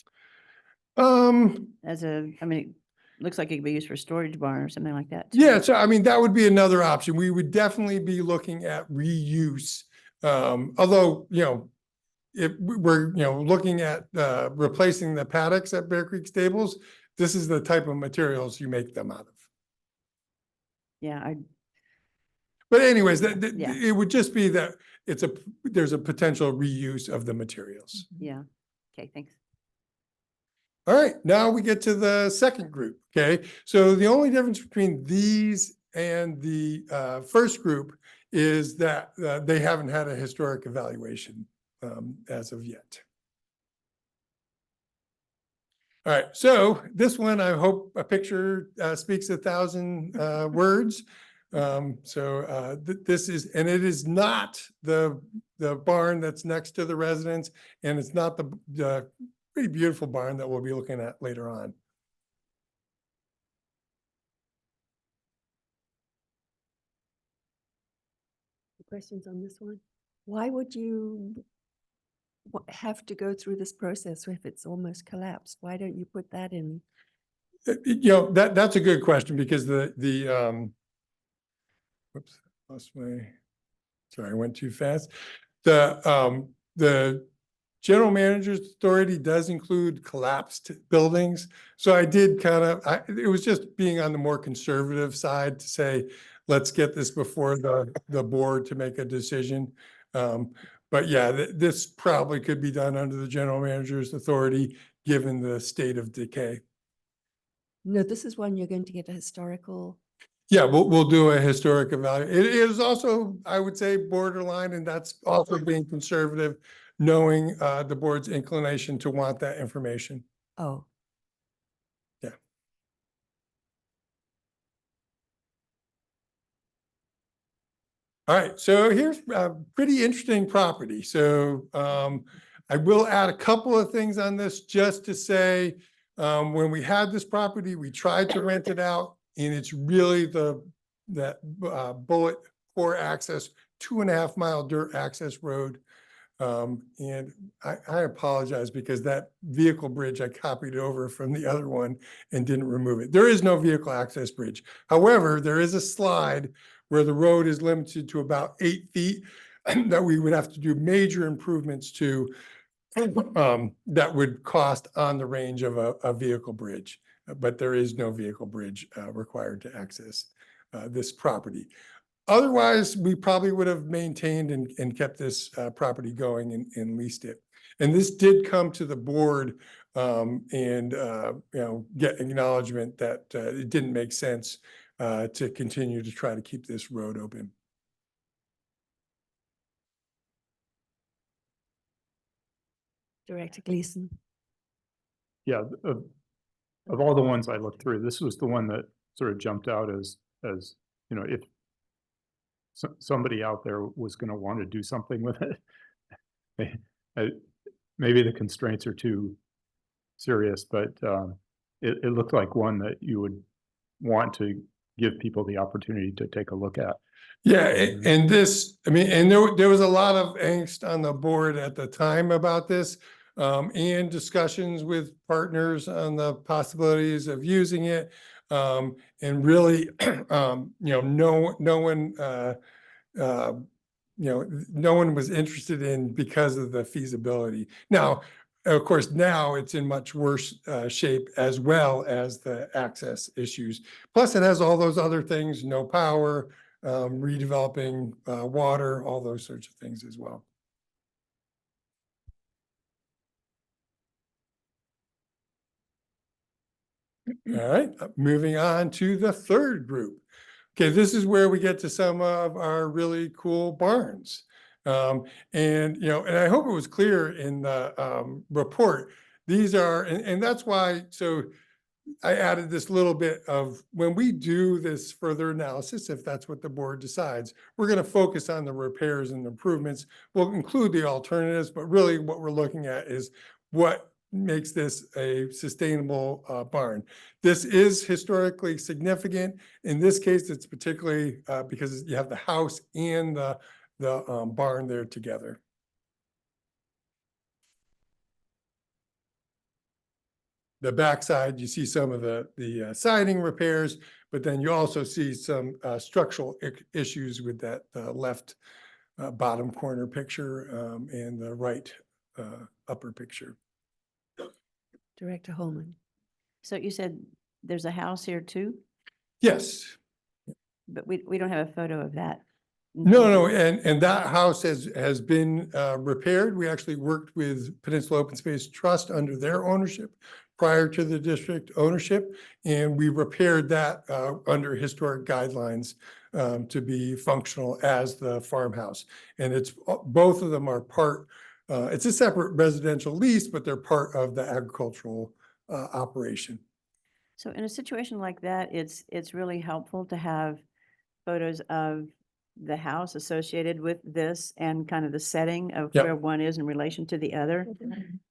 as I mean, it looks like it could be used for storage barn or something like that too. Yeah, so I mean, that would be another option. We would definitely be looking at reuse Although, if we're, looking at replacing the paddocks at Bear Creek Stables, this is the type of materials you make them out of. Yeah, But anyways, Yeah. it would just be that there's a potential reuse of the materials. yeah. Okay, thanks. All right, now we get to the second group, okay? So the only difference between these and the first group is that they haven't had a historic evaluation as of yet. All right, so this one, I hope a picture speaks 1,000 words. This is, and it is not the barn that's next to the residence, and it's not the pretty beautiful barn that we'll be looking at later on. Questions on this one? Why would you have to go through this process if it's almost collapsed? Why don't you put that in? That's a good question, because whoops, lost my, sorry, I went too fast. The general manager's authority does include collapsed buildings. So I did it was just being on the more conservative side to say, let's get this before the board to make a decision. But yeah, this probably could be done under the general manager's authority, given the state of decay. No, this is one you're going to get a historical. Yeah, we'll do a historic evaluation. It is also, I would say, borderline, and that's also being conservative, knowing the board's inclination to want that information. Oh, Yeah. All right, so here's a pretty interesting property. So I will add a couple of things on this just to say, when we had this property, we tried to rent it out, and it's really that bullet core access, 2.5 mile dirt access road. And I apologize, because that vehicle bridge, I copied over from the other one and didn't remove it. There is no vehicle access bridge. However, there is a slide where the road is limited to about 8 feet that we would have to do major improvements to, that would cost on the range of a vehicle bridge. But there is no vehicle bridge required to access this property. Otherwise, we probably would have maintained and kept this property going and leased it. And this did come to the board and get acknowledgement that it didn't make sense to continue to try to keep this road open. Director Gleason. Yeah, of all the ones I looked through, this was the one that sort of jumped out as if somebody out there was going to want to do something with it. Maybe the constraints are too serious, but it looked like one that you would want to give people the opportunity to take a look at. Yeah, and this, I mean, and there was a lot of angst on the board at the time about this, and discussions with partners on the possibilities of using it. And really, no one was interested in, because of the feasibility. Now, of course, now it's in much worse shape, as well as the access issues. Plus, it has all those other things: no power, redeveloping water, all those sorts of things as well. All right, moving on to the third group. Okay, this is where we get to some of our really cool barns. And I hope it was clear in the report, these are, and that's why, so I added this little bit of, when we do this further analysis, if that's what the board decides, we're going to focus on the repairs and improvements. We'll include the alternatives, but really what we're looking at is what makes this a sustainable barn. This is historically significant. In this case, it's particularly because you have the house and the barn there together. The backside, you see some of the siding repairs, but then you also see some structural issues with that left bottom corner picture and the right upper picture. Director Holman. So you said there's a house here too, Yes. but we don't have a photo of that. No, and that house has been repaired. We actually worked with Peninsula Open Space Trust under their ownership prior to the district ownership, and we repaired that under historic guidelines to be functional as the farmhouse. And it's both of them are part. It's a separate residential lease, but they're part of the agricultural operation. So in a situation like that, it's really helpful to have photos of the house associated with this and kind of the setting of Yep. where one is in relation to the other,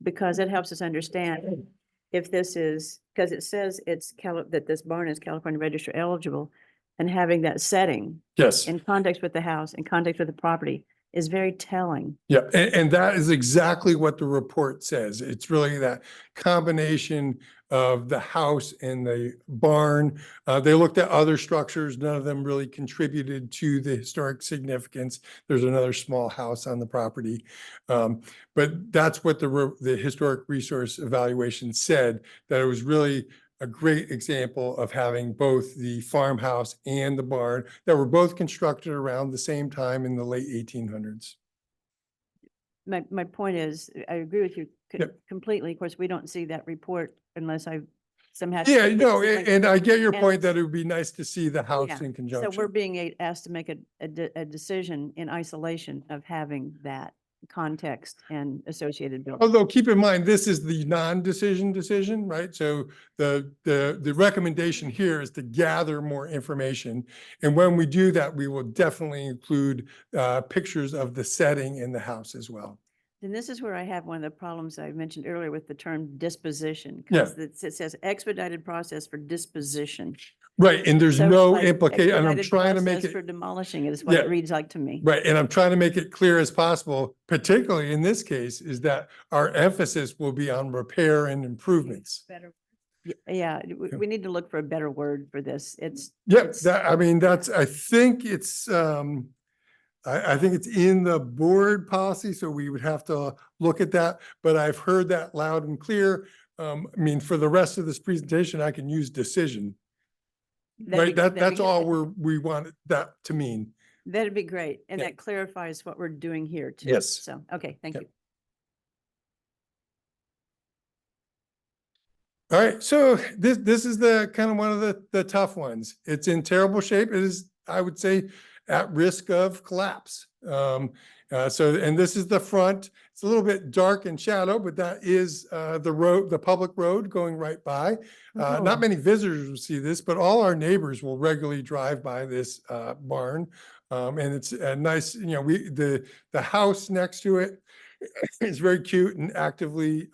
because it helps us understand if this is, because it says that this barn is California Register eligible, and having that setting Yes. in context with the house, in context with the property, is very telling. Yeah, and that is exactly what the report says. It's really that combination of the house and the barn. They looked at other structures. None of them really contributed to the historic significance. There's another small house on the property. But that's what the historic resource evaluation said, that it was really a great example of having both the farmhouse and the barn that were both constructed around the same time in the late 1800s. My point is, I agree with you Yep. completely. Of course, we don't see that report unless I somehow. Yeah, no, Like- and I get your and- point that it would be nice to see the house Yeah. in So conjunction. we're being asked to make a decision in isolation of having that context and associated building. Although keep in mind, this is the non-decision decision, right? So the recommendation here is to gather more information. And when we do that, we will definitely include pictures of the setting in the house as well. And this is where I have one of the problems I mentioned earlier with the term disposition. Yeah. Because it says expedited process for disposition. Right, and there's So no like implication, and I'm expedited trying to make process it. For demolishing it is what Yeah. it reads like to me. Right, and I'm trying to make it clear as possible, particularly in this case, is that our emphasis will be on repair and improvements. Yeah, Yeah. we need to look for a better word for this. It's. Yep, it's- that, I mean, that's, I think it's, I think it's in the board policy, so we would have to look at that, but I've heard that loud and clear. I mean, for the rest of this presentation, I can use decision, right? That's all we want that to mean. That'd be great. And Yeah. that clarifies what we're doing here too. Yes. So, okay, thank Yep. you. All right, so this is the kind of one of the tough ones. It's in terrible shape. It is, I would say, at risk of collapse. And this is the front. It's a little bit dark and shadow, but that is the road, the public road going right by. Not many visitors will see this, but all our neighbors will regularly drive by this barn. And it's a nice, you know, the house next to it is very cute and actively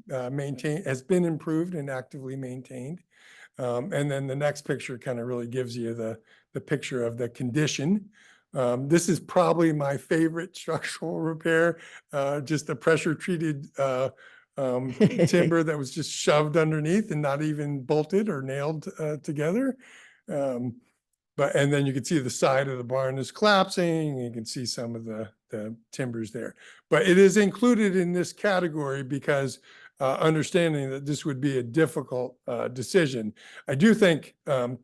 maintained, has been improved and actively maintained. And then the next picture kind of really gives you the picture of the condition. This is probably my favorite structural repair, just the pressure treated timber that was just shoved underneath and not even bolted or nailed together. And then you can see the side of the barn is collapsing. You can see some of the timbers there. But it is included in this category because understanding that this would be a difficult decision. I do think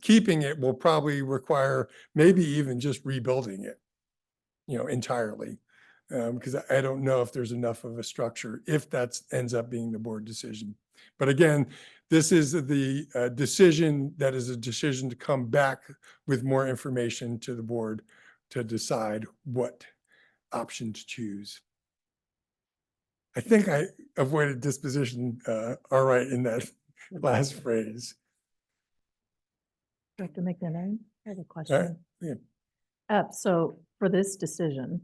keeping it will probably require maybe even just rebuilding it, you know, entirely. Because I don't know if there's enough of a structure if that ends up being the board decision. But again, this is the decision that is a decision to come back with more information to the board to decide what option to choose. I think I avoided disposition all right in that last phrase. Director McNiven, I have a All right, question. yeah. So for this decision,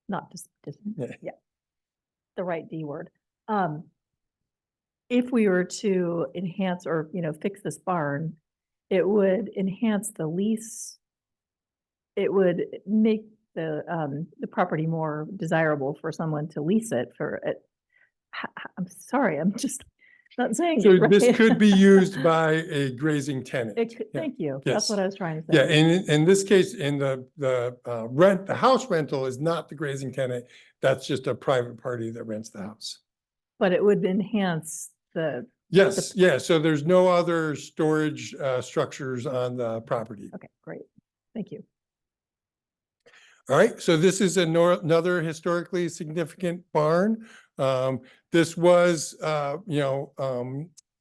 not just, Yeah. yeah, the right D word. If we were to enhance or, you know, fix this barn, it would enhance the lease. It would make the property more desirable for someone to lease it for it. I'm sorry, I'm just, Not saying. So this right. could be used by a grazing tenant. It could- Yeah. Thank you. Yes. That's what I was trying to say. Yeah, and in this case, in the house rental is not the grazing tenant. That's just a private party that rents the house. But it would enhance the, Yes, yeah, so there's no other storage structures on the property. okay, great. Thank you. All right, so this is another historically significant barn. This was,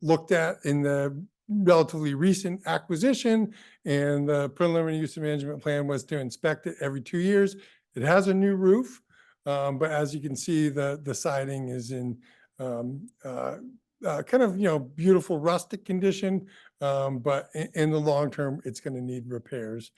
looked at in the relatively recent acquisition, and the preliminary use and management plan was to inspect it every 2 years. It has a new roof, but as you can see, the siding is in kind of, beautiful rustic condition, but in the long term, it's going to need repairs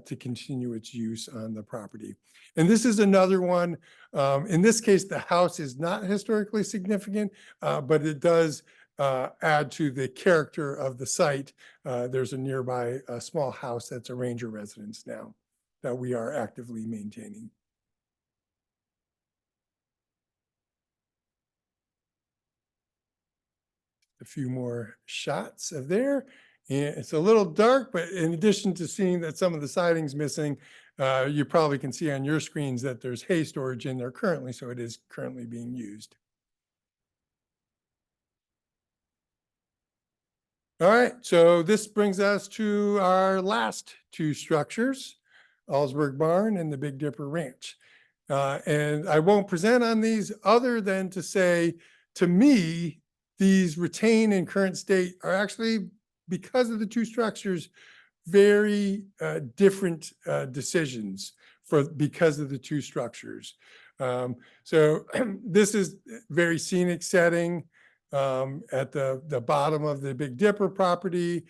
to continue its use on the property. And this is another one. In this case, the house is not historically significant, but it does add to the character of the site. There's a nearby small house that's a ranger residence now that we are actively maintaining. A few more shots of there. And it's a little dark, but in addition to seeing that some of the siding's missing, you probably can see on your screens that there's hay storage in there currently, so it is currently being used. All right, so this brings us to our last two structures, Allsburg Barn and the Big Dipper Ranch. And I won't present on these other than to say, to me, these retain in current state are actually, because of the two structures, very different decisions because of the two structures. So this is very scenic setting at the bottom of the Big Dipper property.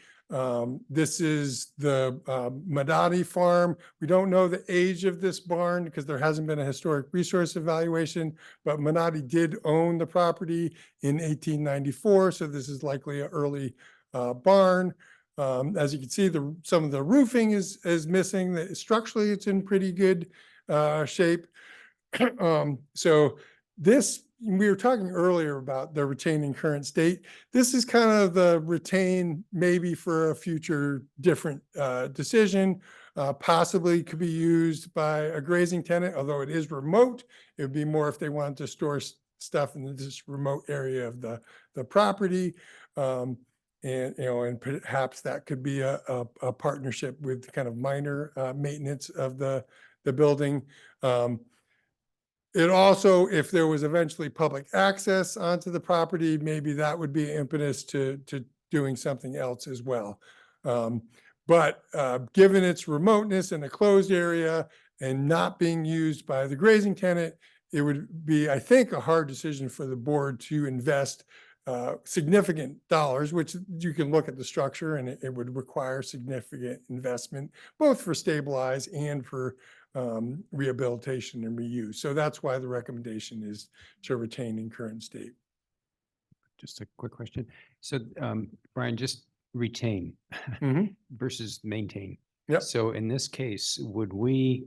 This is the Madati farm. We don't know the age of this barn because there hasn't been a historic resource evaluation, but Madati did own the property in 1894. So this is likely an early barn. As you can see, some of the roofing is missing. Structurally, it's in pretty good shape. So this, we were talking earlier about the retaining current state. This is kind of the retain maybe for a future different decision. Possibly could be used by a grazing tenant, although it is remote. It would be more if they wanted to store stuff in this remote area of the property. And perhaps that could be a partnership with kind of minor maintenance of the building. It also, if there was eventually public access onto the property, maybe that would be impetus to doing something else as well. But given its remoteness in a closed area and not being used by the grazing tenant, it would be, I think, a hard decision for the board to invest significant dollars, which you can look at the structure, and it would require significant investment, both for stabilize and for rehabilitation and reuse. So that's why the recommendation is to retain in current state. Just a quick question. So, Brian, just retain versus maintain. Yep. So in this case, would we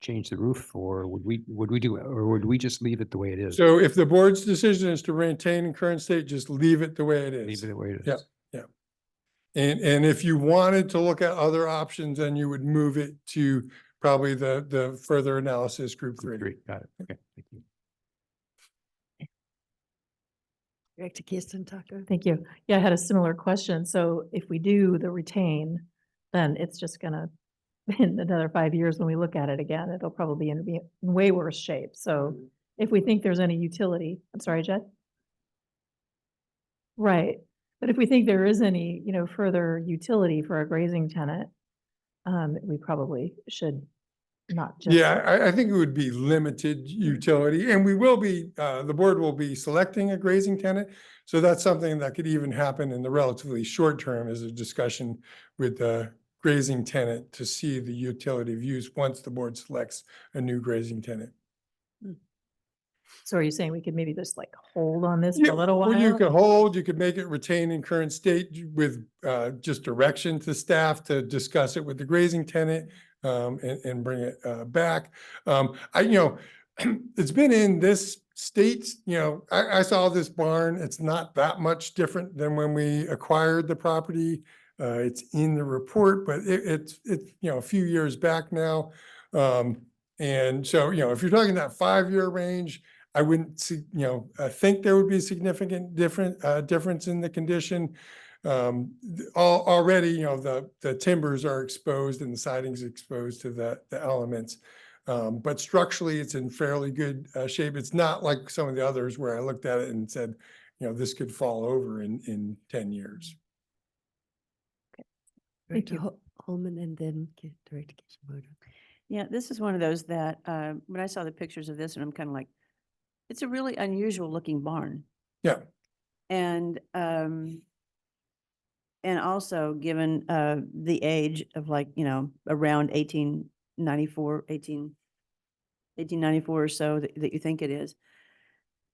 change the roof, or would we do, or would we just leave it the way it is? So if the board's decision is to retain in current state, just leave it the way it is. Leave it the way it is. Yep. And if you wanted to look at other options, then you would move it to probably the further analysis group 3. Got it. Okay, thank you. Director Kirsten Tucker. Thank you. Yeah, I had a similar question. So if we do the retain, then it's just gonna, in another 5 years, when we look at it again, it'll probably be in way worse shape. So if we think there's any utility, I'm sorry, Jed? Right. But if we think there is any, further utility for a grazing tenant, we probably should not just. Yeah, I think it would be limited utility, and we will be, the board will be selecting a grazing tenant. So that's something that could even happen in the relatively short term, as a discussion with the grazing tenant to see the utility of use once the board selects a new grazing tenant. So are you saying we could maybe just hold on this Yeah, for a little or while? you could hold, you could make it retain in current state with just direction to staff to discuss it with the grazing tenant and bring it back. It's been in this states, I saw this barn. It's not that much different than when we acquired the property. It's in the report, but it's a few years back now. And so, if you're talking that 5-year range, I wouldn't see, I think there would be significant difference in the condition. Already, the timbers are exposed and the siding's exposed to the elements. But structurally, it's in fairly good shape. It's not like some of the others where I looked at it and said, this could fall over in 10 years. Thank Director Holman and then Director Kishimoto. Yeah, this is one of those that, when I saw the pictures of this, and I'm kind of like, it's a really unusual looking barn. Yeah. And also given, the age of around 1894 or so that you think it is.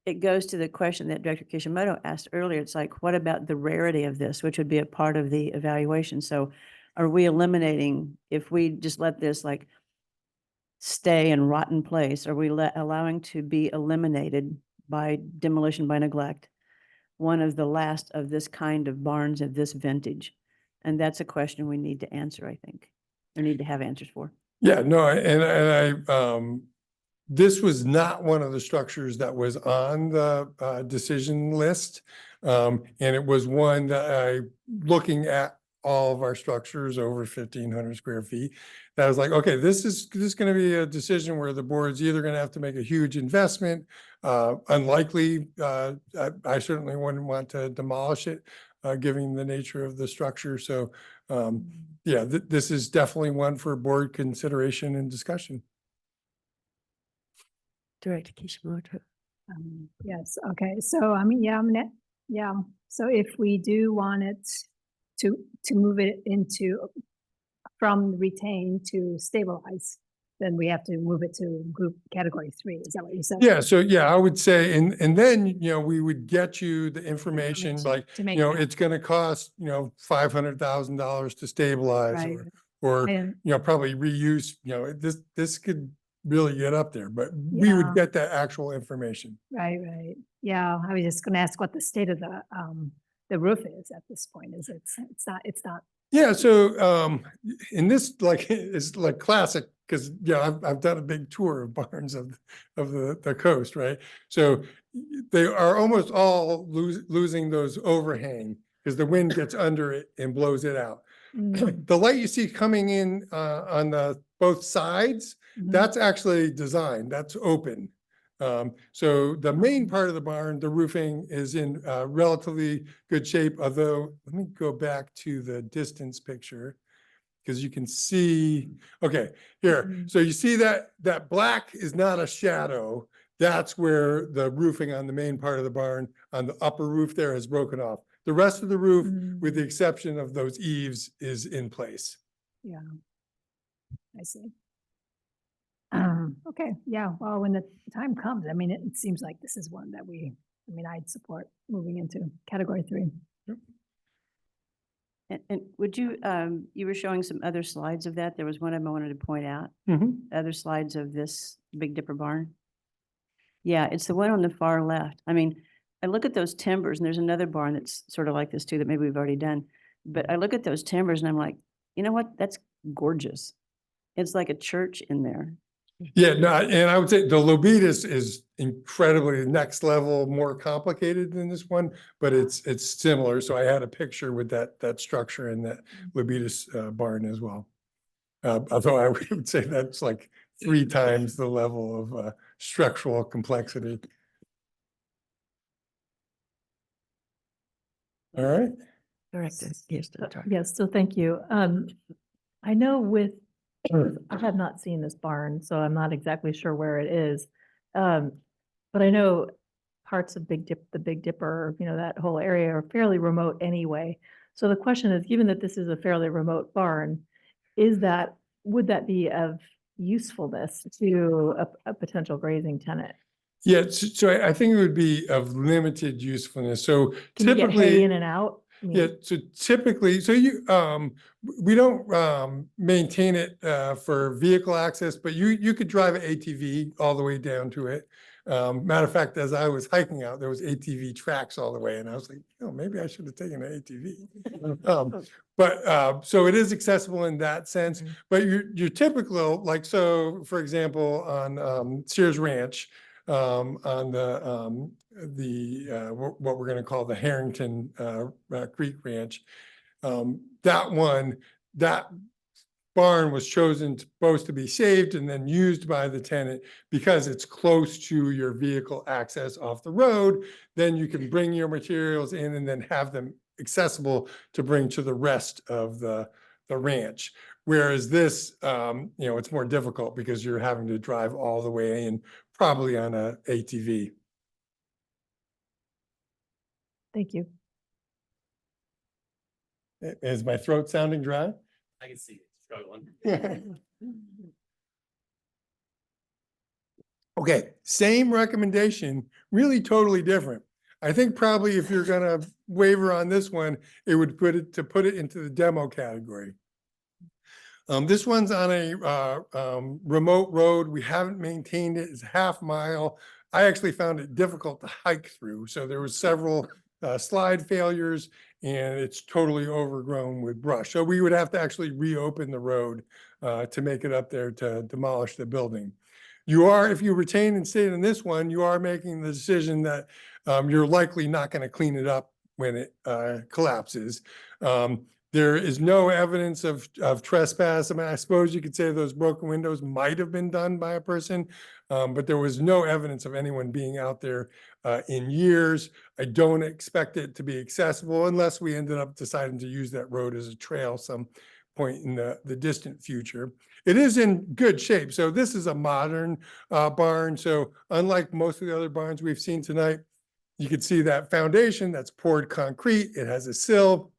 It goes to the question that Director Kishimoto asked earlier. It's like, what about the rarity of this, which would be a part of the evaluation? So are we eliminating, if we just let this stay and rot in place, are we allowing to be eliminated by demolition by neglect, one of the last of this kind of barns of this vintage? And that's a question we need to answer, I think, or need to have answers for. Yeah, no, and I, this was not one of the structures that was on the decision list. And it was one that looking at all of our structures over 1,500 square feet, that I was like, okay, this is going to be a decision where the board's either going to have to make a huge investment. Unlikely, I certainly wouldn't want to demolish it, given the nature of the structure. So, yeah, this is definitely one for board consideration and discussion. Director Kishimoto. Yes, okay, so yeah, so if we do want it to move it from retain to stabilize, then we have to move it to group category 3. Is that what you said? Yeah, so yeah, I would say, and then, we would get you the information, like, to make it's gonna cost, $500,000 to stabilize, Right. or, And- probably reuse, this could really get up there, but we would Yeah. get that actual information. Right, right. Yeah, I was just gonna ask what the state of the roof is at this point. Is it's not. Yeah, so in this, is like classic, because I've done a big tour of barns of the coast, right? So they are almost all losing those overhang because the wind gets under it and blows it out. The light you see coming in on both sides, that's actually designed, that's open. So the main part of the barn, the roofing is in relatively good shape, although let me go back to the distance picture because you can see, okay, here. So you see that black is not a shadow. That's where the roofing on the main part of the barn on the upper roof there has broken off. The rest of the roof, with the exception of those eaves, is in place. Yeah, I see. Okay, yeah, well, when the time comes, it seems like this is one that I'd support moving into category 3. And would you, you were showing some other slides of that. There was one I wanted to point out. Other slides of this Big Dipper barn. Yeah, it's the one on the far left. I look at those timbers, and there's another barn that's sort of like this too, that maybe we've already done. But I look at those timbers and I'm like, you know what? That's gorgeous. It's like a church in there. Yeah, no, and I would say the Lobetus is incredibly next level, more complicated than this one, but it's similar. So I had a picture with that structure in that Lobetus barn as well. Although I would say that's like 3 times the level of structural complexity. All right. Director, yes, Director. Yes, so thank you. I know I have not seen this barn, so I'm not exactly sure where it is. But I know parts of the Big Dipper, that whole area are fairly remote anyway. So the question is, given that this is a fairly remote barn, would that be of usefulness to a potential grazing tenant? Yeah, so I think it would be of limited usefulness. So Can you get hay typically, in and out? yeah, so typically, we don't maintain it for vehicle access, but you could drive an ATV all the way down to it. Matter of fact, as I was hiking out, there was ATV tracks all the way, and I was like, oh, maybe I should have taken an ATV. So it is accessible in that sense, but your typical, like, so for example, on Sears Ranch, on what we're going to call the Harrington Creek Ranch, that barn was supposed to be saved and then used by the tenant because it's close to your vehicle access off the road. Then you can bring your materials in and then have them accessible to bring to the rest of the ranch. Whereas this, it's more difficult because you're having to drive all the way in, probably on a ATV. Thank you. Is my throat sounding dry? I can see it struggling. Okay, same recommendation, really totally different. I think probably if you're gonna waver on this one, it would put it into the demo category. This one's on a remote road. We haven't maintained it. It's a half mile. I actually found it difficult to hike through. So there was several slide failures, and it's totally overgrown with brush. So we would have to actually reopen the road to make it up there to demolish the building. If you retain and stay in this one, you are making the decision that you're likely not going to clean it up when it collapses. There is no evidence of trespass. I mean, I suppose you could say those broken windows might have been done by a person, but there was no evidence of anyone being out there in years. I don't expect it to be accessible unless we ended up deciding to use that road as a trail some point in the distant future. It is in good shape. So this is a modern barn. So unlike most of the other barns we've seen tonight, you can see that foundation that's poured concrete. It has a sill.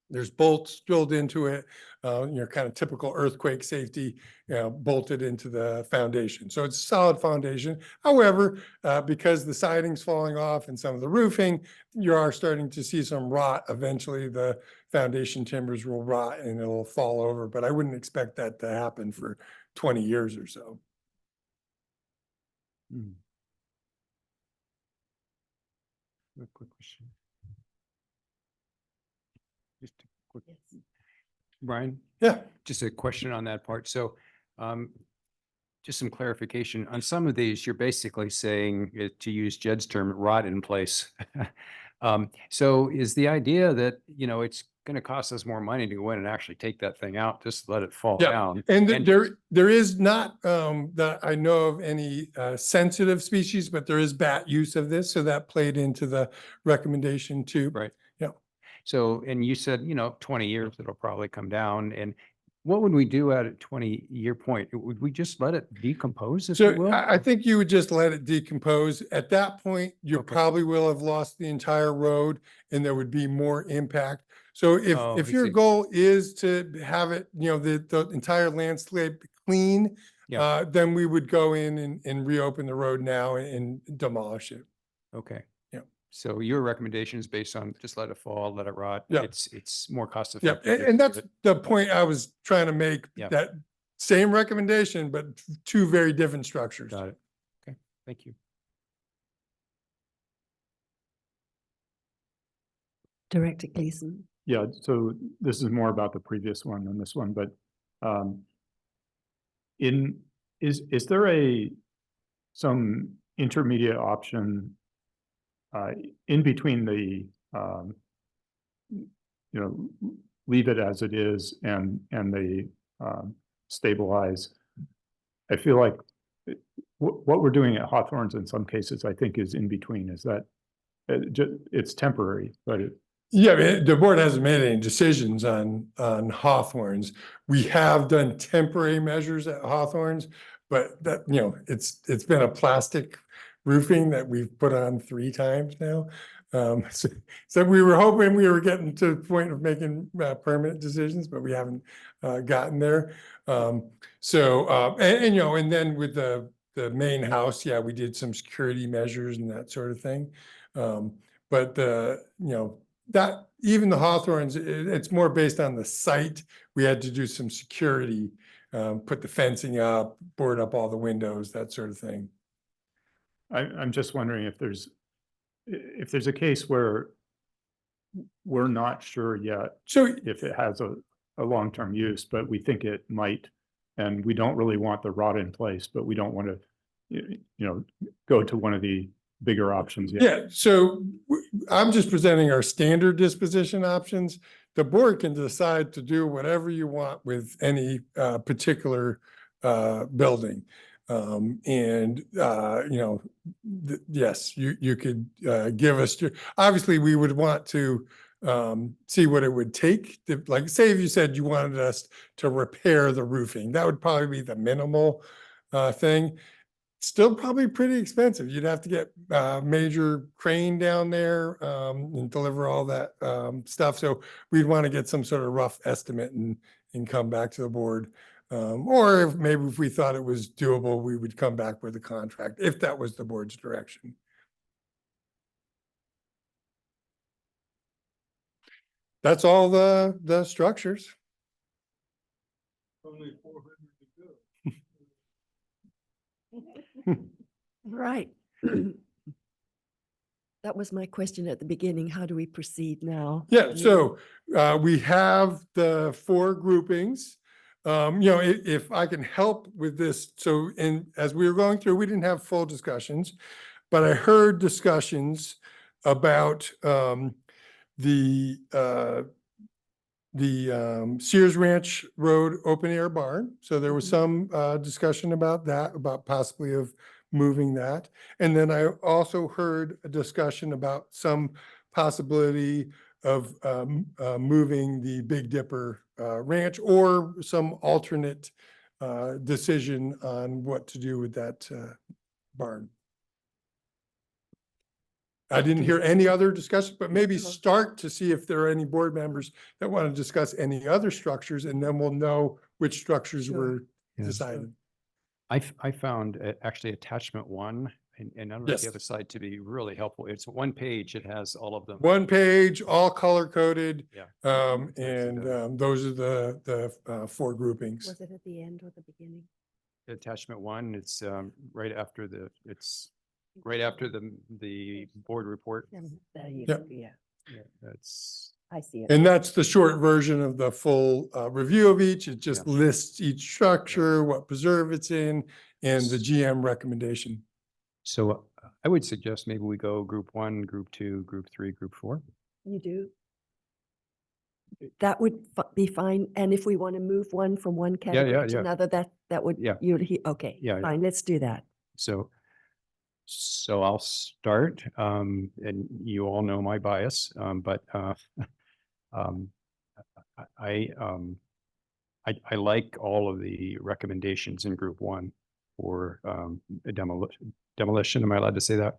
There's bolts drilled into it, kind of typical earthquake safety, bolted into the foundation. So it's a solid foundation. However, because the siding's falling off and some of the roofing, you are starting to see some rot. Eventually, the foundation timbers will rot and it'll fall over, but I wouldn't expect that to happen for 20 years or so. A quick question. Just a quick, Brian, Yeah. just a question on that part. So, just some clarification on some of these, you're basically saying, to use Jed's term, rot in place. So is the idea that, it's going to cost us more money to go in and actually take that thing out, just let it fall Yeah, down? and there is not that I know of any sensitive species, but there is bat use of this, so that played into the recommendation too. Right. Yeah. So, and you said, 20 years, it'll probably come down. And what would we do at a 20-year point? Would we just let it decompose, if you So will? I think you would just let it decompose. At that point, you Okay. probably will have lost the entire road and there would be more impact. So Oh, if I your see. goal is to have it, the entire landscape clean, Yeah. then we would go in and reopen the road now and demolish it. Okay. Yeah. So your recommendation is based on just let it fall, let it rot. Yeah. It's more cost Yeah, effective. and that's the point I was trying to make, Yeah. that same recommendation, but two very different structures. Got it. Okay, thank you. Director Gleason. Yeah, so this is more about the previous one than this one, but is there some intermediate option in between the leave it as it is and the stabilize? I feel like what we're doing at Hawthorne's in some cases, I think, is in between. Is that it's temporary, but Yeah, the board hasn't made any decisions on Hawthorne's. We have done temporary measures at Hawthorne's, but that, it's been a plastic roofing that we've put on 3 times now. So we were hoping we were getting to the point of making permanent decisions, but we haven't gotten there. And then with the main house, yeah, we did some security measures and that sort of thing. But that even the Hawthorne's, it's more based on the site. We had to do some security, put the fencing up, board up all the windows, that sort of thing. I'm just wondering if there's a case where we're not sure yet So if it has a long-term use, but we think it might, and we don't really want the rot in place, but we don't want to, go to one of the bigger options yet. yeah, so I'm just presenting our standard disposition options. The board can decide to do whatever you want with any particular building. Yes, you could give us, obviously, we would want to see what it would take to, like, say if you said you wanted us to repair the roofing, that would probably be the minimal thing. Still probably pretty expensive. You'd have to get a major crane down there and deliver all that stuff. So we'd want to get some sort of rough estimate and come back to the board. Or if maybe if we thought it was doable, we would come back with a contract if that was the board's direction. That's all the structures. Only 400 to go. Right. That was my question at the beginning. How do we proceed now? Yeah, so we have the 4 groupings. If I can help with this, so as we were going through, we didn't have full discussions, but I heard discussions about the Sears Ranch Road open air barn. So there was some discussion about that, about possibly of moving that. And then I also heard a discussion about some possibility of moving the Big Dipper Ranch or some alternate decision on what to do with that barn. I didn't hear any other discussion, but maybe start to see if there are any board members that want to discuss any other structures, and then we'll know which structures were Yeah. decided. I found actually attachment 1 and on Yes. the other side to be really helpful. It's 1 page. It has all of them. 1 page, all color coded. Yeah. And those are the 4 groupings. Was it at the end or the beginning? Attachment 1, it's right after the board report. There you Yep. go, yeah, Yeah, that's, I see it. And that's the short version of the full review of each. It just lists each structure, what preserve it's in, and the GM recommendation. so I would suggest maybe we go group 1, group 2, group 3, group 4. You do? That would be fine. And if we want to move one from one category to yeah. another, that would, Yeah. okay, Yeah, yeah. fine, let's do that. So I'll start, and you all know my bias, but I like all of the recommendations in group 1 for demolition. Am I allowed to say that?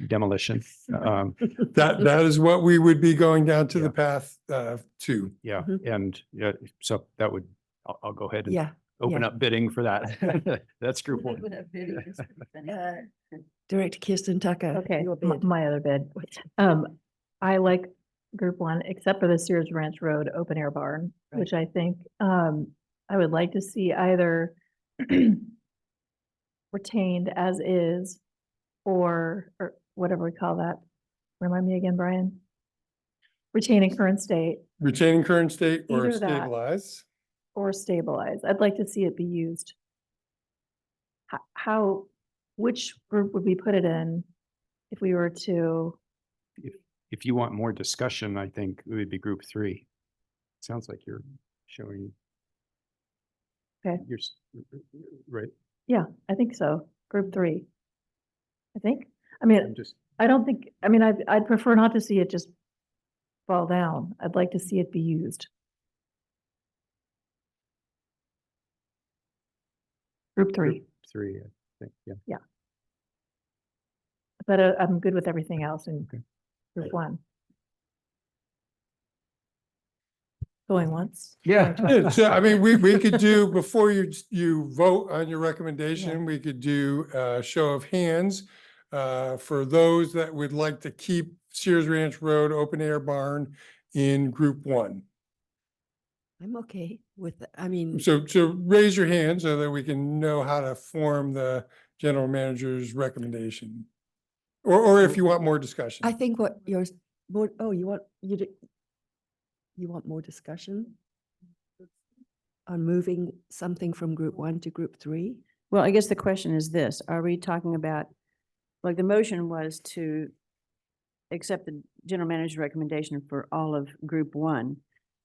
Demolition. That is what we would be going down to Yeah. the path to. Yeah, Mhm. and so that would, I'll go ahead and Yeah. open up bidding for that. That's group 1. Director Kirsten Tucker. Okay, your bid. my other bid. I like group 1, except for the Sears Ranch Road open air barn, Right. which I think, I would like to see either retained as is, or whatever we call that. Remind me again, Brian? Retaining current state Retaining current state or Either that. stabilize. or stabilize. I'd like to see it be used. Which group would we put it in if we were to, If you want more discussion, I think it would be group 3. Sounds like you're showing. Okay. Right, yeah, I think so, group 3. I think, I mean, I'm just, I don't think, I mean, I'd prefer not to see it just fall down. I'd like to see it be used. Group 3, group 3, I think, yeah. but I'm good with everything else in Okay. group 1. Going once? Yeah. Yeah, so I mean, we could do, before you vote on your recommendation, we could do a show of hands for those that would like to keep Sears Ranch Road open air barn in group 1. I'm okay with, I mean, So raise your hand so that we can know how to form the general manager's recommendation. Or if you want more discussion. I think what yours, board, oh, you want more discussion? On moving something from group 1 to group 3? Well, I guess the question is this, are we talking about, like the motion was to accept the general manager's recommendation for all of group 1,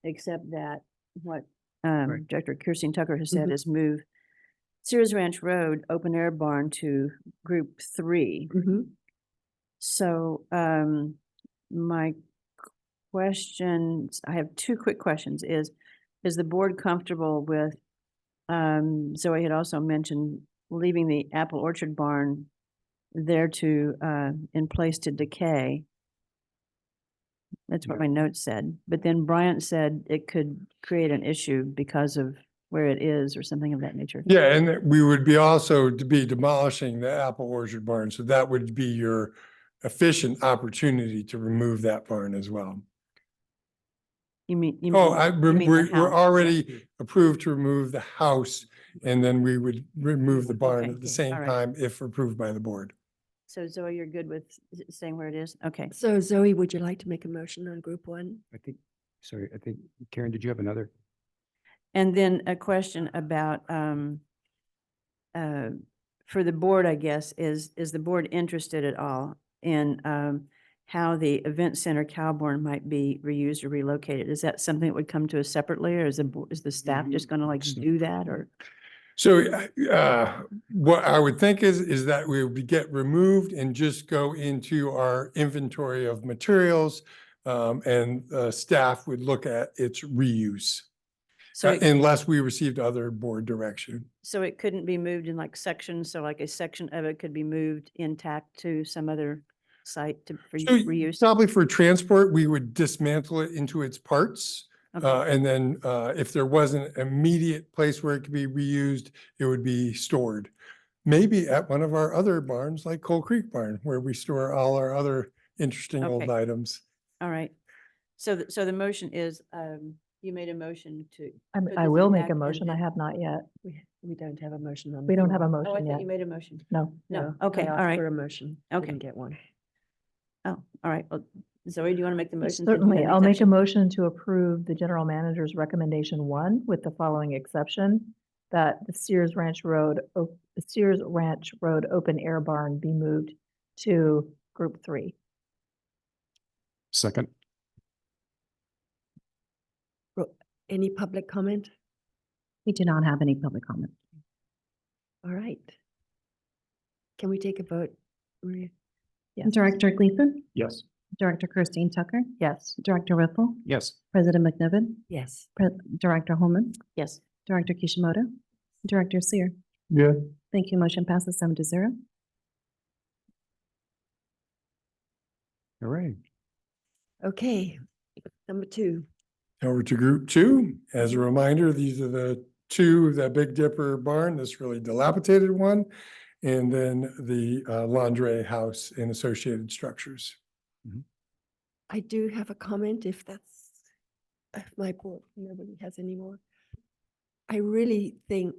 except that what Director Kirsten Tucker has said Mhm. is move Sears Ranch Road open air barn to group 3. So my questions, I have 2 quick questions, is the board comfortable with, Zoe had also mentioned leaving the apple orchard barn there to, in place to decay. That's what my notes said. But then Bryant said it could create an issue because of where it is or something of that nature. Yeah, and that we would be also to be demolishing the apple orchard barn. So that would be your efficient opportunity to remove that barn as well. You mean? Oh, you mean the we're house, yeah. already approved to remove the house, and then we would remove the barn Okay, at the okay, same all right. time if approved by the board. So Zoe, you're good with saying where it is? Okay. So Zoe, would you like to make a motion on group 1? I think, sorry, I think, Karen, did you have another? And then a question about, for the board, I guess, is the board interested at all in how the event center Cowborn might be reused or relocated? Is that something that would come to us separately, or is the staff just going to like do that, or? So what I would think is that we would get removed and just go into our inventory of materials, and staff would look at its reuse. So Unless we received other board direction. so it couldn't be moved in like sections, so like a section of it could be moved intact to some other site for So reuse? probably for transport, we would dismantle it into its parts. Okay. And then if there wasn't an immediate place where it could be reused, it would be stored. Maybe at one of our other barns, like Coal Creek Barn, where we store all our other interesting old Okay. items. All right. So the motion is, you made a motion to. put I this will make intact a and motion. I then- have not yet. We don't have a motion on. the We don't have a floor. Oh, I motion thought yet. you made a motion. No. No, I okay, all asked right. For a motion. Okay. Didn't get one. Oh, all right. Well, Zoe, do you want to make the motion? since you Certainly. had the I'll make a exception? motion to approve the general manager's recommendation 1 with the following exception, that the Sears Ranch Road open air barn be moved to group 3. Second. Any public comment? We do not have any public comment. All right. Can we take a vote? Maria? Yes. Director Gleason, Yes. Director Christine Tucker, Yes. Director Riffle, Yes. President McNiven, Yes. Director Holman, Yes. Director Kishimoto, Director Seer. Yeah, Thank you. Motion passes 7-0. All right. Okay. Number 2. Over to group 2. As a reminder, these are the 2, the Big Dipper barn, this really dilapidated one, and then the Landre house and associated structures. I do have a comment if my board, nobody has any more. I really think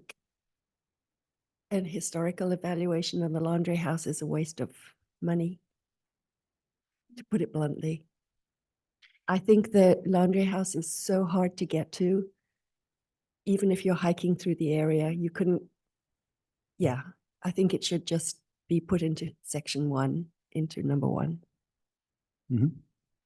an historical evaluation of the Landre house is a waste of money, to put it bluntly. I think the Landre house is so hard to get to. Even if you're hiking through the area, you couldn't. Yeah, I think it should just be put into section 1, into number 1. Mhm.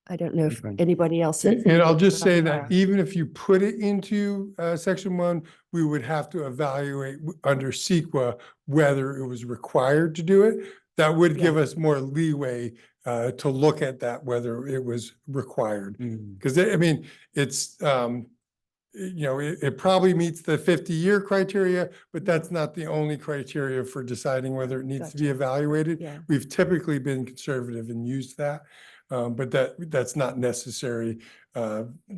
I don't know if Fine. anybody else. And has I'll anything just say about that even if you put it into section 1, we would have to evaluate under CEQA whether it was required to do it. That would give us more leeway to look at that, whether it was required. Because I mean, it's, it probably meets the 50-year criteria, but that's not the only criteria for deciding whether it needs to be Gotcha. evaluated. Yeah. We've typically been conservative and used that. But that's not necessary.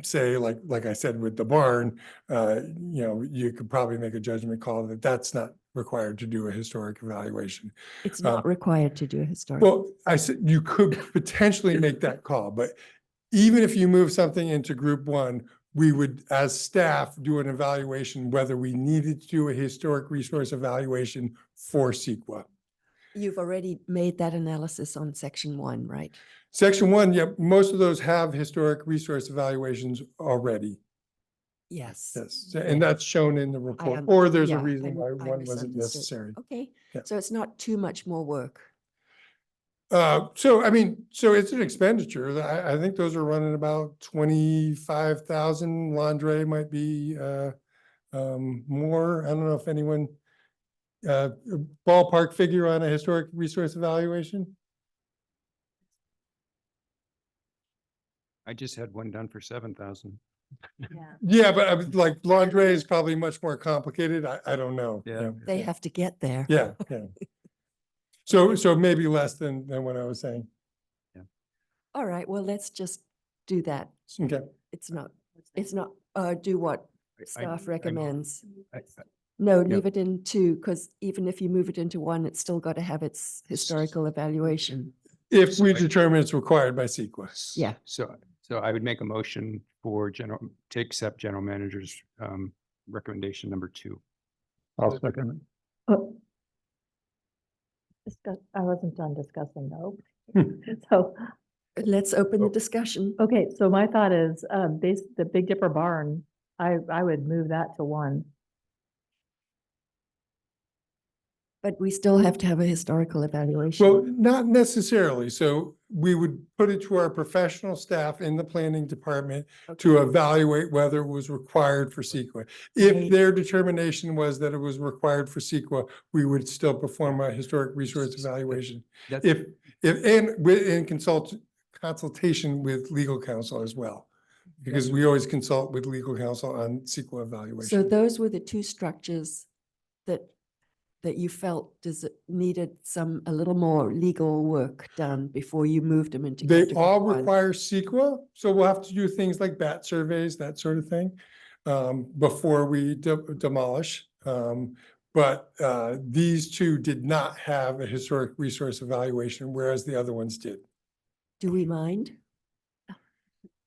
Say, like I said, with the barn, you could probably make a judgment call that that's not required to do a historic evaluation. It's not required to do a historic. Well, I said you could potentially make that call, but even if you move something into group 1, we would, as staff, do an evaluation whether we needed to do a historic resource evaluation for CEQA. You've already made that analysis on section 1, right? Section 1, yeah, most of those have historic resource evaluations already. Yes. Yes, and that's shown in the report, un- or there's yeah, a reason I why mi- I one wasn't misunderstood. necessary. Okay, Yeah. so it's not too much more work. So I mean, so it's an expenditure. I think those are running about 25,000. Landre might be more. I don't know if anyone ballpark figure on a historic resource evaluation. I just had one done for 7,000. Yeah. Yeah, but I was like Landre is probably much more complicated. I don't know. Yeah. They have to get there. Yeah, yeah. So maybe less than what I was saying. All right, well, let's just do that. Okay. It's not, do what I- staff I- recommends. I- No, yeah. leave it in 2, because even if you move it into 1, it's still got to have its historical evaluation. If we So I- determine it's required by CEQA. Yeah. So I would make a motion for to accept general manager's recommendation number 2. I'll second it. Oh. I wasn't done discussing though. So, Let's open the discussion. okay, so my thought is, the Big Dipper barn, I would move that to 1. But we still have to have a historical Well, evaluation. not necessarily. So we would put it to our professional staff in the planning department to evaluate whether it was required for CEQA. If Right. their determination was that it was required for CEQA, we would still perform a historic resource evaluation. That's- In consultation with legal counsel as well. Because we always consult with legal counsel on CEQA So evaluation. those were the 2 structures that you felt needed a little more legal work done before you moved them into They category all 1. require CEQA, so we'll have to do things like bat surveys, that sort of thing, before we demolish. But these 2 did not have a historic resource evaluation, whereas the other ones did. Do we mind?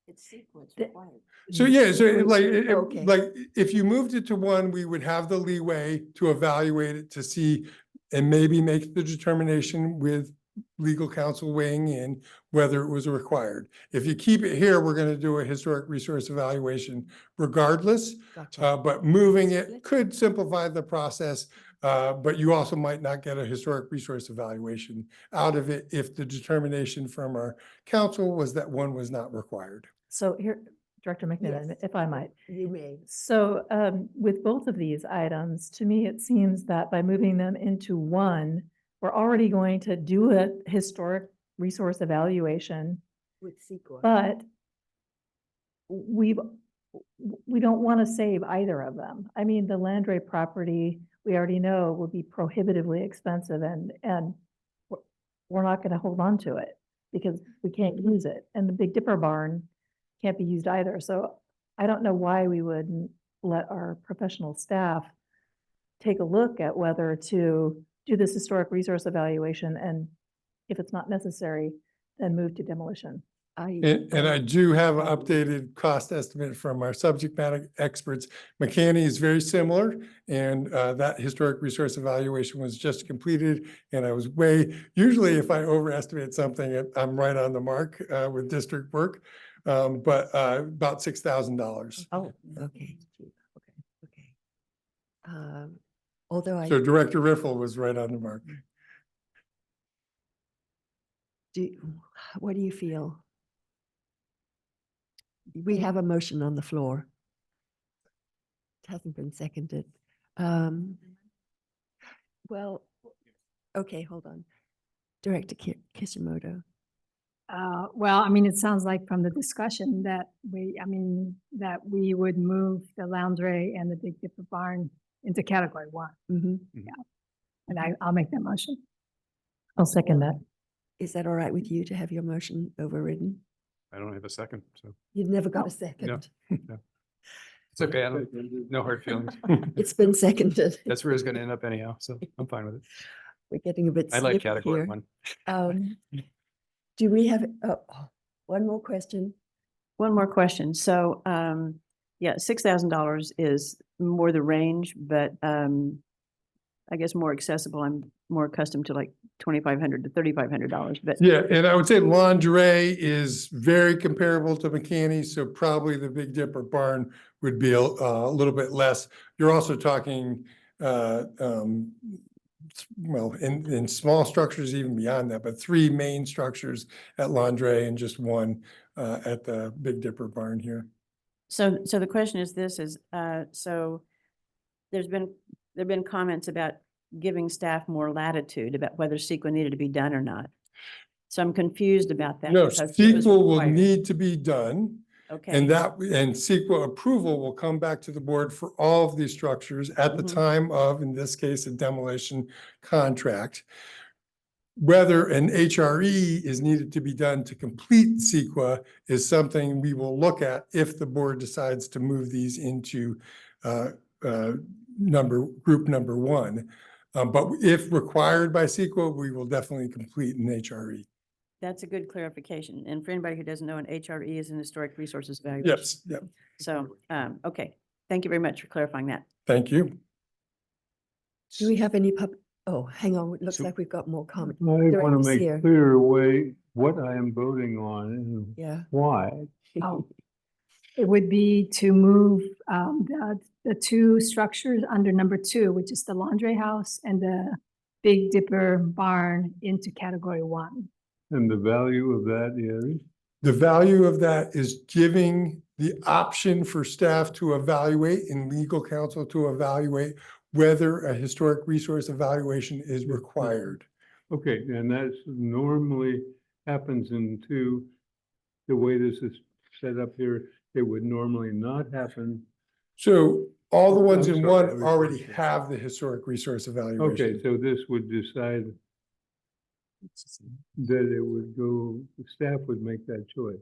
It's sequence The- required. So yeah, so Okay. like if you moved it to 1, we would have the leeway to evaluate it to see and maybe make the determination with legal counsel weighing in whether it was required. If you keep it here, we're going to do a historic resource evaluation regardless. Gotcha. But moving Split. it could simplify the process, but you also might not get a historic resource evaluation out of it if the determination from our council was that 1 was not required. So here, Director McNiven, Yes. if I might. You may. So with both of these items, to me, it seems that by moving them into 1, we're already going to do a historic resource evaluation, With CEQA. but we don't want to save either of them. I mean, the Landray property, we already know will be prohibitively expensive and we're not going to hold on to it because we can't use it. And the Big Dipper barn can't be used either. So I don't know why we wouldn't let our professional staff take a look at whether to do this historic resource evaluation, and if it's not necessary, then move to demolition. And I do have an updated cost estimate from our subject matter experts. McCanny is very similar, and that historic resource evaluation was just completed. And I was usually if I overestimate something, I'm right on the mark with district work, but about $6,000. Oh, okay. Okay. Although So Director Riffle was right on the mark. what do you feel? We have a motion on the floor. It hasn't been seconded. Well, okay, hold on. Director Kishimoto. Well, I mean, it sounds like from the discussion that that we would move the Loundray and the Big Dipper barn into category 1. Mhm. And I'll make that motion. I'll second that. Is that all right with you to have your motion overridden? I don't have a second, so You've never got No. a second. it's okay. No hard feelings. It's been seconded. That's where it's going to end up anyhow, so I'm fine with it. We're getting a bit I like snippy category here. 1. Do we have, one more question? One more question. So, yeah, $6,000 is more the range, but I guess, more accessible. I'm more accustomed to like $2,500 to $3,500, but Yeah, and I would say Lingerie is very comparable to McCanny, so probably the Big Dipper barn would be a little bit less. You're also talking, well, in small structures even beyond that, but 3 main structures at Lingerie and just 1 at the Big Dipper barn here. so the question is this is, so there've been comments about giving staff more latitude about whether CEQA needed to be done or not. So I'm confused about that. No, because it was sequel will required. need to be done. Okay. And CEQA approval will come back to the board for all of these structures at the Mhm. time of, in this case, a demolition contract. Whether an HRE is needed to be done to complete CEQA is something we will look at if the board decides to move these into group number 1. But if required by CEQA, we will definitely complete an HRE. That's a good clarification. And for anybody who doesn't know, an HRE is an historic resources evaluation. Yes, yep, So, okay. Thank you very much for clarifying that. thank you. Do we have any oh, hang on, it looks So- like we've got more comments. I want to Director make Seer. clear way what I am voting on and Yeah. why. Oh, it would be to move the 2 structures under number 2, which is the laundry house and the Big Dipper barn into category 1. And the value of that is, The value of that is giving the option for staff to evaluate and legal counsel to evaluate whether a historic resource evaluation is required. okay, and that's normally happens into the way this is set up here. It would normally not happen. So all the ones I'm in sorry, I one was already confused. have the historic resource Okay, evaluation. so this would decide that it would go, the staff would make that choice.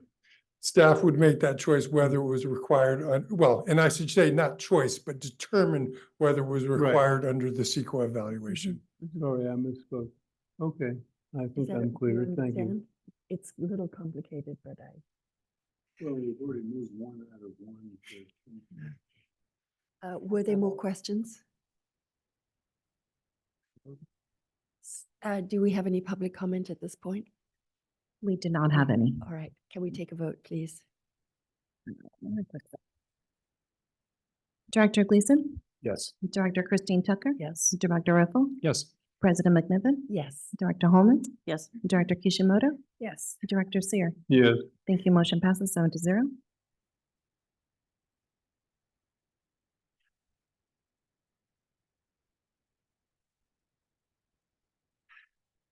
Staff would make that choice whether it was required, well, and I should say not choice, but determine whether it was required under the CEQA evaluation. Sorry, I misspoke. Okay, I Is think that I'm do clear. Thank you. understand? It's a little complicated, but Well, we've already moved 1 out of 1. were there more questions? Do we have any public comment at this point? We did not have any. All right, can we take a vote, please? Director Gleason, Yes. Director Christine Tucker, Yes. Director Riffle, Yes. President McNiven, Yes. Director Holman, Yes. Director Kishimoto, Yes. Director Seer. Yes, Thank you. Motion passes 7-0.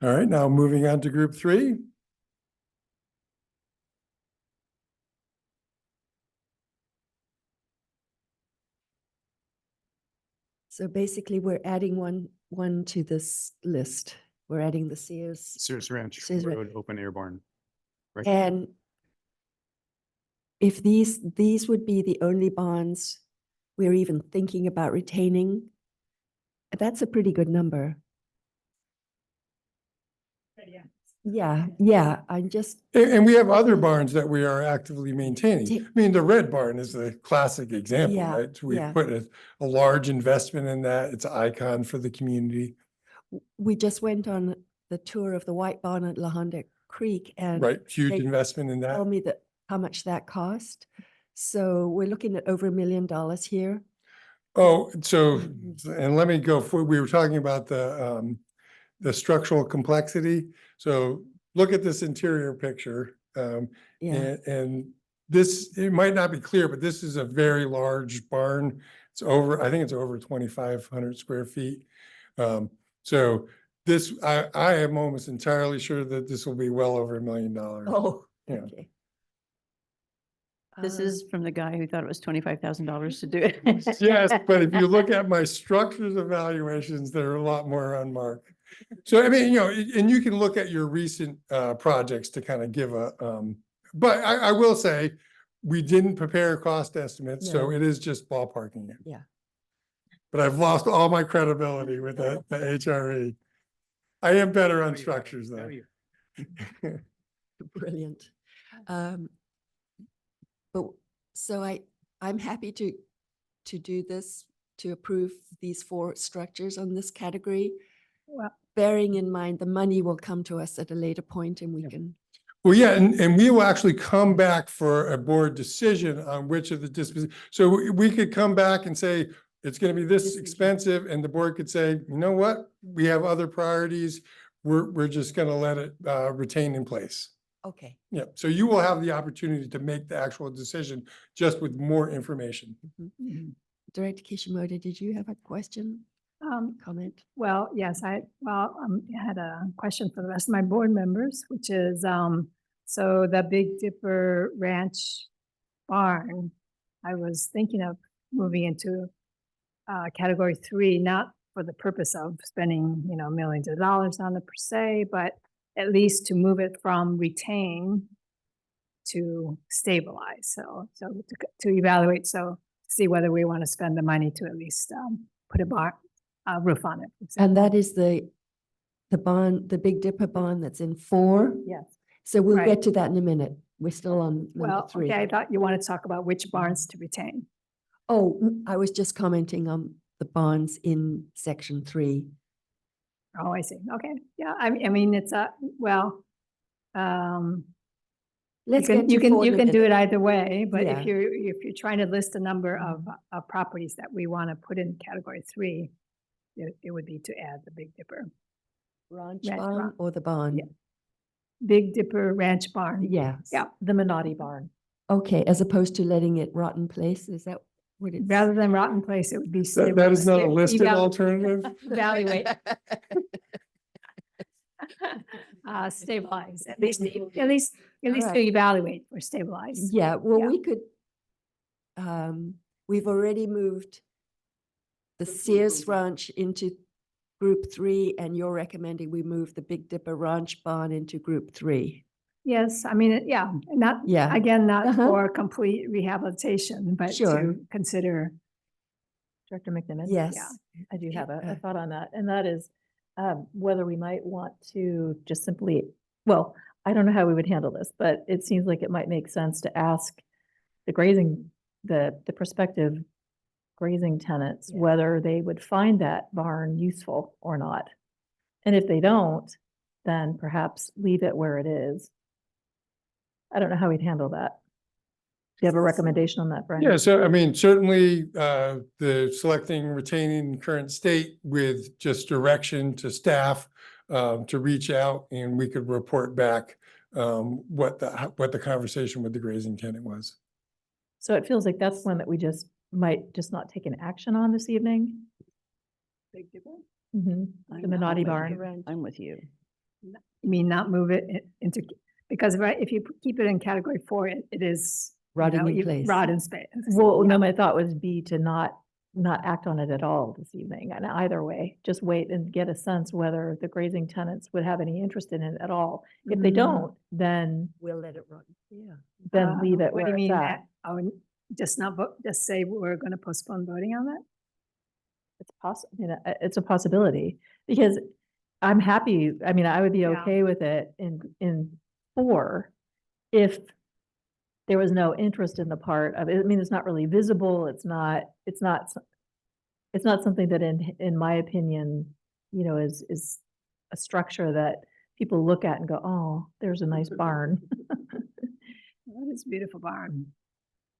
All right, now moving on to group 3. So basically, we're adding one to this list. We're adding the Sears. Sears Ranch Sears Ranch. Road Open Air Barn. Right. And if these would be the only bonds we're even thinking about retaining, that's a pretty good number. Yeah, I'm just, And we have other barns that we are actively maintaining. Ta- I mean, the red barn is the classic example, Yeah, right? We yeah. put a large investment in that. It's an icon for the community, we just went on the tour of the White Barn at La Honda Creek and right? Huge they investment in that. told me that how much that cost. So we're looking at over $1 million here. Oh, so, Mhm. and let me go for, we were talking about the structural complexity. So look at this interior picture. Yeah, And this, it might not be clear, but this is a very large barn. It's over, I think it's over 2,500 square feet. So this, I am almost entirely sure that this will be well over $1 million. oh, Yeah. okay. This Uh, is from the guy who thought it was $25,000 to do it. Yes, but if you look at my structures evaluations, there are a lot more on mark. So I mean, and you can look at your recent projects to kind of give a, but I will say, we didn't prepare cost estimates, so No. it is just ballparking it. Yeah. But I've lost all my credibility with the HRE. I am better on structures though. Brilliant. But so I'm happy to do this to approve these 4 structures on this category, Well, bearing in mind the money will come to us at a later point and we can, Well, yeah, and we will actually come back for a board decision on which of the disposition. So we could come back and say, it's gonna be this Decision. expensive, and the board could say, you know what? We have other priorities. We're just gonna let it retain in place. okay. Yeah, so you will have the opportunity to make the actual decision just with more information. Director Kishimoto, did you have a question, comment? Well, yes, I had a question for the rest of my board members, which is, so the Big Dipper Ranch barn, I was thinking of moving into category 3, not for the purpose of spending, millions of dollars on it per se, but at least to move it from retain to stabilize. So to evaluate, so see whether we want to spend the money to at least put a roof on it. for And example. that is the bond, the Big Dipper bond that's in 4. Yes. So we'll Right. get to that in a minute. We're still on number Well, 3. okay, I thought you wanted to talk about which barns to retain. Oh, I was just commenting on the bonds in section 3. Oh, I see. Okay, yeah, I mean, it's Let's you get can, to you can, 4 you in a can do minute. it either way, but Yeah. if you're trying to list a number of properties that we want to put in category 3, it would be to add the Big Dipper. Ranch Ranch barn barn. or the barn? Yeah. Big Dipper Ranch Barn. Yes. Yeah. The Minotti barn. Okay, as opposed to letting it rot in place, is that what it's? Rather than rotten place, it would be. That is not a listed alternative. Evaluate. Stabilize, at least to Alright. evaluate or stabilize. Yeah, well, Yeah. we could, we've already moved the Sears Ranch into group 3, and you're recommending we move the Big Dipper Ranch barn into group 3. Yes, I mean, yeah, not, Yeah. again, not Uh-huh. for complete rehabilitation, but Sure. to consider. Director McNiven? Yes. I do have Uh, a thought on that, and that is whether we might want to just simply, well, I don't know how we would handle this, but it seems like it might make sense to ask the grazing, the prospective grazing tenants, Yeah. whether they would find that barn useful or not. And if they don't, then perhaps leave it where it is. I don't know how we'd handle that. Do you have a recommendation on that, Brian? Yeah, so I mean, certainly the selecting, retaining current state with just direction to staff to reach out, and we could report back what the conversation with the grazing tenant was. So it feels like that's one that we just might just not take an action on this evening. Big Dipper? The Minotti barn. I'm with you. You mean not move it into, because if you keep it in category 4, it is. Rotting in place. Rot in space. Well, no, my thought was be to not act on it at all this evening. And either way, just wait and get a sense whether the grazing tenants would have any interest in it at all. If they Mhm. don't, then We'll let it rot. Yeah. leave it What do where you it's mean? at. Just not vote, just say we're going to postpone voting on that? It's it's a possibility because I'm happy. I mean, I would be Yeah. okay with it in 4 if there was no interest in the part of it. I mean, it's not really visible. It's not something that in my opinion, is a structure that people look at and go, oh, there's a nice barn. That is a beautiful barn.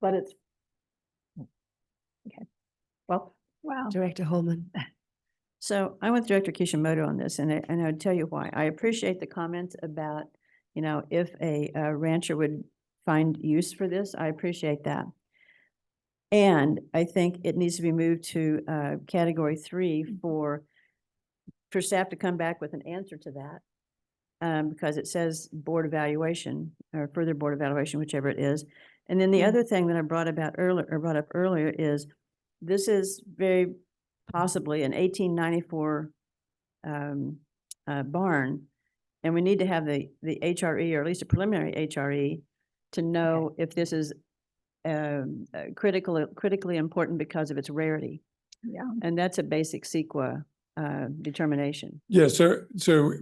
But it's okay. Well, Wow. Director Holman. So I'm with Director Kishimoto on this, and I would tell you why. I appreciate the comment about, if a rancher would find use for this, I appreciate that. And I think it needs to be moved to category 3 for staff to come back with an answer to that. Because it says board evaluation or further board evaluation, whichever it is. And then the other thing that I brought up earlier is this is very possibly an 1894 barn, and we need to have the HRE, or at least a preliminary HRE, to know if this is critically important because of its rarity. Yeah. And that's a basic CEQA determination. Yeah, so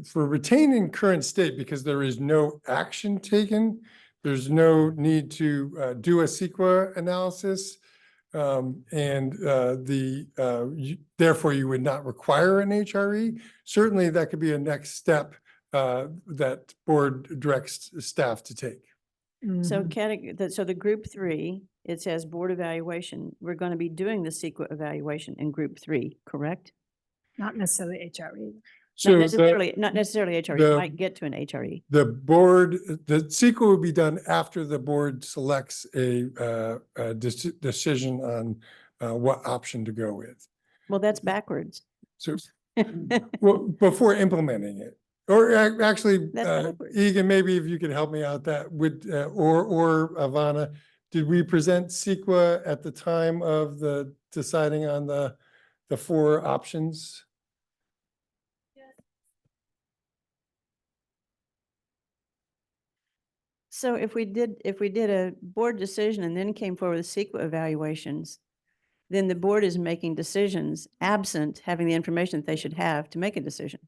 for retaining current state, because there is no action taken, there's no need to do a CEQA analysis. therefore you would not require an HRE. Certainly that could be a next step that board directs staff to take. So so the group three, it says board evaluation. We're going to be doing the CEQA evaluation in group three, correct? Not necessarily HRE. So Not necessarily HRE. the- You might get to an HRE. the CEQA will be done after the board selects a decision on what option to go with. Well, that's backwards. So, well, before implementing it, or actually, That's backwards. Egan, maybe if you could help me out that would, or Ivana, did we present CEQA at the time of the deciding on the 4 options? So if we did a board decision and then came forward with CEQA evaluations, then the board is making decisions absent having the information that they should have to make a decision.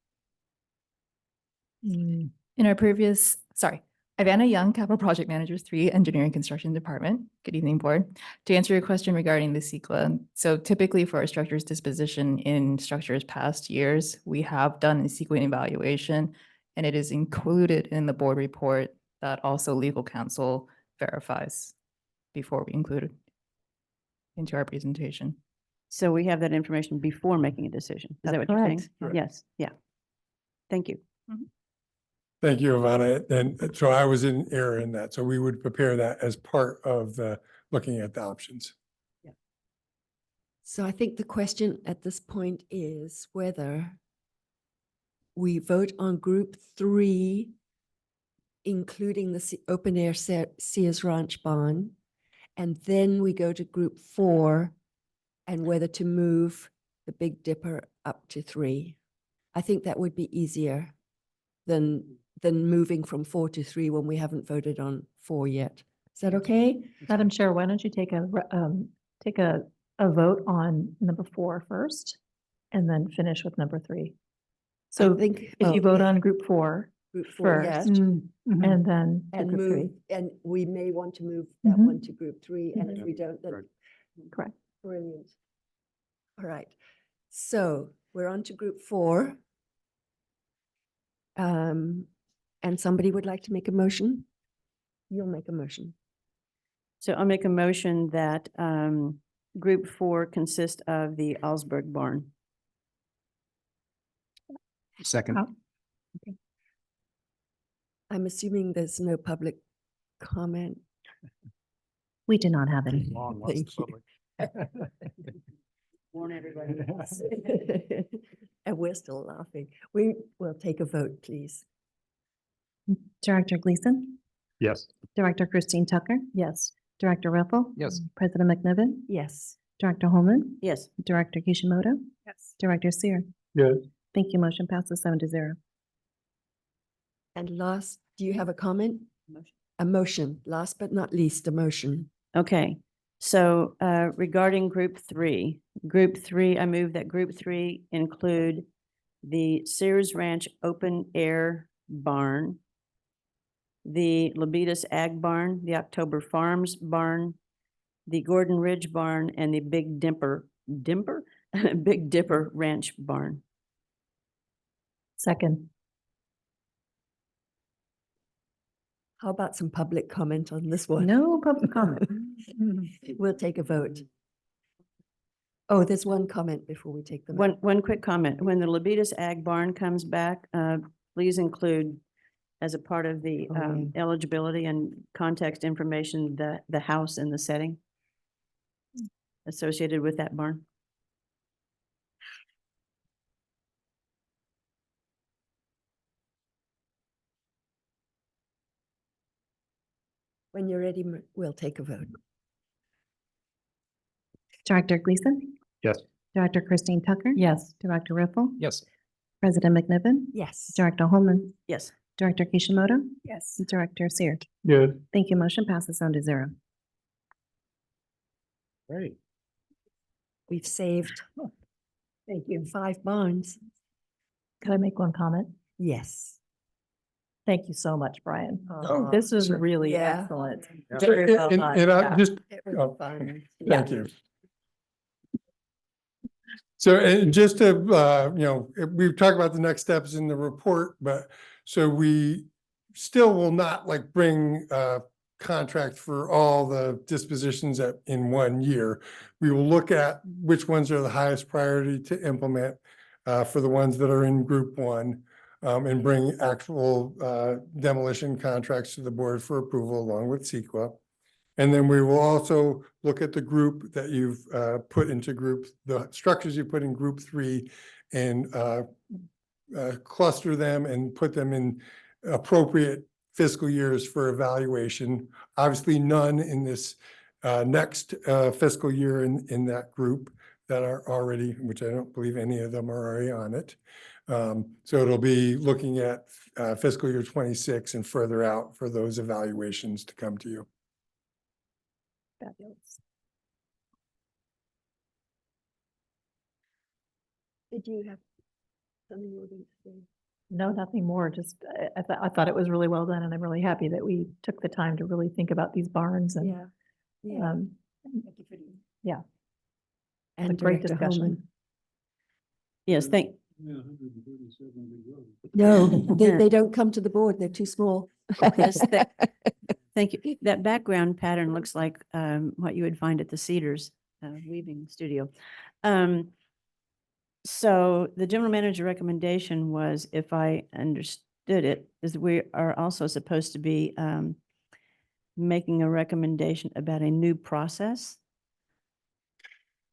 In our previous, sorry, Ivana Young, Capital Project Managers 3, Engineering Construction Department. Good evening, Board. To answer your question regarding the CEQA, so typically for our structures disposition in structures past years, we have done a CEQA evaluation, and it is included in the board report that also legal counsel verifies before we include it into our presentation. So we have that information before making a decision. Is that That's what you're saying? correct. Yes, yeah. Thank you. Thank you, Ivana. And so I was in error in that. So we would prepare that as part of the looking at the options. So I think the question at this point is whether we vote on group 3, including the open air Sears Ranch barn, and then we go to group 4 and whether to move the Big Dipper up to 3. I think that would be easier than moving from 4 to 3 when we haven't voted on 4 yet. Is that okay? Madam Chair, why don't you take a vote on number 4 first and then finish with number 3? So I think if you vote on group 4 group 4, first yes, and then to and group 3. move, and we may want to move that Mhm. one to group 3, and if we don't, then Correct. brilliant. All right, so we're on to group 4. And somebody would like to make a motion? You'll make a motion. So I'll make a motion that group 4 consists of the Alsberg barn. Second. I'm assuming there's no public comment. We do not have any. Thank you. Warn everybody else. And we're still laughing. We will take a vote, please. Director Gleason, Yes. Director Christine Tucker, Yes. Director Riffle, Yes. President McNiven, Yes. Director Holman, Yes. Director Kishimoto, Yes. Director Seer. Yes. Thank you. Motion passes 7-0. And last, do you have a comment? Motion. A motion, last but not least, a motion. Okay, so regarding group 3, I move that group 3 include the Sears Ranch open air barn, the Labitas Ag Barn, the October Farms Barn, the Gordon Ridge Barn, and the Big Dipper Big Dipper Ranch Barn. Second. How about some public comment on this one? No public comment. We'll take a vote. Oh, there's one comment before we take the vote. One quick comment. When the Labitas Ag Barn comes back, please include as a part of the eligibility and context information, the house and the setting associated with that barn. When you're ready, we'll take a vote. Director Gleason, Yes. Director Christine Tucker. Yes. Director Riffle, Yes. President McNiven, Yes. Director Holman, Yes. Director Kishimoto, Yes. Director Seer. Yes. Thank you. Motion passes 7-0. Great. We've saved Thank you. 5 barns. Could I make one comment? Yes. Thank you so much, Brian. Aw, This was sure. really Yeah. excellent. Yeah. Very well done. And I Yeah. just, It was oh, fun. thank you. So, and just to, we've talked about the next steps in the report, but so we still will not like bring a contract for all the dispositions in 1 year. We will look at which ones are the highest priority to implement for the ones that are in group 1 and bring actual demolition contracts to the board for approval along with CEQA. And then we will also look at the group that you've put into the structures you put in group 3 and cluster them and put them in appropriate fiscal years for evaluation. Obviously, none in this next fiscal year in that group that are already, which I don't believe any of them are already on it. So it'll be looking at fiscal year 26 and further out for those evaluations to come to you. Fabulous. Did you have something you were going to say? No, nothing more. Just, I thought it was really well done, and I'm really happy that we took the time to really think about these barns and, Yeah. yeah. And a great Director discussion. Holman. Yes, Yeah, 137 big roads. No, they don't come to the board. They're too small. Yes, thank you. That background pattern looks like what you would find at the Cedars weaving studio. So the general manager recommendation was, if I understood it, is we are also supposed to be making a recommendation about a new process.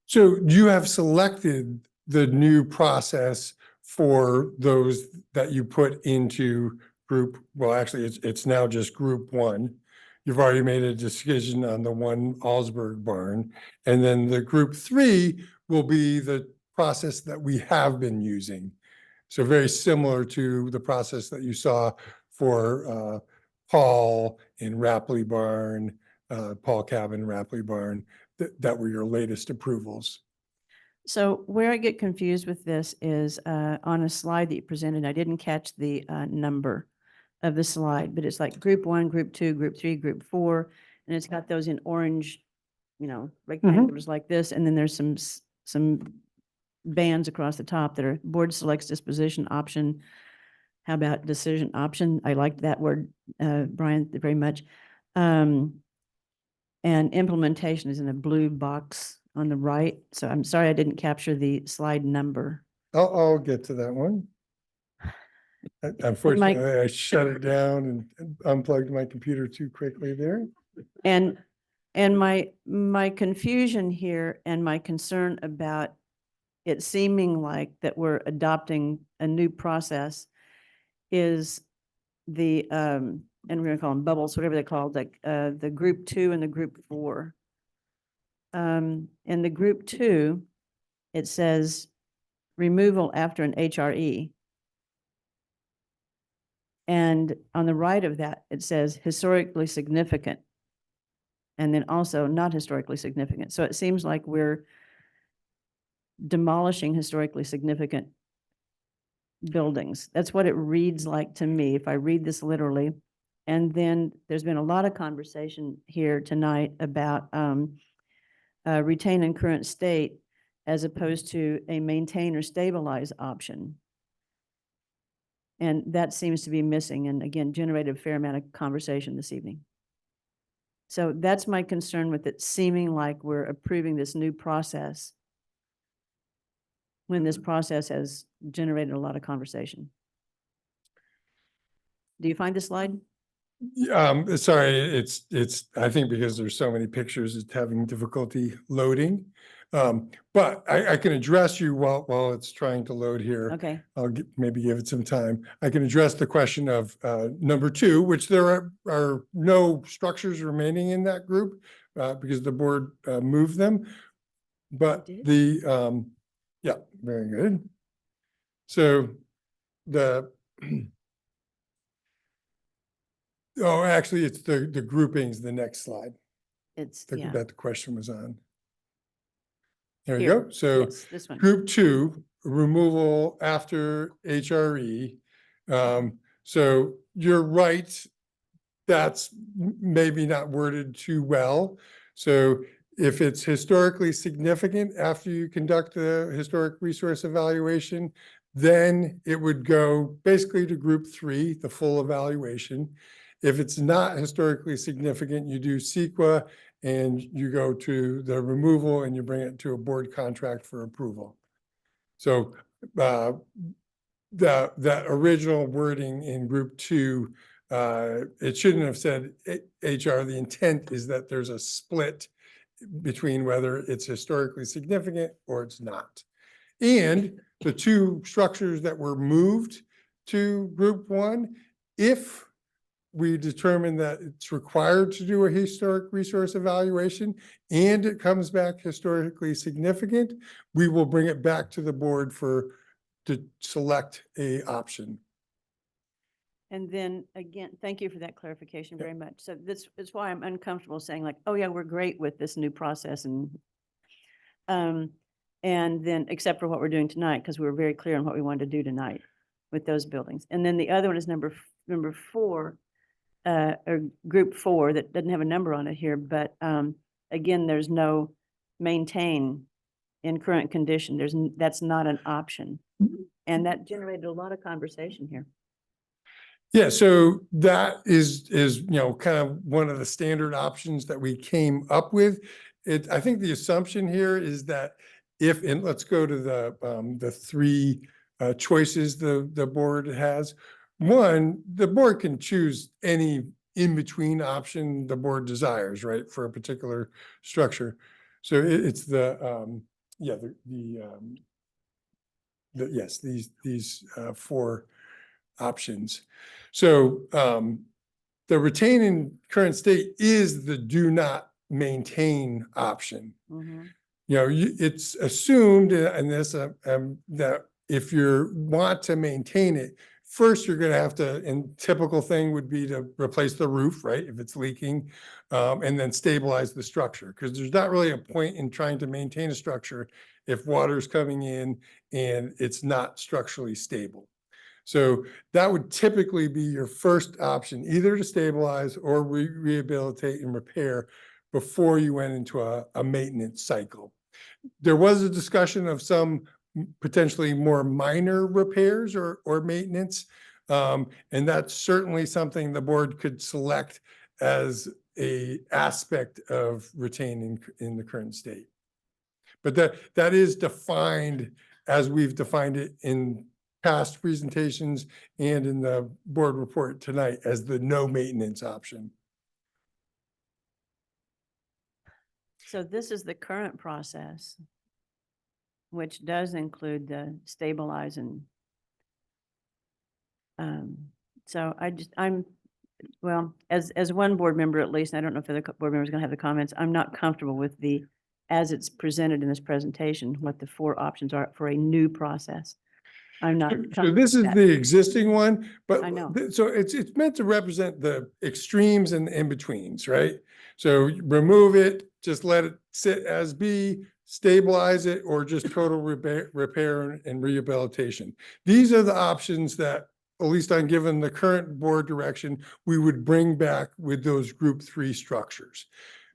So you have selected the new process for those that you put into group, well, actually, it's now just group 1. You've already made a decision on the one Allsburg barn. And then the group 3 will be the process that we have been using. So very similar to the process that you saw for Paul in Rapley Barn, Paul Cabin, Rapley Barn, that were your latest approvals. So where I get confused with this is on a slide that you presented, I didn't catch the number of the slide, but it's like group 1, group 2, group 3, group 4, and it's got those in orange, rectangles like this, and then there's some bands across the top that are board selects disposition option. How about decision option? I liked that word, Brian, very much. And implementation is in a blue box on the right. So I'm sorry I didn't capture the slide number. I'll get to that one. Unfortunately, I shut it down and unplugged my computer too quickly there. And my confusion here and my concern about it seeming like that we're adopting a new process is the and we're going to call them bubbles, whatever they're called, like the group 2 and the group 4. In the group 2, it says removal after an HRE. And on the right of that, it says historically significant. And then also not historically significant. So it seems like we're demolishing historically significant buildings. That's what it reads like to me if I read this literally. And then there's been a lot of conversation here tonight about retain in current state as opposed to a maintain or stabilize option. And that seems to be missing, and again, generated a fair amount of conversation this evening. So that's my concern with it seeming like we're approving this new process when this process has generated a lot of conversation. Do you find the slide? Sorry, it's, I think because there's so many pictures, it's having difficulty loading. But I can address you while it's trying to load here. Okay. I'll maybe give it some time. I can address the question of number 2, which there are no structures remaining in that group because the board moved them. But the, yeah, very good. So the, oh, actually, it's the groupings, the next slide It's, that yeah. the question was on. There you Here. go. So Yes, this one. group 2, removal after HRE. So you're right. That's maybe not worded too well. So If it's historically significant after you conduct the historic resource evaluation, then it would go basically to group 3, the full evaluation. If it's not historically significant, you do CEQA and you go to the removal and you bring it to a board contract for approval. So that original wording in group 2, it shouldn't have said HR. The intent is that there's a split between whether it's historically significant or it's not. And the 2 structures that were moved to group 1, if we determine that it's required to do a historic resource evaluation and it comes back historically significant, we will bring it back to the board to select a option. And then again, thank you for that clarification Yep. very much. So this is why I'm uncomfortable saying like, oh yeah, we're great with this new process and then except for what we're doing tonight, because we were very clear on what we wanted to do tonight with those buildings. And then the other one is number 4, or group 4 that doesn't have a number on it here, but again, there's no maintain in current condition. That's not an option. And that generated a lot of conversation here. Yeah, so that is kind of one of the standard options that we came up with. I think the assumption here is that and let's go to the 3 choices the board has. One, the board can choose any in-between option the board desires, right, for a particular structure. So it's yes, these 4 options. So the retain in current state is the do not maintain option. Mhm. It's assumed in this that if you want to maintain it, first you're going to have to, and typical thing would be to replace the roof, right, if it's leaking, and then stabilize the structure, because there's not really a point in trying to maintain a structure if water's coming in and it's not structurally stable. So that would typically be your first option, either to stabilize or rehabilitate and repair before you went into a maintenance cycle. There was a discussion of some potentially more minor repairs or maintenance. And that's certainly something the board could select as a aspect of retaining in the current state. But that is defined as we've defined it in past presentations and in the board report tonight as the no maintenance option. So this is the current process, which does include the stabilize and so well, as one board member at least, and I don't know if the other board members are gonna have the comments, I'm not comfortable with as it's presented in this presentation, what the 4 options are for a new process. I'm not. So comfortable this with is that. the existing one, but I know. so it's meant to represent the extremes and in-betweens, right? So remove it, just let it sit as be, stabilize it, or just total repair and rehabilitation. These are the options that, at least on given the current board direction, we would bring back with those group 3 structures.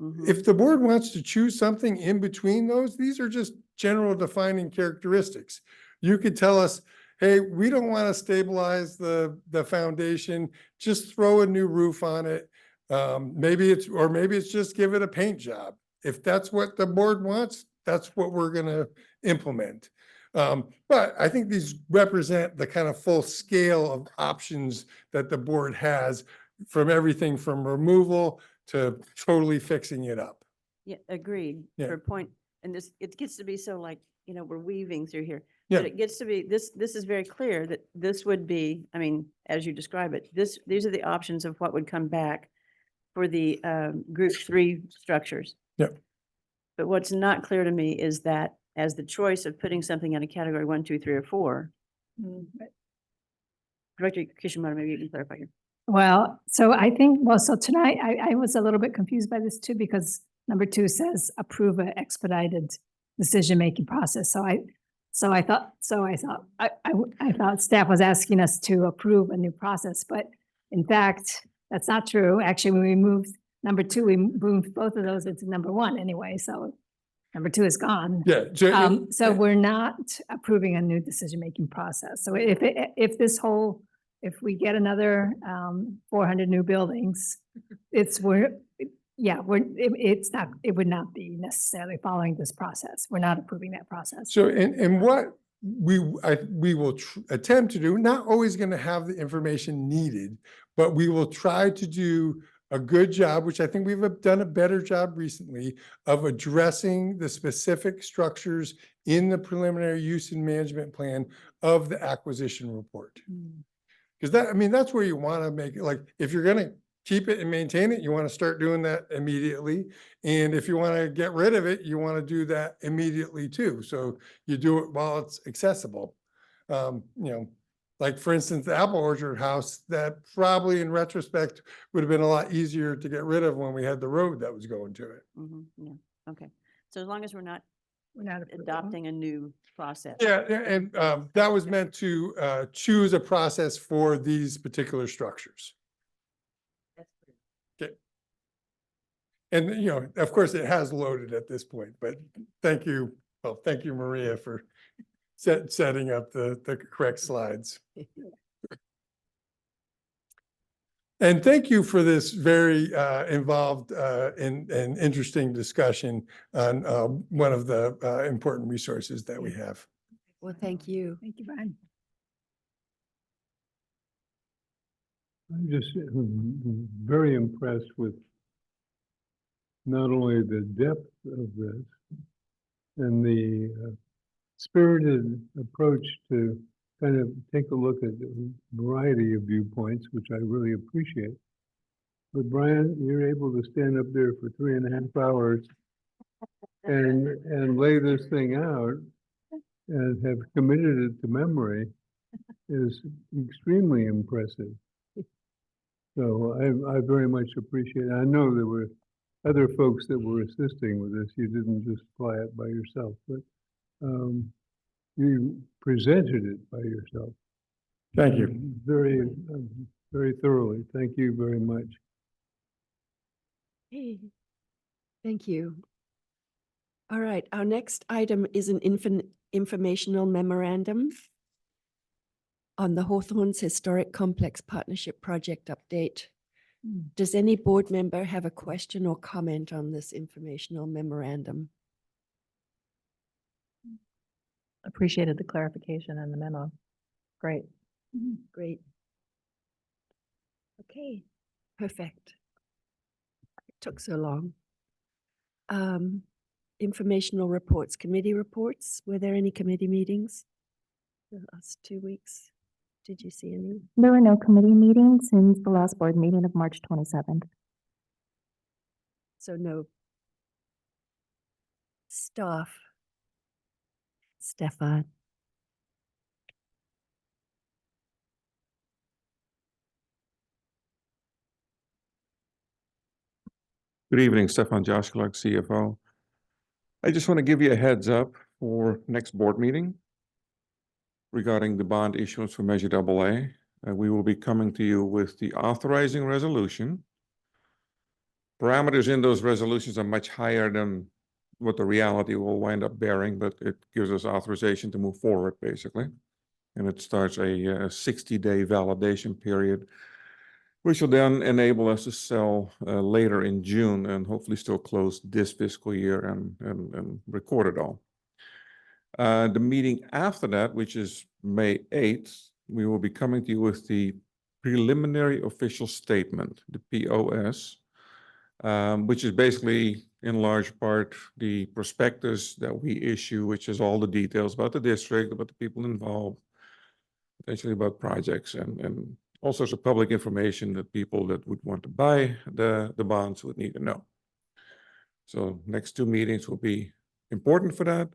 Mhm. If the board wants to choose something in between those, these are just general defining characteristics. You could tell us, hey, we don't want to stabilize the foundation, just throw a new roof on it. Maybe it's just give it a paint job. If that's what the board wants, that's what we're going to implement. But I think these represent the kind of full scale of options that the board has, from everything from removal to totally fixing it up. Yeah, agreed. Yeah. For a point, and it gets to be so like, we're weaving through here. Yeah. But it gets to be, this is very clear that this would be, I mean, as you describe it, these are the options of what would come back for the group 3 structures. Yep. But what's not clear to me is that as the choice of putting something in a category 1, 2, 3, or 4, Director Kishimoto, maybe you can clarify here. Well, so I think, so tonight I was a little bit confused by this too, because number 2 says approve an expedited decision-making process. So I thought staff was asking us to approve a new process, but in fact, that's not true. Actually, when we moved number two, we moved both of those into number one anyway, so number two is gone. Yeah. So we're not approving a new decision-making process. So if this whole, if we get another 400 new buildings, it's, it's not, it would not be necessarily following this process. We're not approving that process. So, and what we will attempt to do, not always going to have the information needed, but we will try to do a good job, which I think we've done a better job recently, of addressing the specific structures in the preliminary use and management plan of the acquisition report. Because that, I mean, that's where you want to make it, like, if you're going to keep it and maintain it, you want to start doing that immediately. And if you want to get rid of it, you want to do that immediately too. So you do it while it's accessible. You know, like for instance, the Apple Orchard house, that probably in retrospect would have been a lot easier to get rid of when we had the road that was going to it. Yeah, okay. So as long as we're not approving. adopting a new process. Yeah, and that was meant to choose a process for these particular structures. Okay. And, you know, of course, it has loaded at this point, but thank you. Well, thank you, Maria, for setting up the correct slides. And thank you for this very involved and interesting discussion on one of the important resources that we have. Well, thank you. Thank you, Brian. I'm just very impressed with not only the depth of this and the spirited approach to kind of take a look at a variety of viewpoints, which I really appreciate. But Brian, you're able to stand up there for 3.5 hours and lay this thing out and have committed it to memory is extremely impressive. So I very much appreciate it. I know there were other folks that were assisting with this. You didn't just fly it by yourself, but you presented it by yourself. Thank you. Very, very thoroughly. Thank you very much. Hey, thank you. All right, our next item is an informational memorandum on the Hawthorns Historic Complex Partnership Project update. Does any board member have a question or comment on this informational memorandum? Appreciated the clarification in the memo. Great. Great. Okay, perfect. It took so long. Informational reports, committee reports. Were there any committee meetings the last 2 weeks? Did you see any? There were no committee meetings since the last board meeting of March 27th. So no staff. Stefan. Good evening, Stefan Joshkolak, CFO. I just want to give you a heads up for next board meeting regarding the bond issuance for Measure AA. We will be coming to you with the authorizing resolution. Parameters in those resolutions are much higher than what the reality will wind up bearing, but it gives us authorization to move forward, basically. And it starts a 60-day validation period, which will then enable us to sell later in June and hopefully still close this fiscal year and record it all. The meeting after that, which is May 8th, we will be coming to you with the preliminary official statement, the POS, which is basically in large part the prospectus that we issue, which is all the details about the district, about the people involved, potentially about projects and all sorts of public information that people that would want to buy the bonds would need to know. So next 2 meetings will be important for that.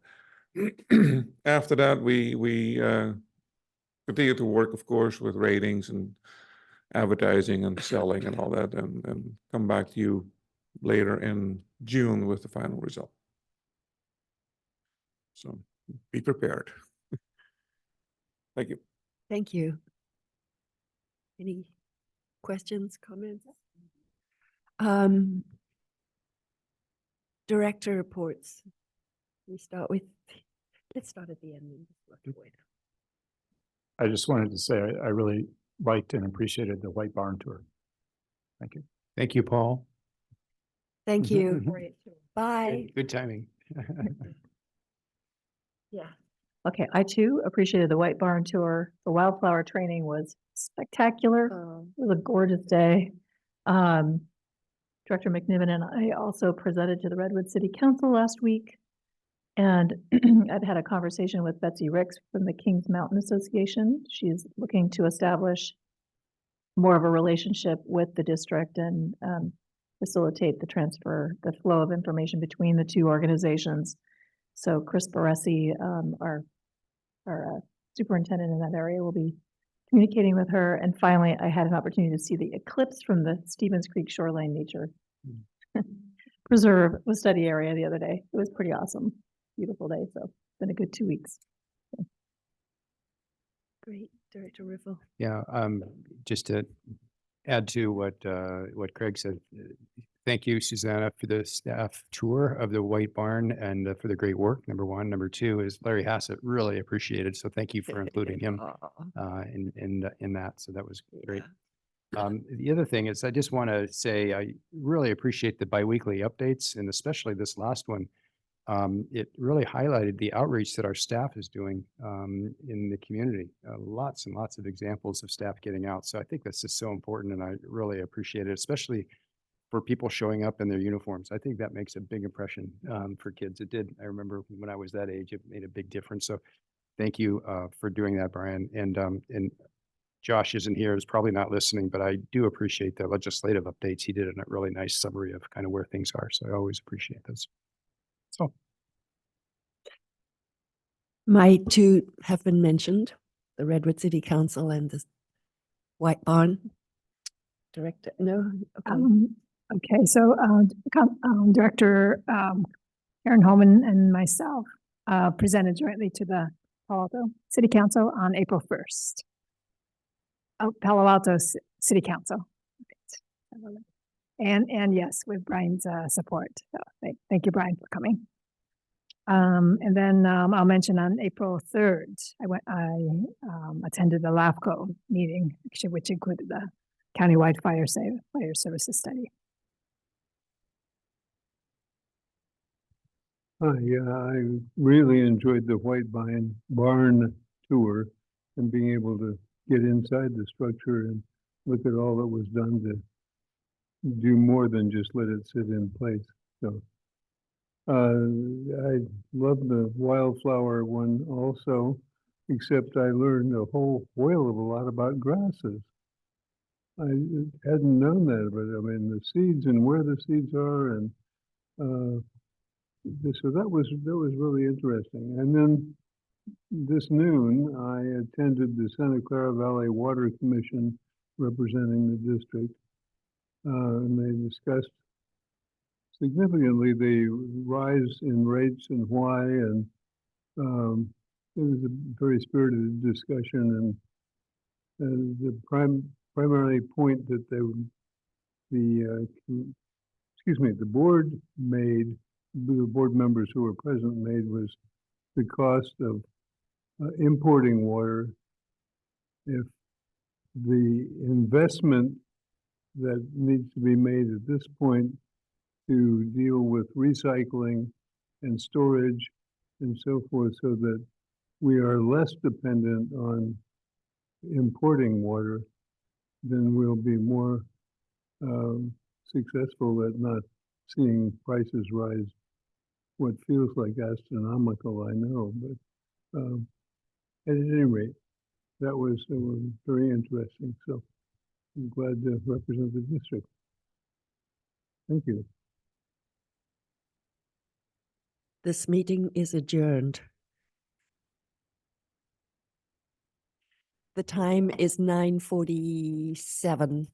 After that, we continue to work, of course, with ratings and advertising and selling and all that, and come back to you later in June with the final result. So be prepared. Thank you. Thank you. Any questions, comments? Director reports. We start with, let's start at the end. and just work our way down. I just wanted to say I really liked and appreciated the White Barn tour. Thank you. Thank you, Paul. Thank you. Bye. Good timing. Yeah. Okay, I too appreciated the White Barn tour. The wildflower training was spectacular. It was a gorgeous day. Director McNiven and I also presented to the Redwood City Council last week. And I've had a conversation with Betsy Ricks from the Kings Mountain Association. She's looking to establish more of a relationship with the district and facilitate the transfer, the flow of information between the two organizations. So Chris Baresi, our superintendent in that area, will be communicating with her. And finally, I had an opportunity to see the eclipse from the Stevens Creek Shoreline Nature Preserve, the study area the other day. It was pretty awesome. Beautiful day. So it's been a good 2 weeks. Great, Director Riffle. Yeah, just to add to what Craig said, thank you, Susanna, for the staff tour of the White Barn and for the great work, number one. Number two is Larry Hassett, really appreciated. So thank you for including him in that. So that was great. The other thing is I just want to say I really appreciate the biweekly updates, and especially this last one. It really highlighted the outreach that our staff is doing in the community. Lots and lots of examples of staff getting out. So I think this is so important, and I really appreciate it, especially for people showing up in their uniforms. I think that makes a big impression for kids. It did. I remember when I was that age, it made a big difference. So thank you for doing that, Brian. And Josh isn't here, is probably not listening, but I do appreciate the legislative updates. He did a really nice summary of kind of where things are. So I always appreciate those. So My two have been mentioned, the Redwood City Council and the White Barn. Director, no? Okay. Okay, so Director Aaron Holman and myself presented jointly to the Palo Alto City Council on April 1st. Oh, Palo Alto City Council. And yes, with Brian's support. So thank you, Brian, for coming. And then I'll mention on April 3rd, I attended the LAFCO meeting, which included the countywide fire services study. Yeah, I really enjoyed the White Barn tour and being able to get inside the structure and look at all that was done to do more than just let it sit in place. So I love the wildflower one also, except I learned a whole whale of a lot about grasses. I hadn't known that, but I mean the seeds and where the seeds are, and so that was really interesting. And then this noon, I attended the Santa Clara Valley Water Commission representing the district, and they discussed significantly the rise in rates and why, and it was a very spirited discussion. And the primary point that the board made, the board members who were present made, was the cost of importing water. If the investment that needs to be made at this point to deal with recycling and storage and so forth, so that we are less dependent on importing water, then we'll be more successful at not seeing prices rise what feels like astronomical, I know, but at any rate, that was very interesting. So I'm glad to represent the district. Thank you. This meeting is adjourned. The time is 9:47.